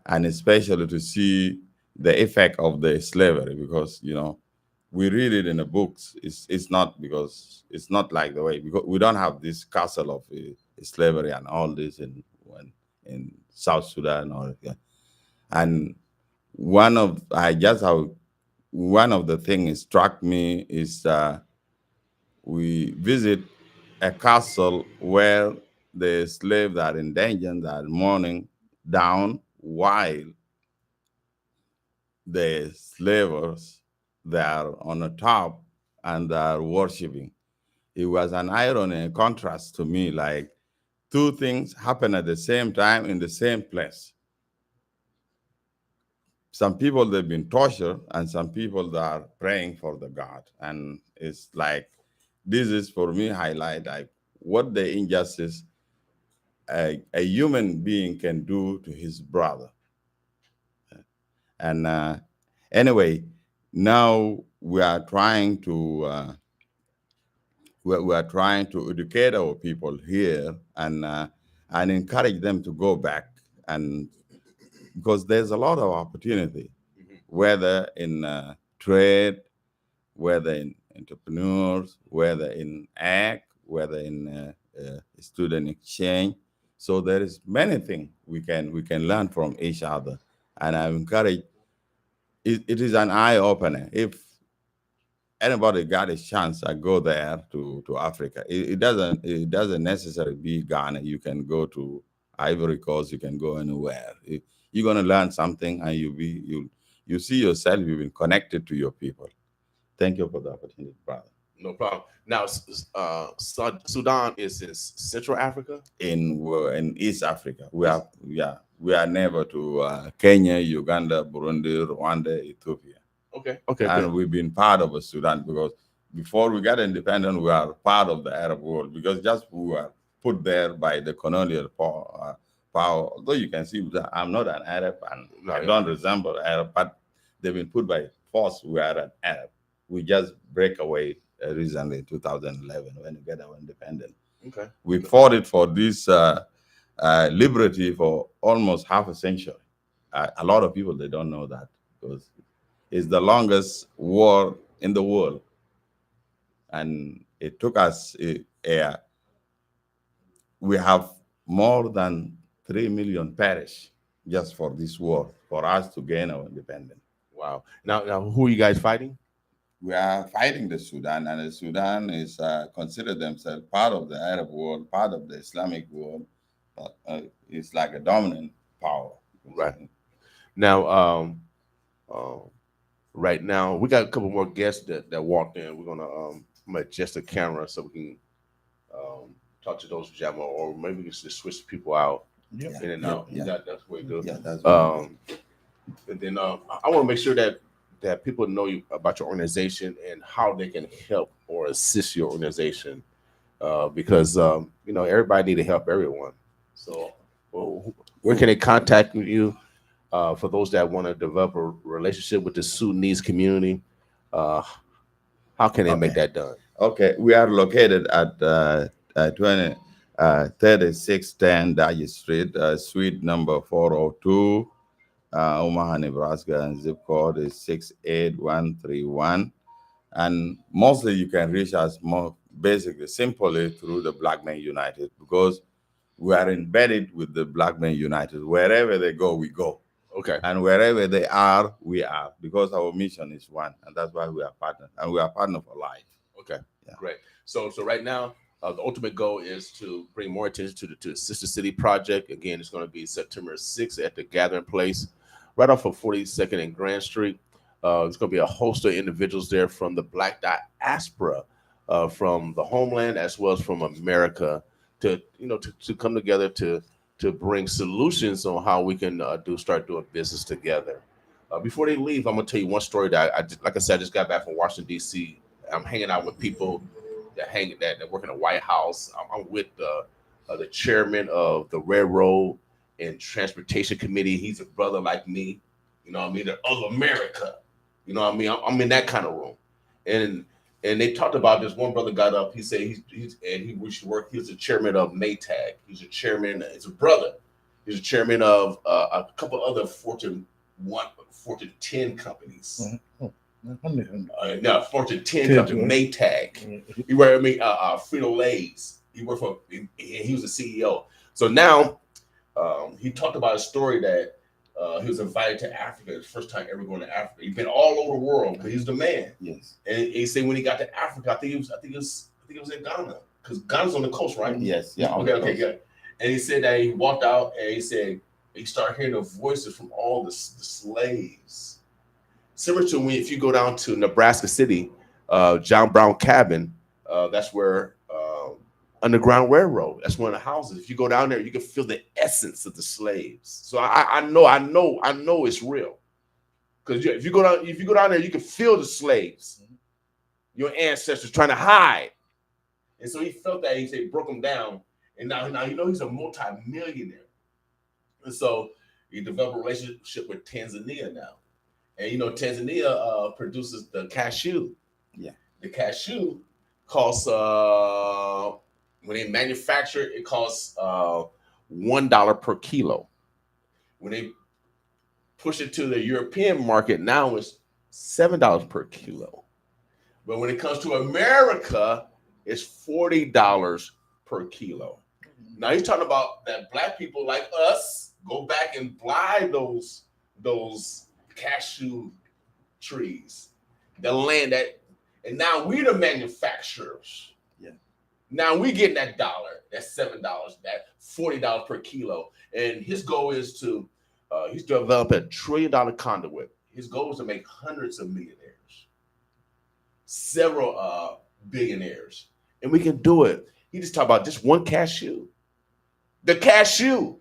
and especially to see the effect of the slavery, because we read it in the books. It's not because it's not like the way, because we don't have this castle of slavery and all this in South Sudan and one of the things struck me is we visit a castle where the slaves are in danger, that are mourning down, while the slavers, they are on the top and they are worshiping. It was an irony and contrast to me, like two things happen at the same time in the same place. Some people, they've been tortured, and some people that are praying for the God. And it's like, this is for me highlight like what the injustice a human being can do to his brother. And anyway, now we are trying to educate our people here and encourage them to go back, and because there's a lot of opportunity, whether in trade, whether in entrepreneurs, whether in ag, whether in student exchange. So there is many things we can learn from each other, and I encourage. It is an eye opener. If anybody got a chance, I go there to Africa. It doesn't necessarily be Ghana. You can go to Ivory Coast. You can go anywhere. You're gonna learn something, and you see yourself. You've been connected to your people. Thank you for the opportunity, brother. No problem. Now, Sudan is in Central Africa? In East Africa. We are neighbor to Kenya, Uganda, Burundi, Rwanda, Ethiopia. Okay. And we've been part of Sudan because before we got independent, we are part of the Arab world, because just we were put there by the colonial power. Although you can see that I'm not an Arab and I don't resemble Arab, but they've been put by force. We are an Arab. We just break away recently in 2011 when we get our independence. Okay. We fought it for this liberty for almost half a century. A lot of people, they don't know that because it's the longest war in the world. And it took us, we have more than 3 million perish just for this war, for us to gain our independence. Wow. Now, who are you guys fighting? We are fighting the Sudan, and the Sudan is consider themselves part of the Arab world, part of the Islamic world. But it's like a dominant power. Right. Now, right now, we got a couple more guests that walked in. We're gonna adjust the camera so we can talk to those Jamo, or maybe we can just switch people out in and out. Yeah. That's way good. Yeah, that's and then I want to make sure that people know about your organization and how they can help or assist your organization, because everybody need to help everyone. So, where can they contact you for those that want to develop a relationship with the Sudanese community? How can they make that done? Okay, we are located at 3610 Dodge Street, suite number 402, Omaha, Nebraska, and zip code is 68131. And mostly you can reach us simply through the Black Men United, because we are embedded with the Black Men United. Wherever they go, we go. Okay. And wherever they are, we are, because our mission is one, and that's why we are partners, and we are partner for life. Okay, great. So right now, the ultimate goal is to bring more attention to the Sister City Project. Again, it's going to be September 6th at the Gathering Place, right off of 42nd and Grand Street. There's going to be a host of individuals there from the Black diaspora, from the homeland as well as from America, to come together to bring solutions on how we can start doing business together. Before they leave, I'm gonna tell you one story that I just got back from Washington D.C. I'm hanging out with people that work in the White House. I'm with the chairman of the Railroad and Transportation Committee. He's a brother like me, they're of America. I'm in that kind of room, and they talked about this. One brother got up. He said he used to work. He was the chairman of Maytag. He's a chairman. It's a brother. He's a chairman of a couple other Fortune 10 companies. Fortune 10 company, Maytag. He worked with me, Frito Lay's. He worked for. He was the CEO. So now he talked about a story that he was invited to Africa. His first time ever going to Africa. He's been all over the world because he's the man. Yes. And he said when he got to Africa, I think it was in Ghana, because Ghana's on the coast, right? Yes. Yeah. Okay, good. And he said that he walked out and he said he started hearing the voices from all the slaves. Similar to if you go down to Nebraska City, John Brown Cabin, that's where Underground Railroad. That's one of the houses. If you go down there, you can feel the essence of the slaves. So I know it's real. Because if you go down there, you can feel the slaves, your ancestors trying to hide. And so he felt that. He said, broke them down, and now he's a multi-millionaire. And so he developed a relationship with Tanzania now, and Tanzania produces the cashew. Yeah, the cashew costs when they manufacture it costs $1 per kilo. When they push it to the European market, now it's $7 per kilo. But when it comes to America, it's $40 per kilo. Now he's talking about that black people like us go back and buy those cashew trees, the land and now we're the manufacturers. Now we getting that dollar, that $7, that $40 per kilo. And his goal is to, he's developed $1 trillion conduit. His goal is to make hundreds of millionaires, several billionaires. And we can do it. He just talked about just one cashew. The cashew.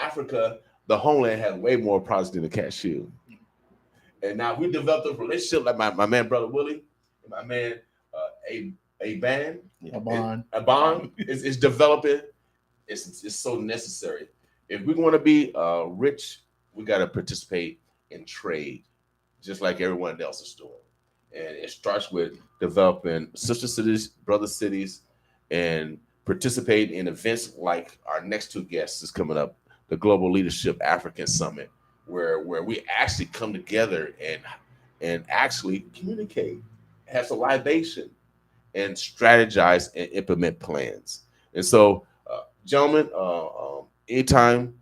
Africa, the homeland, has way more products than the cashew. And now we developed a relationship like my man, Brother Willie, and my man, a band, A bond. a bond is developing. It's so necessary. If we want to be rich, we got to participate in trade, just like everyone else is doing. And it starts with developing sister cities, brother cities, and participate in events like our next two guests is coming up, the Global Leadership African Summit, where we actually come together and actually communicate, have some libation, and strategize and implement plans. And so, gentlemen, anytime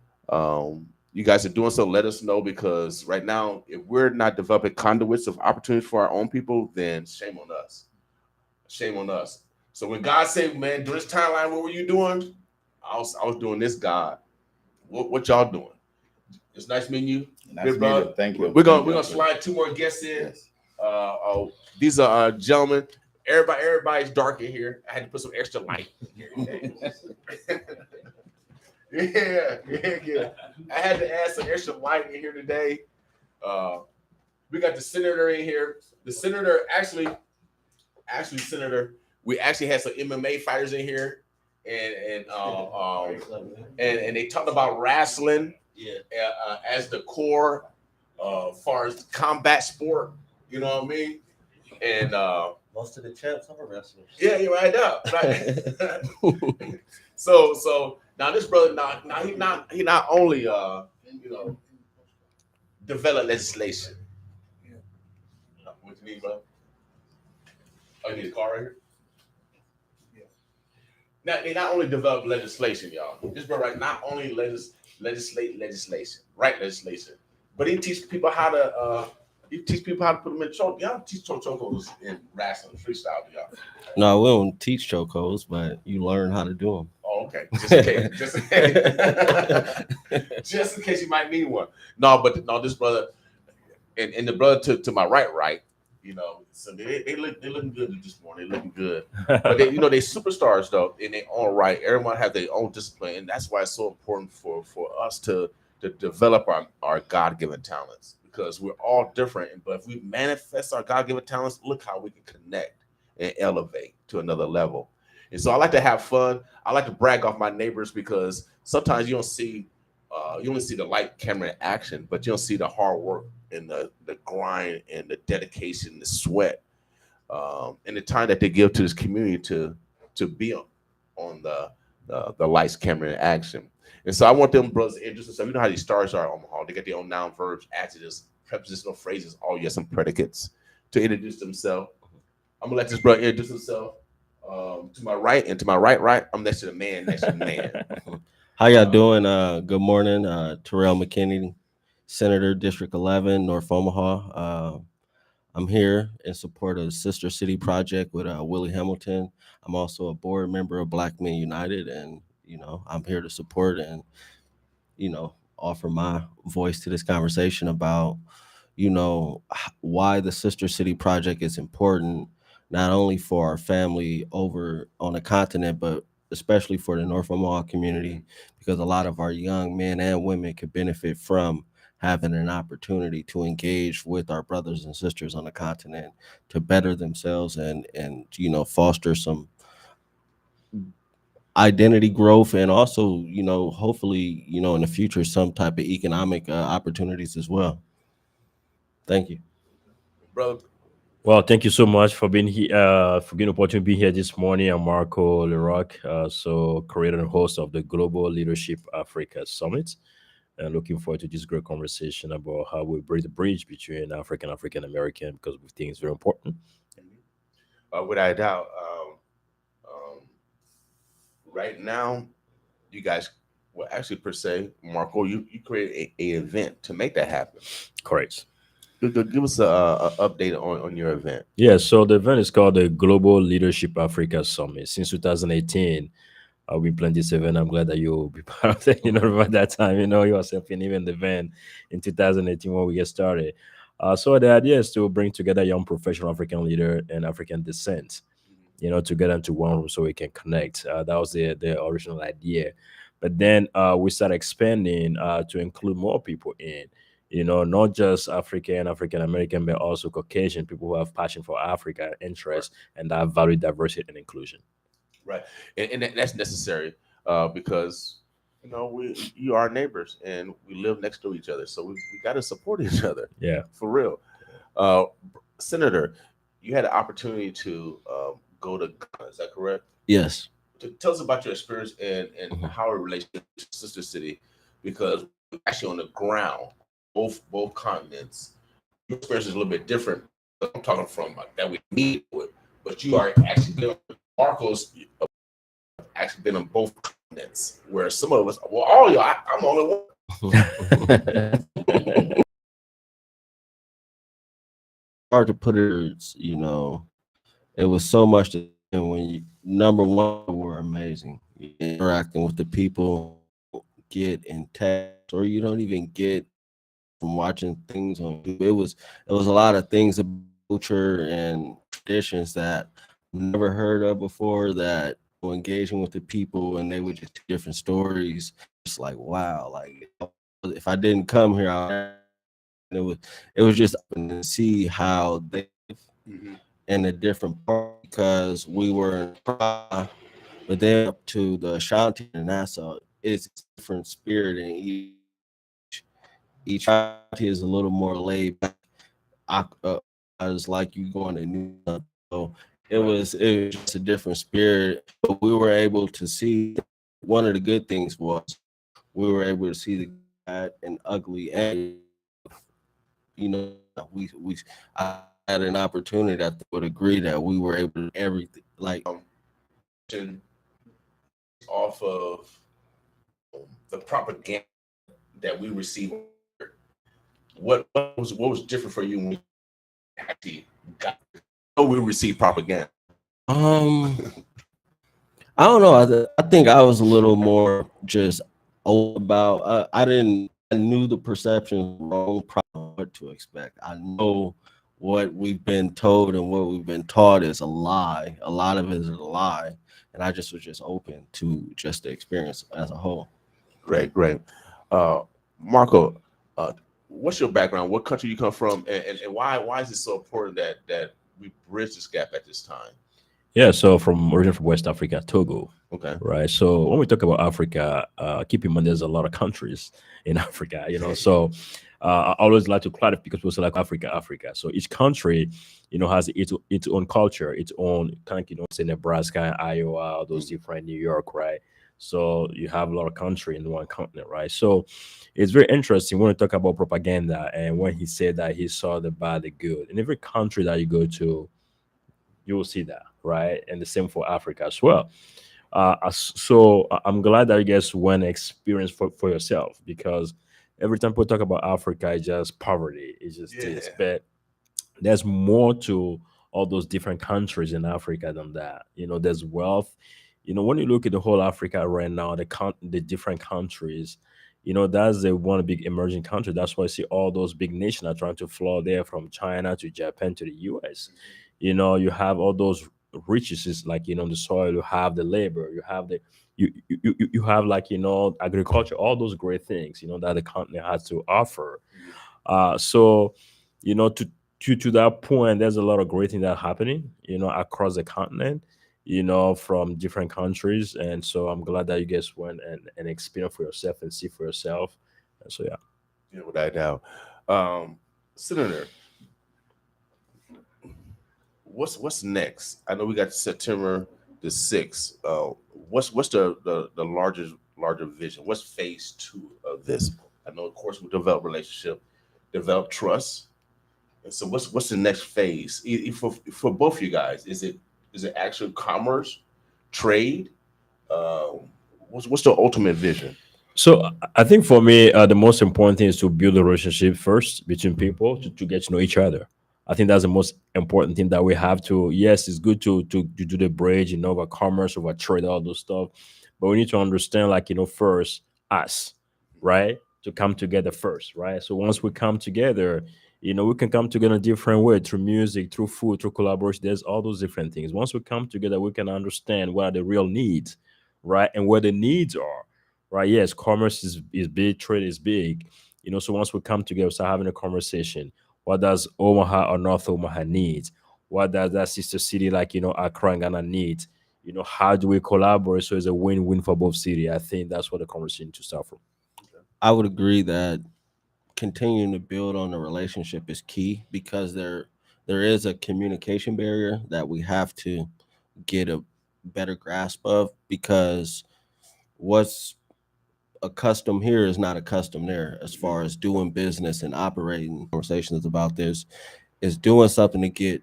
you guys are doing so, let us know, because right now, if we're not developing conduits of opportunities for our own people, then shame on us. Shame on us. So when God said, man, during this timeline, what were you doing? I was doing this, God. What y'all doing? It's nice meeting you. Nice meeting you. Thank you. We're gonna slide two more guests in. Yes. These are gentlemen. Everybody's dark in here. I had to put some extra light in here. Yeah. I had to add some extra light in here today. We got the senator in here. The senator actually, senator. We actually had some MMA fighters in here, and they talked about wrestling as the core, far as combat sport. You know what I mean? And most of the champs are wrestlers. Yeah, you're right up. Right. So now this brother, he not only developed legislation. What you need, bro? Oh, you need a car right here? Now, they not only develop legislation, y'all. This brother not only legislate legislation, write legislation, but he teach people how to put them in choke. Y'all teach chokeholds in wrestling freestyle, y'all. No, we don't teach chokeholds, but you learn how to do them. Oh, okay. Just in case you might need one. No, this brother and the brother to my right. So they looking good this morning. They looking good, but they superstars though in their own right. Everyone has their own discipline, and that's why it's so important for us to develop our God-given talents, because we're all different. But if we manifest our God-given talents, look how we can connect and elevate to another level. And so I like to have fun. I like to brag off my neighbors, because sometimes you don't see, you only see the light, camera, and action, but you don't see the hard work and the grind and the dedication, the sweat, and the time that they give to this community to be on the lights, camera, and action. And so I want them brothers to introduce themselves. You know how these stars are in Omaha. They get their own noun, verbs, adjectives, prepositional phrases, all yes, and predicates to introduce themselves. I'm gonna let this brother introduce himself. To my right and to my right. I'm next to the man. How y'all doing? Good morning. Terrell McKinney, Senator, District 11, North Omaha. I'm here in support of the Sister City Project with Willie Hamilton. I'm also a board member of Black Men United, and I'm here to support and offer my voice to this conversation about why the Sister City Project is important, not only for our family over on the continent, but especially for the North Omaha community, because a lot of our young men and women could benefit from having an opportunity to engage with our brothers and sisters on the continent to better themselves and foster some identity growth, and also hopefully in the future some type of economic opportunities as well. Thank you, brother. Well, thank you so much for being here, for getting the opportunity to be here this morning. I'm Marco Leroc, creator and host of the Global Leadership Africa Summit, and looking forward to this great conversation about how we bridge the bridge between African American, because we think it's very important. Without a doubt, right now, you guys, well, actually per se, Marco, you created a event to make that happen. Correct. Give us an update on your event. Yeah, so the event is called the Global Leadership Africa Summit. Since 2018, we planned this event. I'm glad that you'll be part of it. About that time, yourself in even the event in 2018 when we get started. So the idea is to bring together young professional African leader and African descent, together into one room so we can connect. That was the original idea. But then we started expanding to include more people in. You know, not just African, African American, but also Caucasian people who have passion for Africa, interest, and that value diversity and inclusion. Right, and that's necessary because you are neighbors and we live next to each other, so we got to support each other. Yeah, for real. Senator, you had an opportunity to go to Ghana. Is that correct? Yes. Tell us about your experience and how it relates to Sister City, because we're actually on the ground, both continents. Your experience is a little bit different. I'm talking from that we meet with, but you are actually been Marcos actually been on both continents, where some of us, well, all y'all, I'm the only one. Hard to put it, it was so much to, and when you, number one, were amazing. Interacting with the people, get in text, or you don't even get from watching things on YouTube. It was a lot of things about culture and traditions that I've never heard of before, that engaging with the people, and they would just tell different stories. It's like, wow, like if I didn't come here, it was just to see how they in a different part, because we were in Prague, but then up to the Ashanti and Nassau, it's a different spirit, and each Ashanti is a little more laid back. It's like you going to New York. So it was just a different spirit. But we were able to see, one of the good things was we were able to see the bad and ugly, and I had an opportunity that I would agree that we were able to everything, like off of the propaganda that we received. What was different for you when we actually we received propaganda? I don't know. I think I was a little more just about. I knew the perception wrong, what to expect. I know what we've been told and what we've been taught is a lie. A lot of it is a lie, and I just was open to just the experience as a whole. Great. Marco, what's your background? What country you come from, and why is it so important that we bridge this gap at this time? Yeah, so originally from West Africa, Togo. Okay. Right. So when we talk about Africa, keep in mind there's a lot of countries in Africa, So I always like to clarify, because people say like Africa. So each country, has its own culture, its own kind of, say Nebraska, Iowa, those different, New York, right? So you have a lot of country in one continent, right? So it's very interesting when we talk about propaganda, and when he said that he saw the bad, the good. In every country that you go to, you will see that, right? And the same for Africa as well. So I'm glad that you guys went experience for yourself, because every time people talk about Africa, it's just poverty. It's just this, but there's more to all those different countries in Africa than that. There's wealth. When you look at the whole Africa right now, the different countries, that's the one big emerging country. That's why I see all those big nations are trying to flow there, from China to Japan to the US. You have all those riches, like the soil, you have the labor, you have you have agriculture, all those great things that the continent has to offer. So to that point, there's a lot of great things that are happening across the continent, from different countries. And so I'm glad that you guys went and experience for yourself and see for yourself. And so without a doubt. Senator, what's next? I know we got September the 6th. What's the larger vision? What's phase 2 of this? I know, of course, we develop relationship, develop trust. And so what's the next phase for both of you guys? Is it actual commerce, trade? What's the ultimate vision? So I think for me, the most important thing is to build a relationship first between people to get to know each other. I think that's the most important thing that we have to. Yes, it's good to do the bridge, over commerce, over trade, all those stuff, but we need to understand, first us, right? To come together first, right? So once we come together, we can come together in a different way, through music, through food, through collaboration. There's all those different things. Once we come together, we can understand what are the real needs, right? And where the needs are, right? Yes, commerce is big, trade is big, So once we come together, start having a conversation. What does Omaha or North Omaha need? What does that sister city like, Accra and Ghana need? How do we collaborate so it's a win-win for both cities? I think that's what the conversation to start from. I would agree that continuing to build on the relationship is key, because there is a communication barrier that we have to get a better grasp of, because what's accustomed here is not accustomed there as far as doing business and operating. Conversations about this is doing something to get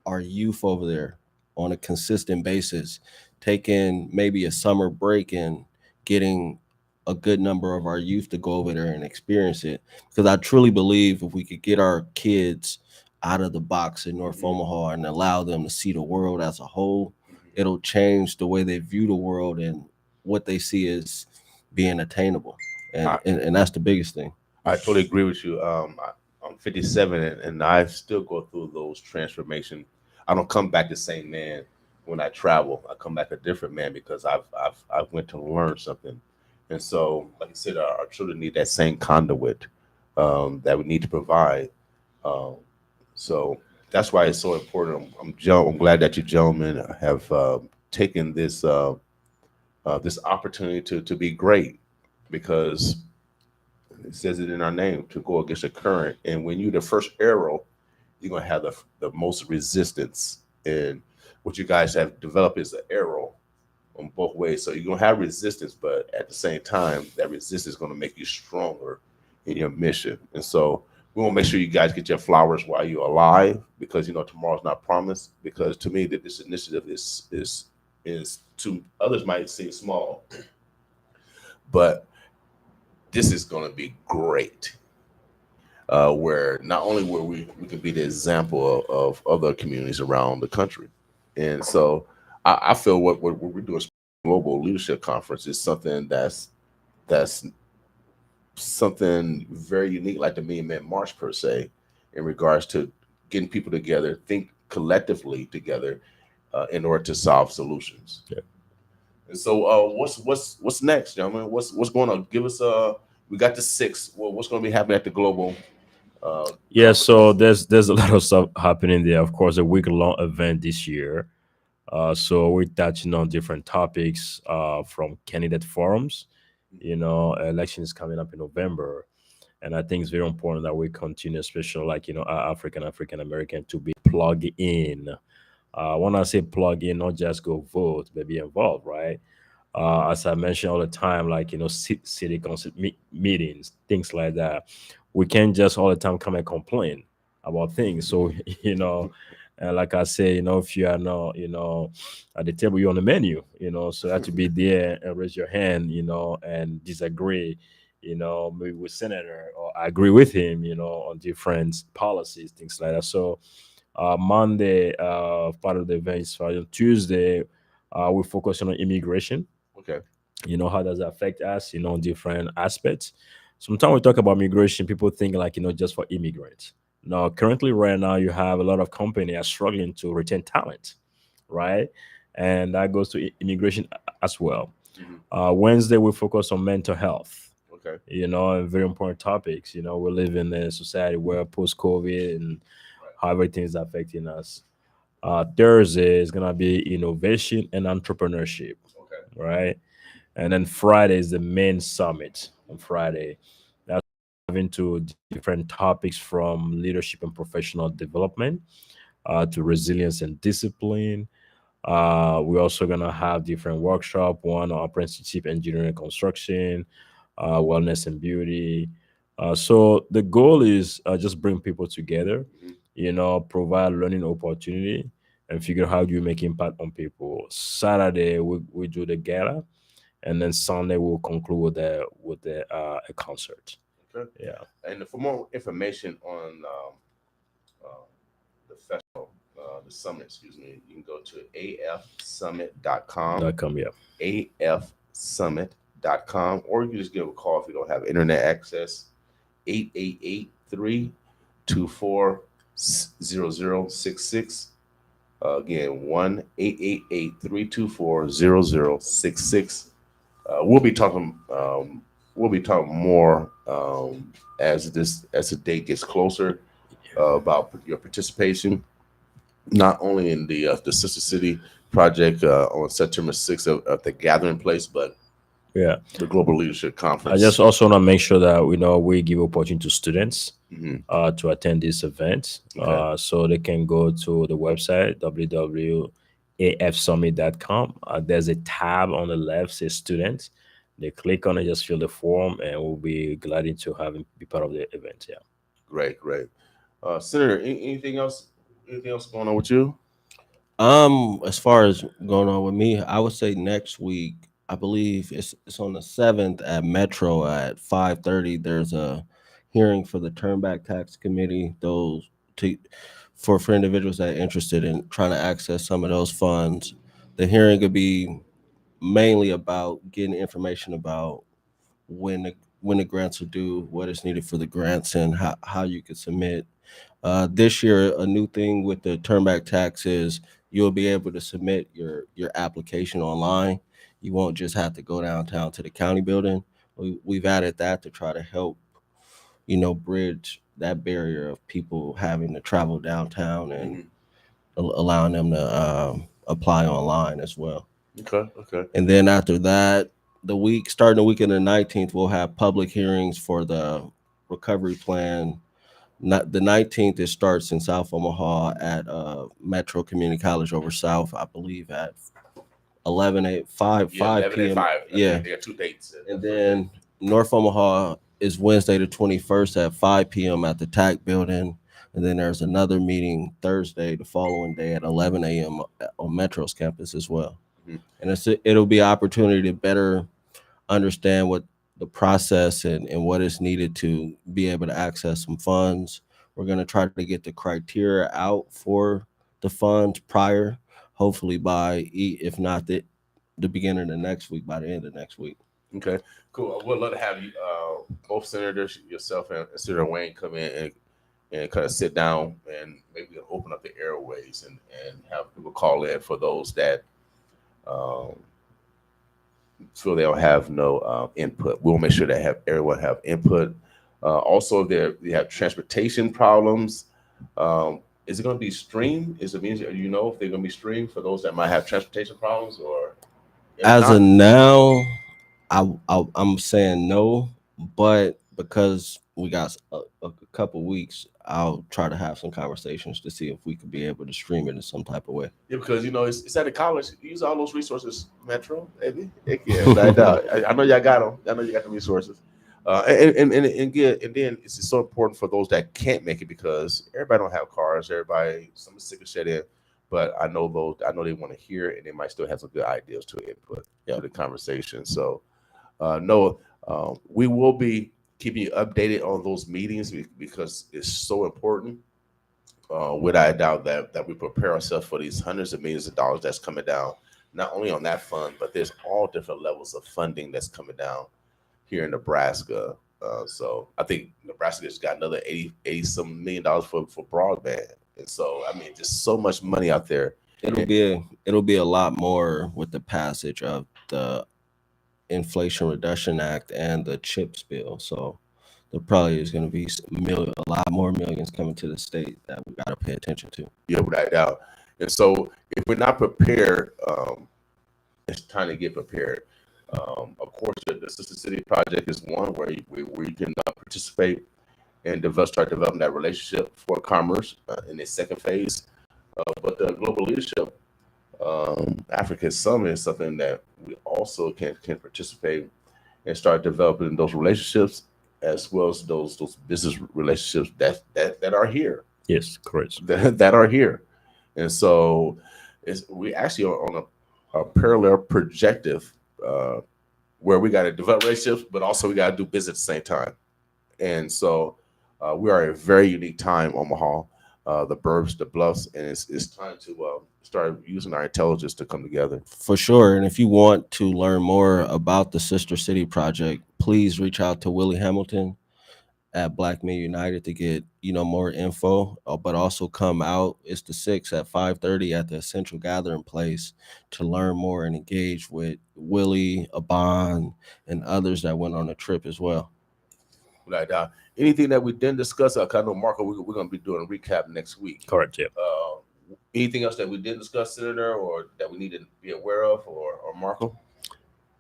our youth over there on a consistent basis, taking maybe a summer break and getting a good number of our youth to go over there and experience it. Because I truly believe if we could get our kids out of the box in North Omaha and allow them to see the world as a whole, it'll change the way they view the world and what they see as being attainable. And that's the biggest thing. I totally agree with you. I'm 57 and I still go through those transformations. I don't come back the same man when I travel. I come back a different man because I've went to learn something. And so, like I said, our children need that same conduit that we need to provide. So that's why it's so important. I'm glad that you gentlemen have taken this this opportunity to be great, because it says it in our name, to go against the current. And when you're the first arrow, you're going to have the most resistance. And what you guys have developed is an arrow on both ways. So you're going to have resistance, but at the same time, that resistance is going to make you stronger in your mission. And so we want to make sure you guys get your flowers while you're alive, because, tomorrow's not promised. Because to me, that this initiative is to others might seem small, but this is going to be great. Where not only where we can be the example of other communities around the country. And so I feel what we're doing, Global Leadership Conference, is something that's something very unique, like the Me and Men March per se, in regards to getting people together, think collectively together in order to solve solutions. Yeah. And so what's next, gentlemen? What's going on? Give us we got the 6th. Well, what's going to be happening at the Global? Yeah, so there's a lot of stuff happening there. Of course, a week-long event this year. So we're touching on different topics from candidate forums. Election is coming up in November, and I think it's very important that we continue, especially like our African American, to be plugged in. When I say plug in, not just go vote, but be involved, right? As I mention all the time, like city council meetings, things like that. We can't just all the time come and complain about things. So and like I say, if you are not, at the table, you're on the menu, so you have to be there and raise your hand, and disagree, maybe with senator, or agree with him, on different policies, things like that. So Monday, part of the events, on Tuesday, we focus on immigration. Okay. How does that affect us, different aspects. Sometimes we talk about migration, people think like, just for immigrants. Now, currently right now, you have a lot of companies are struggling to retain talent, right? And that goes to immigration as well. Wednesday, we focus on mental health. Okay. And very important topics. We live in a society where post-COVID and how everything is affecting us. Thursday is going to be innovation and entrepreneurship. Okay. Right? And then Friday is the main summit on Friday. That's into different topics from leadership and professional development to resilience and discipline. We're also going to have different workshops, one on apprenticeship, engineering and construction, wellness and beauty. So the goal is just bring people together, provide learning opportunity and figure out how do you make impact on people. Saturday, we do the gala. And then Sunday we'll conclude with a concert. Okay. Yeah. And for more information on the festival, the summit, excuse me, you can go to afsummit.com. Yeah. afsummit.com, or you can just give a call if you don't have internet access. 888-324-0066. Again, 1-888-324-0066. We'll be talking we'll be talking more as the date gets closer about your participation, not only in the Sister City project on September 6th at the Gathering Place, but the Global Leadership Conference. I just also want to make sure that we give opportunity to students to attend this event. Okay. So they can go to the website www.afsummit.com. There's a tab on the left says students. They click on it, just fill the form, and we'll be glad to have him be part of the event. Yeah. Great. Senator, anything else going on with you? As far as going on with me, I would say next week, I believe it's on the 7th at Metro at 5:30. There's a hearing for the Turnback Tax Committee, for individuals that are interested in trying to access some of those funds. The hearing could be mainly about getting information about when the grants are due, what is needed for the grants, and how you could submit. This year, a new thing with the Turnback Tax is you'll be able to submit your application online. You won't just have to go downtown to the county building. We've added that to try to help, bridge that barrier of people having to travel downtown and allowing them to apply online as well. Okay. And then after that, starting the week of the 19th, we'll have public hearings for the recovery plan. The 19th, it starts in South Omaha at Metro Community College over South, I believe at 5 p.m. Yeah. There are 2 dates. And then North Omaha is Wednesday the 21st at 5 p.m. at the TAC building. And then there's another meeting Thursday, the following day at 11 a.m. on Metro's campus as well. And it'll be an opportunity to better understand what the process and what is needed to be able to access some funds. We're going to try to get the criteria out for the funds prior, hopefully by, if not the beginning of the next week, by the end of next week. Okay, cool. I would love to have you, both senators, yourself and Senator Wayne, come in and kind of sit down and maybe open up the airways and have people call in for those that feel they'll have no input. We'll make sure that everyone have input. Also, they have transportation problems. Is it going to be streamed? Do you know if they're going to be streamed for those that might have transportation problems? Or as of now, I'm saying no, but because we got a couple weeks, I'll try to have some conversations to see if we could be able to stream it in some type of way. Yeah, because it's at the college. Use all those resources, Metro, baby. I know y'all got them. I know you got the resources. And then it's so important for those that can't make it because everybody don't have cars. Some is sick of shit in. But I know they want to hear it, and they might still have some good ideas to input to the conversation. So, we will be keeping you updated on those meetings because it's so important. Without a doubt that we prepare ourselves for these hundreds of millions of dollars that's coming down, not only on that fund, but there's all different levels of funding that's coming down here in Nebraska. So I think Nebraska just got another 80 some million dollars for broadband. And so, I mean, just so much money out there. It'll be a lot more with the passage of the Inflation Reduction Act and the CHIPS bill. So there probably is going to be a lot more millions coming to the state that we got to pay attention to. Yeah, without doubt. And so if we're not prepared, it's time to get prepared. Of course, the Sister City project is one where you can participate and start developing that relationship for commerce in its second phase. But the Global Leadership Africa Summit is something that we also can participate and start developing those relationships as well as those business relationships that are here. Yes, correct. That are here. And so we actually are on a parallel projective where we got to develop relationships, but also we got to do business at the same time. And so we are at a very unique time, Omaha, the burbs, the bluffs, and it's time to start using our intelligence to come together. For sure. And if you want to learn more about the Sister City project, please reach out to Willie Hamilton at Black Men United to get, more info, but also come out. It's the 6th at 5:30 at the Essential Gathering Place to learn more and engage with Willie, Abon, and others that went on the trip as well. Right. Anything that we didn't discuss, I know Marco, we're going to be doing a recap next week. Correct. Yeah. Anything else that we didn't discuss, Senator, or that we need to be aware of, or Marco?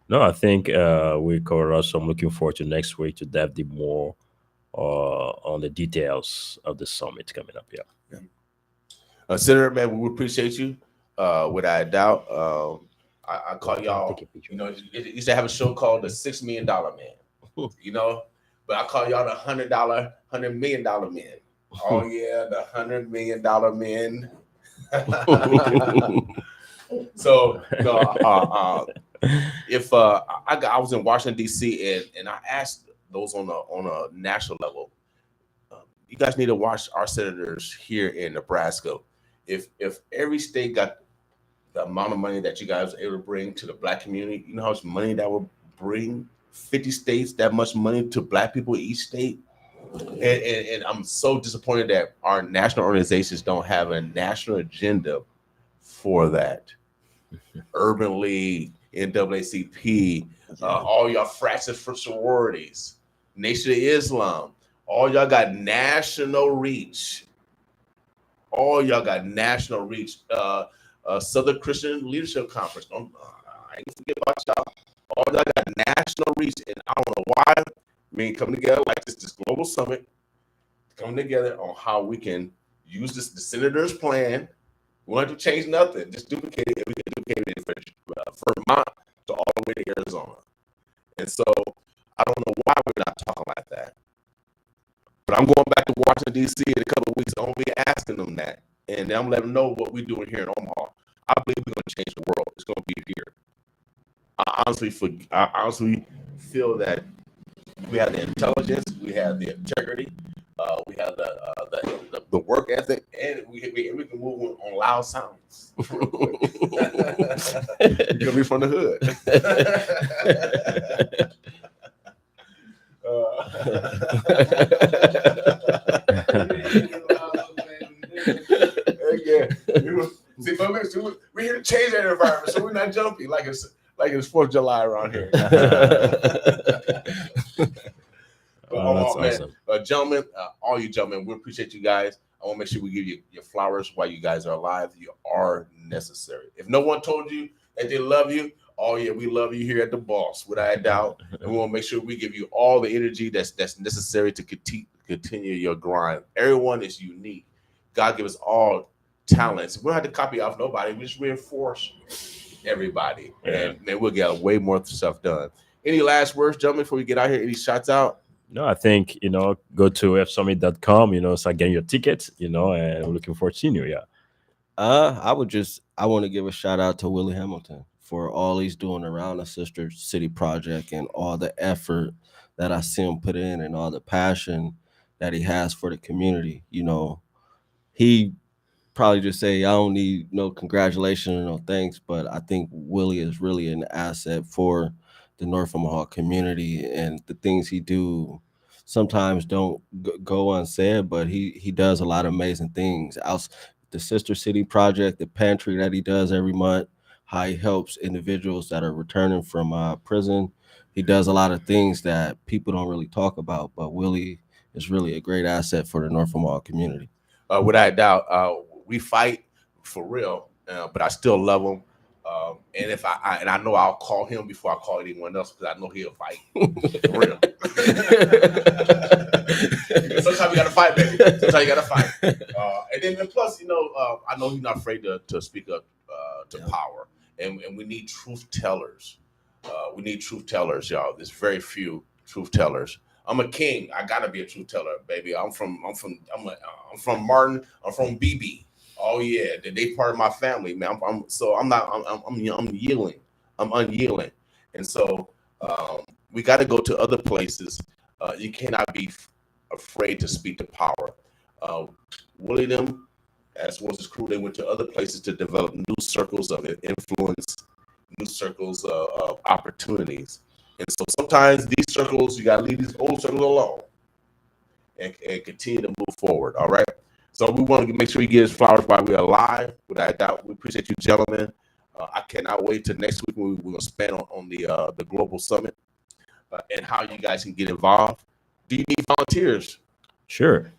No, I think we covered also. I'm looking forward to next week to dive deep more on the details of the summit coming up. Yeah. Senator, man, we appreciate you. Without a doubt, I call y'all. You used to have a show called the $6 Million Man. But I call y'all the $100 million men. Oh yeah, the $100 million men. So if I was in Washington D.C. and I asked those on a national level, you guys need to watch our senators here in Nebraska. If every state got the amount of money that you guys were able to bring to the Black community, you know how much money that would bring 50 states, that much money to Black people each state. And I'm so disappointed that our national organizations don't have a national agenda for that. Urban League, NAACP, all y'all fractions for sororities, Nation of Islam, all y'all got national reach. All y'all got national reach. Southern Christian Leadership Conference. I ain't forget about y'all. All y'all got national reach, and I don't know why we ain't coming together like this global summit, coming together on how we can use the senator's plan. We don't have to change nothing, just duplicate it. We can duplicate it from Vermont to all the way to Arizona. And so I don't know why we're not talking like that. But I'm going back to Washington, D.C. in a couple of weeks. I'm going to be asking them that. And I'm letting them know what we're doing here in Omaha. I believe we're going to change the world. It's going to be here. I honestly feel that we have the intelligence, we have the integrity, we have the work ethic, and we can move on loud sounds. You're gonna be from the hood. See, we're here to change that environment, so we're not jumpy like it's 4th of July around here. That's awesome. Gentlemen, all you gentlemen, we appreciate you guys. I want to make sure we give you your flowers while you guys are alive. You are necessary. If no one told you that they love you, oh yeah, we love you here at the Boss, without a doubt. And we want to make sure we give you all the energy that's necessary to continue your grind. Everyone is unique. God give us all talents. We don't have to copy off nobody. We just reinforce everybody, and man, we'll get way more stuff done. Any last words, gentlemen, before we get out here? Any shots out? No, I think, go to fsummit.com, start getting your tickets, and we're looking forward to seeing you. Yeah. I want to give a shout out to Willie Hamilton for all he's doing around the Sister City Project and all the effort that I see him put in and all the passion that he has for the community. He probably just say, I don't need no congratulations or no thanks, but I think Willie is really an asset for the North Omaha community, and the things he do sometimes don't go unsaid, but he does a lot of amazing things. The Sister City Project, the pantry that he does every month, how he helps individuals that are returning from prison. He does a lot of things that people don't really talk about, but Willie is really a great asset for the North Omaha community. Without a doubt, we fight for real, but I still love him. And if I know I'll call him before I call anyone else, because I know he'll fight for real. Sometimes you gotta fight, baby. Sometimes you gotta fight. And then plus, I know he's not afraid to speak up to power. And we need truth tellers. We need truth tellers, y'all. There's very few truth tellers. I'm a king. I gotta be a truth teller, baby. I'm from Martin. I'm from BB. Oh yeah, they part of my family, man. I'm yielding. I'm unyielding, and so we got to go to other places. You cannot be afraid to speak to power. Willie them, as well as his crew, they went to other places to develop new circles of influence, new circles of opportunities. And so sometimes these circles, you got to leave these old circles alone. and continue to move forward. All right. So we want to make sure you get his flowers while we're alive. Without a doubt, we appreciate you, gentlemen. I cannot wait till next week when we're going to spend on the Global Summit and how you guys can get involved. Do you need volunteers? Sure.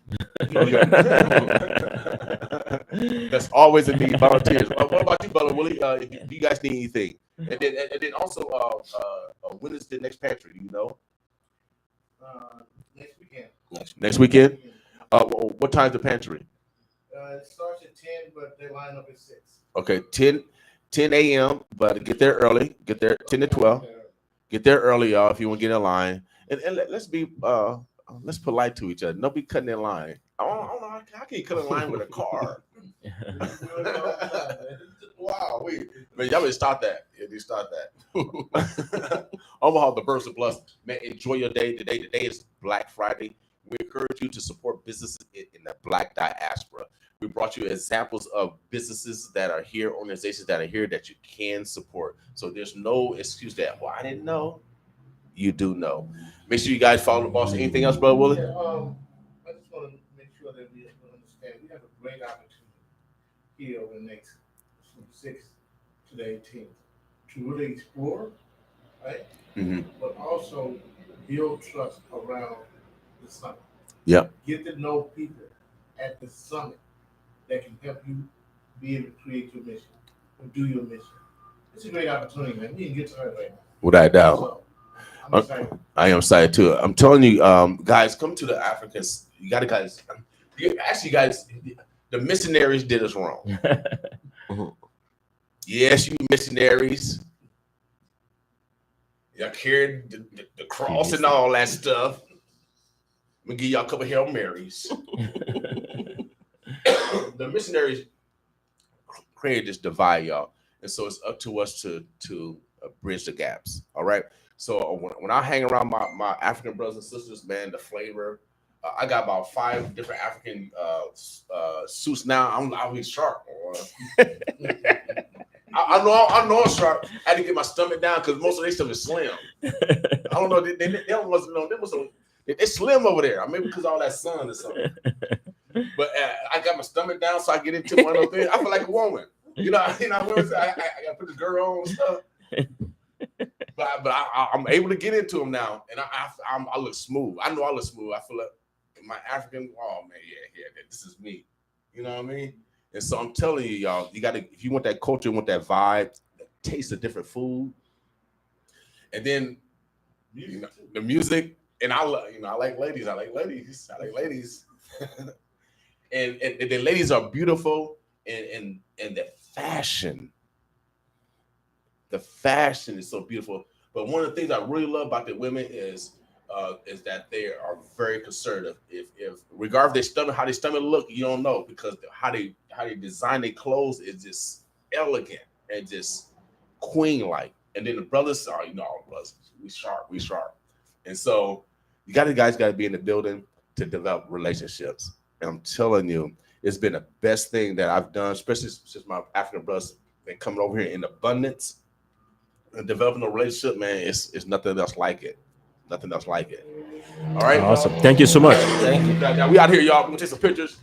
That's always a need, volunteers. What about you, Brother Willie? Do you guys need anything? And then also, when is the next pantry? Do you know? Next weekend. Next weekend? What time's the pantry? It starts at 10, but they line up at 6. Okay, 10 a.m., but get there early. Get there 10 to 12. Get there early, y'all, if you want to get in line. And let's be let's polite to each other. Don't be cutting in line. I don't know how can you cut in line with a car? Wow, man, y'all better start that. Yeah, you start that. Omaha, the Burst of Plus. Man, enjoy your day. Today is Black Friday. We encourage you to support businesses in the Black diaspora. We brought you examples of businesses that are here, organizations that are here that you can support. So there's no excuse that, well, I didn't know. You do know. Make sure you guys follow the boss. Anything else, Brother Willie? Yeah, I just want to make sure that we understand we have a great opportunity here over the next from 6th to the 18th to really explore, right? Mm-hmm. But also build trust around the summit. Yep. Get to know people at the summit that can help you be able to create your mission or do your mission. It's a great opportunity, man. We can get to it right now. Without a doubt. So, I'm excited. I am excited too. I'm telling you, guys, come to the Africans. You got to, guys. Actually, guys, the missionaries did us wrong. Yes, you missionaries. Y'all carried the cross and all that stuff. I'm gonna give y'all a couple Hail Marys. The missionaries created this divide, y'all, and so it's up to us to bridge the gaps. All right. So when I hang around my African brothers and sisters, man, the flavor. I got about 5 different African suits now. I'll be sharp. I know I'm sharp. I had to get my stomach down because most of their stuff is slim. I don't know. They wasn't know. They slim over there. I mean, because all that sun or something. But I got my stomach down, so I get into one of those things. I feel like a woman. I got to put the girl on and stuff. But I'm able to get into them now, and I look smooth. I know I look smooth. I feel like my African. Oh man, yeah, this is me. You know what I mean? And so I'm telling you, y'all, you got to, if you want that culture, want that vibe, that taste of different food, and then the music. And I like ladies. I like ladies. and the ladies are beautiful, and the fashion. The fashion is so beautiful. But one of the things I really love about the women is that they are very conservative. If regardless of how their stomach look, you don't know, because how they design their clothes is just elegant and just queen-like. And then the brothers are, all brothers, we sharp. And so guys got to be in the building to develop relationships. And I'm telling you, it's been the best thing that I've done, especially since my African brothers been coming over here in abundance. And developing a relationship, man, it's nothing else like it. Nothing else like it. All right. Awesome. Thank you so much. Thank you. Now, we out here, y'all. We're going to take some pictures.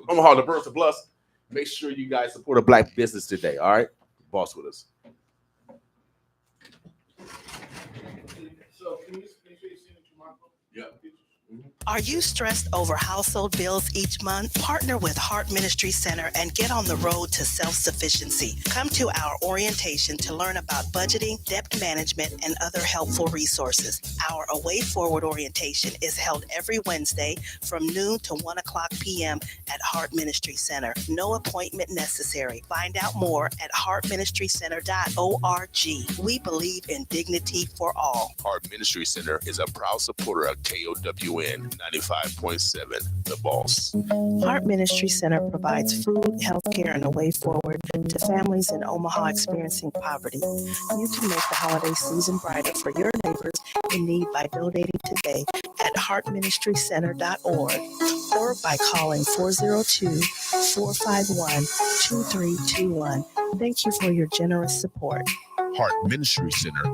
Omaha, the Burst of Plus. Make sure you guys support a Black business today. All right. Boss with us. So can you make sure you send it to Marco? Yeah. Are you stressed over household bills each month? Partner with Heart Ministry Center and get on the road to self-sufficiency. Come to our orientation to learn about budgeting, debt management, and other helpful resources. Our Away Forward orientation is held every Wednesday from noon to 1 o'clock p.m. at Heart Ministry Center. No appointment necessary. Find out more at heartministrycenter.org. We believe in dignity for all. Heart Ministry Center is a proud supporter of KOWN 95.7, The Boss. Heart Ministry Center provides food, healthcare, and a way forward to families in Omaha experiencing poverty. You can make the holiday season brighter for your neighbors in need by donating today at heartministrycenter.org or by calling 402-451-2321. Thank you for your generous support. Heart Ministry Center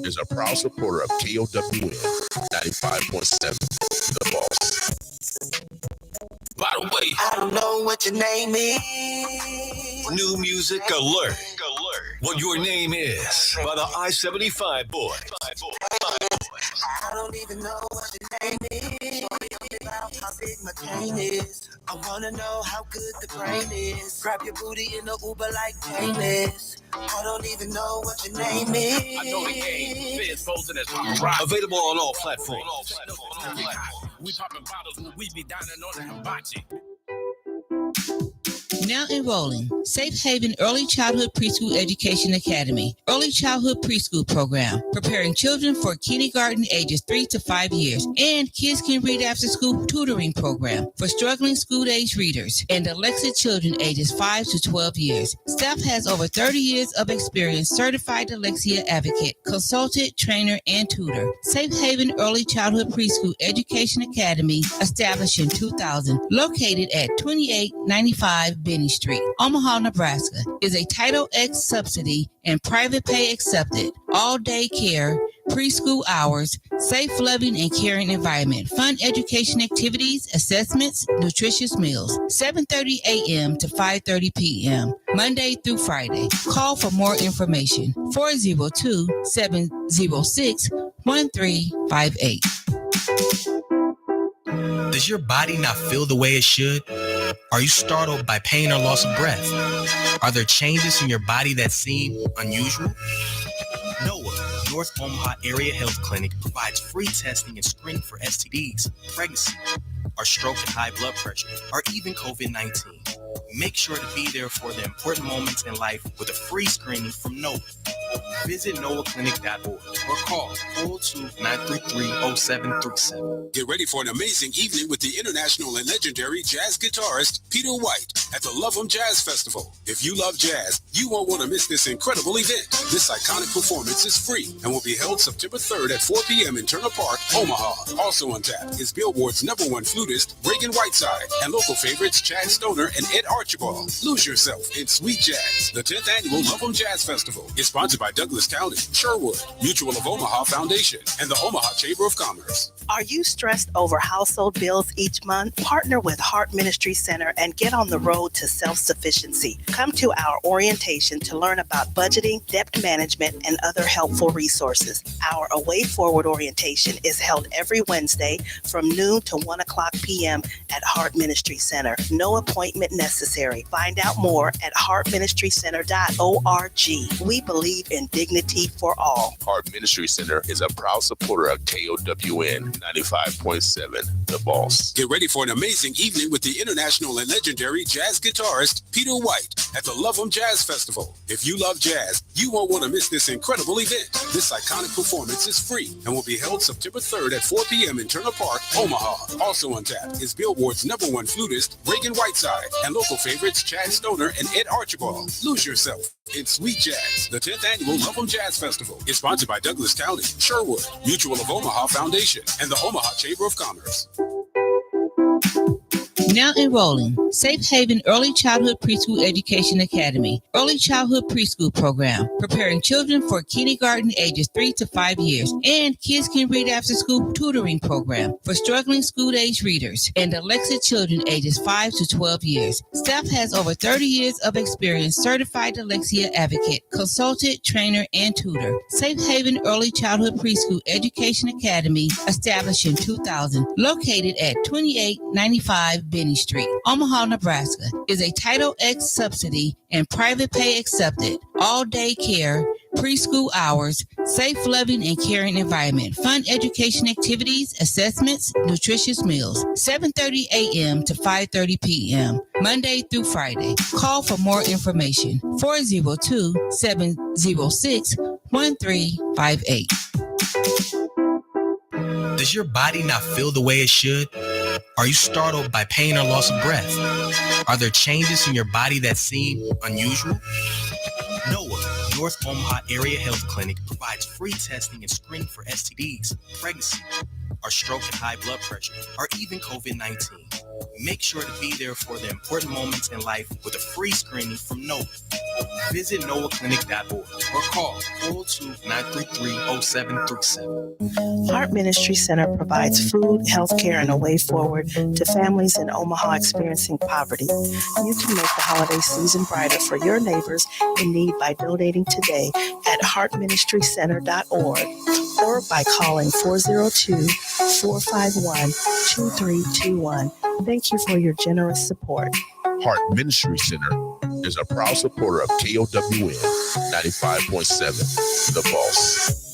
is a proud supporter of KOWN 95.7, The Boss. away. I don't know what your name is. New music alert. What your name is by the I-75 Boys. I don't even know what your name is. About how big my cane is. I wanna know how good the brain is. Grab your booty in the Uber like painless. I don't even know what your name is. I know the game. Fizz posing as available on all platforms. We popping bottles when we be dining on the hibachi. Now enrolling. Safe Haven Early Childhood Preschool Education Academy. Early Childhood Preschool Program. Preparing children for kindergarten ages 3 to 5 years. And Kids Can Read After School Tutoring Program for struggling school-age readers. And dyslexic children ages 5 to 12 years. Staff has over 30 years of experience. Certified dyslexia advocate, consultant, trainer, and tutor. Safe Haven Early Childhood Preschool Education Academy, established in 2000. Located at 2895 Benny Street, Omaha, Nebraska, is a Title X subsidy and private pay accepted. All day care, preschool hours, safe, loving, and caring environment, fun education activities, assessments, nutritious meals. 7:30 a.m. to 5:30 p.m. Monday through Friday. Call for more information. 402-706-1358. Does your body not feel the way it should? Are you startled by pain or loss of breath? Are there changes in your body that seem unusual? NOAA, North Omaha Area Health Clinic, provides free testing and screening for STDs, pregnancy, or stroke and high blood pressure, or even COVID-19. Make sure to be there for the important moments in life with a free screening from NOAA. Visit NOAHclinic.org or call 402-933-0737. Get ready for an amazing evening with the international and legendary jazz guitarist Peter White at the Love 'em Jazz Festival. If you love jazz, you won't want to miss this incredible event. This iconic performance is free and will be held September 3rd at 4 p.m. in Turner Park, Omaha. Also on tap is Billboard's #1 flutist Reagan Whiteside and local favorites Chad Stoner and Ed Archibald. Lose yourself in sweet jazz. The 10th annual Love 'em Jazz Festival is sponsored by Douglas County, Sherwood, Mutual of Omaha Foundation, and the Omaha Chamber of Commerce. Are you stressed over household bills each month? Partner with Heart Ministry Center and get on the road to self-sufficiency. Come to our orientation to learn about budgeting, debt management, and other helpful resources. Our Away Forward orientation is held every Wednesday from noon to 1 o'clock p.m. at Heart Ministry Center. No appointment necessary. Find out more at heartministrycenter.org. We believe in dignity for all. Heart Ministry Center is a proud supporter of KOWN 95.7, The Boss. Get ready for an amazing evening with the international and legendary jazz guitarist Peter White at the Love 'em Jazz Festival. If you love jazz, you won't want to miss this incredible event. This iconic performance is free and will be held September 3rd at 4 p.m. in Turner Park, Omaha. Also on tap is Billboard's #1 flutist Reagan Whiteside and local favorites Chad Stoner and Ed Archibald. Lose yourself in sweet jazz. The 10th annual Love 'em Jazz Festival is sponsored by Douglas County, Sherwood, Mutual of Omaha Foundation, and the Omaha Chamber of Commerce. Now enrolling. Safe Haven Early Childhood Preschool Education Academy. Early Childhood Preschool Program. Preparing children for kindergarten ages 3 to 5 years. And Kids Can Read After School Tutoring Program for struggling school-age readers. And dyslexic children ages 5 to 12 years. Staff has over 30 years of experience. Certified dyslexia advocate, consultant, trainer, and tutor. Safe Haven Early Childhood Preschool Education Academy, established in 2000. Located at 2895 Benny Street, Omaha, Nebraska, is a Title X subsidy and private pay accepted. All day care, preschool hours, safe, loving, and caring environment, fun education activities, assessments, nutritious meals. 7:30 a.m. to 5:30 p.m. Monday through Friday. Call for more information. 402-706-1358. Does your body not feel the way it should? Are you startled by pain or loss of breath? Are there changes in your body that seem unusual? NOAA, North Omaha Area Health Clinic, provides free testing and screening for STDs, pregnancy, or stroke and high blood pressure, or even COVID-19. Make sure to be there for the important moments in life with a free screening from NOAA. Visit noahclinic.org or call 402-933-0737. Heart Ministry Center provides food, healthcare, and a way forward to families in Omaha experiencing poverty. You can make the holiday season brighter for your neighbors in need by donating today at heartministrycenter.org or by calling 402-451-2321. Thank you for your generous support. Heart Ministry Center is a proud supporter of KOWN 95.7, The Boss.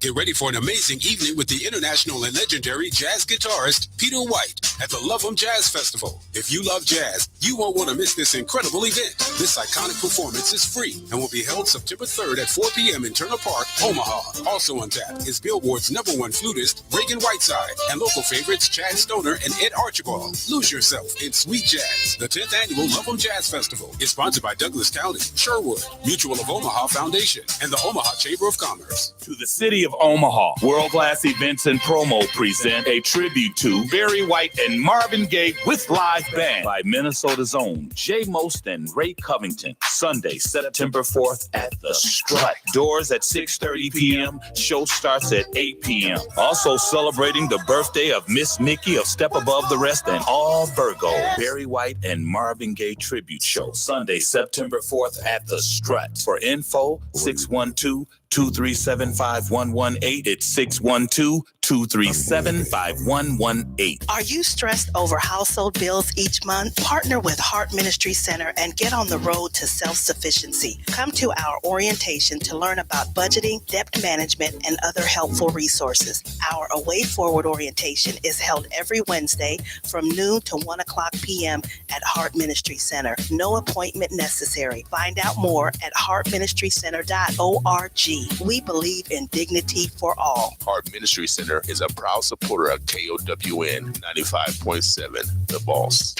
Get ready for an amazing evening with the international and legendary jazz guitarist Peter White at the Love 'em Jazz Festival. If you love jazz, you won't want to miss this incredible event. This iconic performance is free and will be held September 3rd at 4 p.m. in Turner Park, Omaha. Also on tap is Billboard's #1 flutist, Reagan Whiteside, and local favorites Chad Stoner and Ed Archibald. Lose yourself in sweet jazz. The 10th annual Love 'em Jazz Festival is sponsored by Douglas County, Sherwood, Mutual of Omaha Foundation, and the Omaha Chamber of Commerce. To the city of Omaha, World Class Events and Promo present a tribute to Barry White and Marvin Gaye with live band by Minnesota's own Jay Most and Ray Covington. Sunday, September 4th at the Strut. Doors at 6:30 p.m. Show starts at 8 p.m. Also celebrating the birthday of Miss Nikki of Step Above the Rest and all Virgo. Barry White and Marvin Gaye tribute show. Sunday, September 4th at the Strut. For info, 612-237-5118. It's 612-237-5118. Are you stressed over household bills each month? Partner with Heart Ministry Center and get on the road to self-sufficiency. Come to our orientation to learn about budgeting, debt management, and other helpful resources. Our Away Forward orientation is held every Wednesday from noon to 1 o'clock p.m. at Heart Ministry Center. No appointment necessary. Find out more at heartministrycenter.org. We believe in dignity for all. Heart Ministry Center is a proud supporter of KOWN 95.7, The Boss.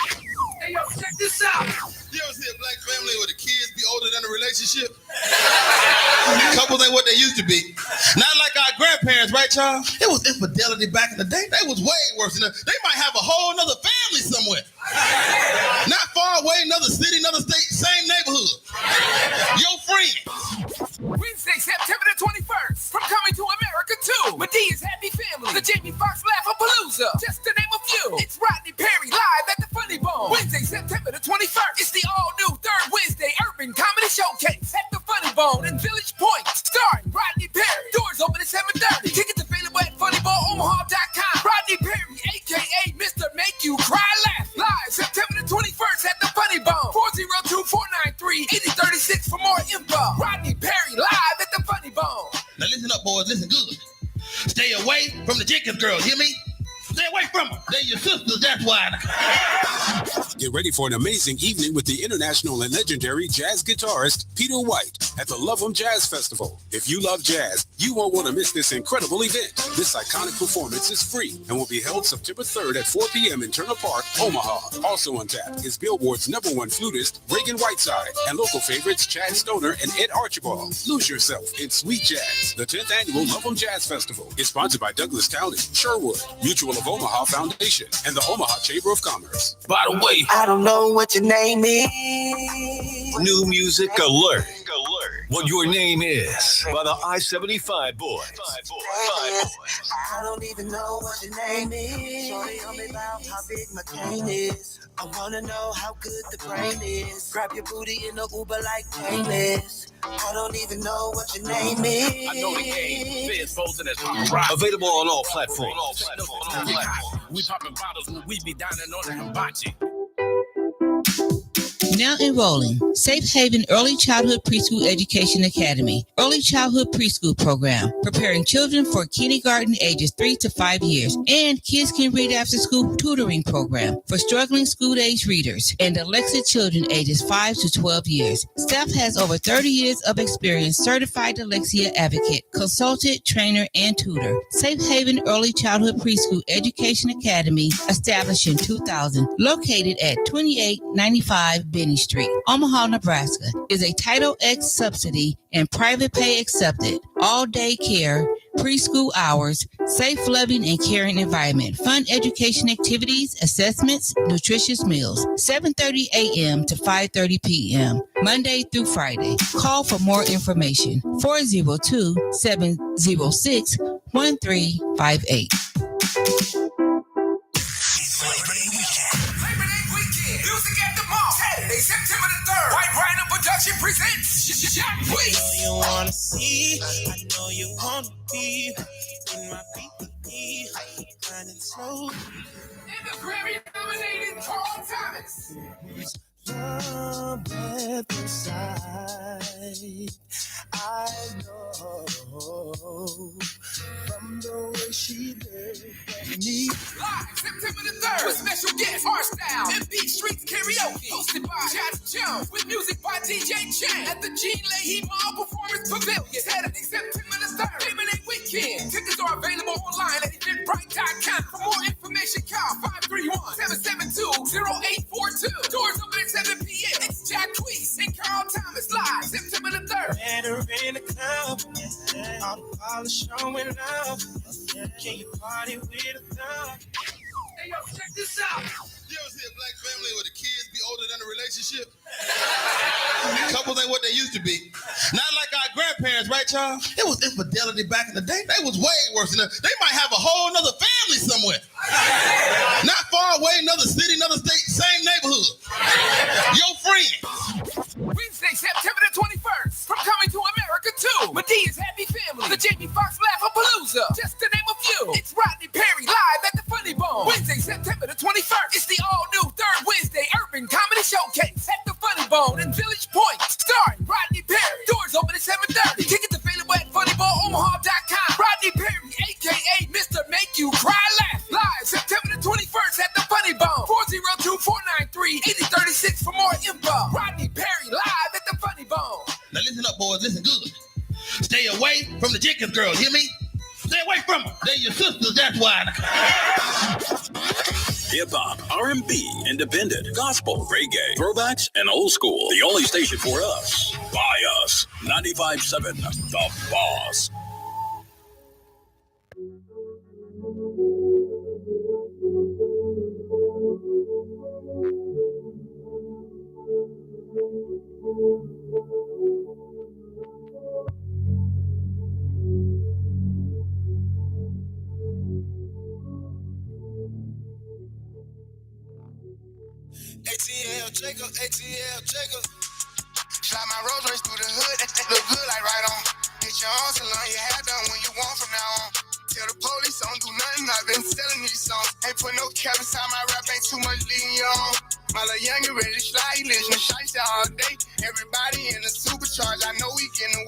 Hey, yo, check this out. You ever see a black family where the kids be older than the relationship? Couples ain't what they used to be. Not like our grandparents, right, y'all? It was infidelity back in the day. They was way worse than that. They might have a whole nother family somewhere. Not far away, another city, another state, same neighborhood. Your friends. Wednesday, September the 21st, from Coming to America 2, Medea's Happy Family, the Jamie Foxx Laugh-A-Palooza, just to name a few. It's Rodney Perry live at the Funny Bone. Wednesday, September the 21st, it's the all-new third Wednesday Urban Comedy Showcase at the Funny Bone in Village Point, starring Rodney Perry. Doors open at 7:30. Tickets available at funnybone.omaha.com. Rodney Perry, a.k.a. Mr. Make You Cry Laugh, live September the 21st at the Funny Bone. 402-493-8036 for more info. Rodney Perry live at the Funny Bone. Now listen up, boys. Listen good. Stay away from the Jenkins girls. Hear me? Stay away from them. They're your sisters. That's why. Get ready for an amazing evening with the international and legendary jazz guitarist Peter White at the Love 'em Jazz Festival. If you love jazz, you won't want to miss this incredible event. This iconic performance is free and will be held September 3rd at 4 p.m. in Turner Park, Omaha. Also on tap is Billboard's #1 flutist, Reagan Whiteside, and local favorites Chad Stoner and Ed Archibald. Lose yourself in sweet jazz. The 10th annual Love 'em Jazz Festival is sponsored by Douglas County, Sherwood, Mutual of Omaha Foundation, and the Omaha Chamber of Commerce. By the way, I don't know what your name is. New music alert. What your name is by the I-75 Boys. I don't even know what your name is. Shorty on me about how big my cane is. I wanna know how good the brain is. Grab your booty in the Uber like painless. I don't even know what your name is. I know the game. Fizz Bolton is rock. Available on all platforms. We popping bottles when we be dining on the hibachi. Now enrolling. Safe Haven Early Childhood Preschool Education Academy. Early Childhood Preschool Program. Preparing children for kindergarten ages 3 to 5 years. And Kids Can Read After School Tutoring Program for struggling school-age readers and dyslexic children ages 5 to 12 years. Staff has over 30 years of experience. Certified dyslexia advocate, consultant, trainer, and tutor. Safe Haven Early Childhood Preschool Education Academy, established in 2000. Located at 2895 Benny Street, Omaha, Nebraska, is a Title X subsidy and private pay accepted. All day care, preschool hours, safe, loving, and caring environment, fun education activities, assessments, nutritious meals, 7:30 a.m. to 5:30 p.m., Monday through Friday. Call for more information, 402-706-1358. Music at the Mall, Saturday, September the 3rd. White Rhino Production presents Jack Weeks. I know you wanna see, I know you wanna be in my PPE, grinding slow. And the Grammy-nominated Carl Thomas. Love at the side, I know from the way she looked at me. Live September the 3rd with special guest R-Style and Beat Streets Karaoke, hosted by Josh Jones with music by DJ Chang at the Gene Leahy Mall Performance Pavilion. Saturday, September the 3rd, Labor Day weekend. Tickets are available online at eventbrite.com. For more information, call 531-772-0842. Doors open at 7 p.m. It's Jack Weeks and Carl Thomas live September the 3rd. Better in the club, all the polish showing up. Can you party with a thug? Hey, yo, check this out. You ever see a black family where the kids be older than the relationship? Couples ain't what they used to be. Not like our grandparents, right, y'all? It was infidelity back in the day. They was way worse than that. They might have a whole nother family somewhere. Not far away, another city, another state, same neighborhood. Your friends. Wednesday, September the 21st, from Coming to America 2, Medea's Happy Family, the Jamie Foxx Laugh-A-Palooza, just to name a few. It's Rodney Perry live at the Funny Bone. Wednesday, September the 21st, it's the all-new third Wednesday Urban Comedy Showcase at the Funny Bone in Village Point, starring Rodney Perry. Doors open at 7:30. Tickets available at funnyboneomaha.com. Rodney Perry, a.k.a. Mr. Make You Cry Laugh, live September the 21st at the Funny Bone. 402-493-8036 for more info. Rodney Perry live at the Funny Bone. Now listen up, boys. Listen good. Stay away from the Jenkins girls. Hear me? Stay away from them. They're your sisters. That's why. Hip hop, R&B, independent, gospel, reggae, throwbacks, and old school. The only station for us. By us. 95.7 The Boss. ATL Jacob, ATL Jacob. Slide my Rolls Royce through the hood, look good like right on. Get your own salon, your hair done when you want from now on. Tell the police I don't do nothing, I've been selling these songs. Ain't put no cap inside my rap, ain't too much leading you on. My little young and ready to slide, listen to shite all day. Everybody in the supercharge, I know we getting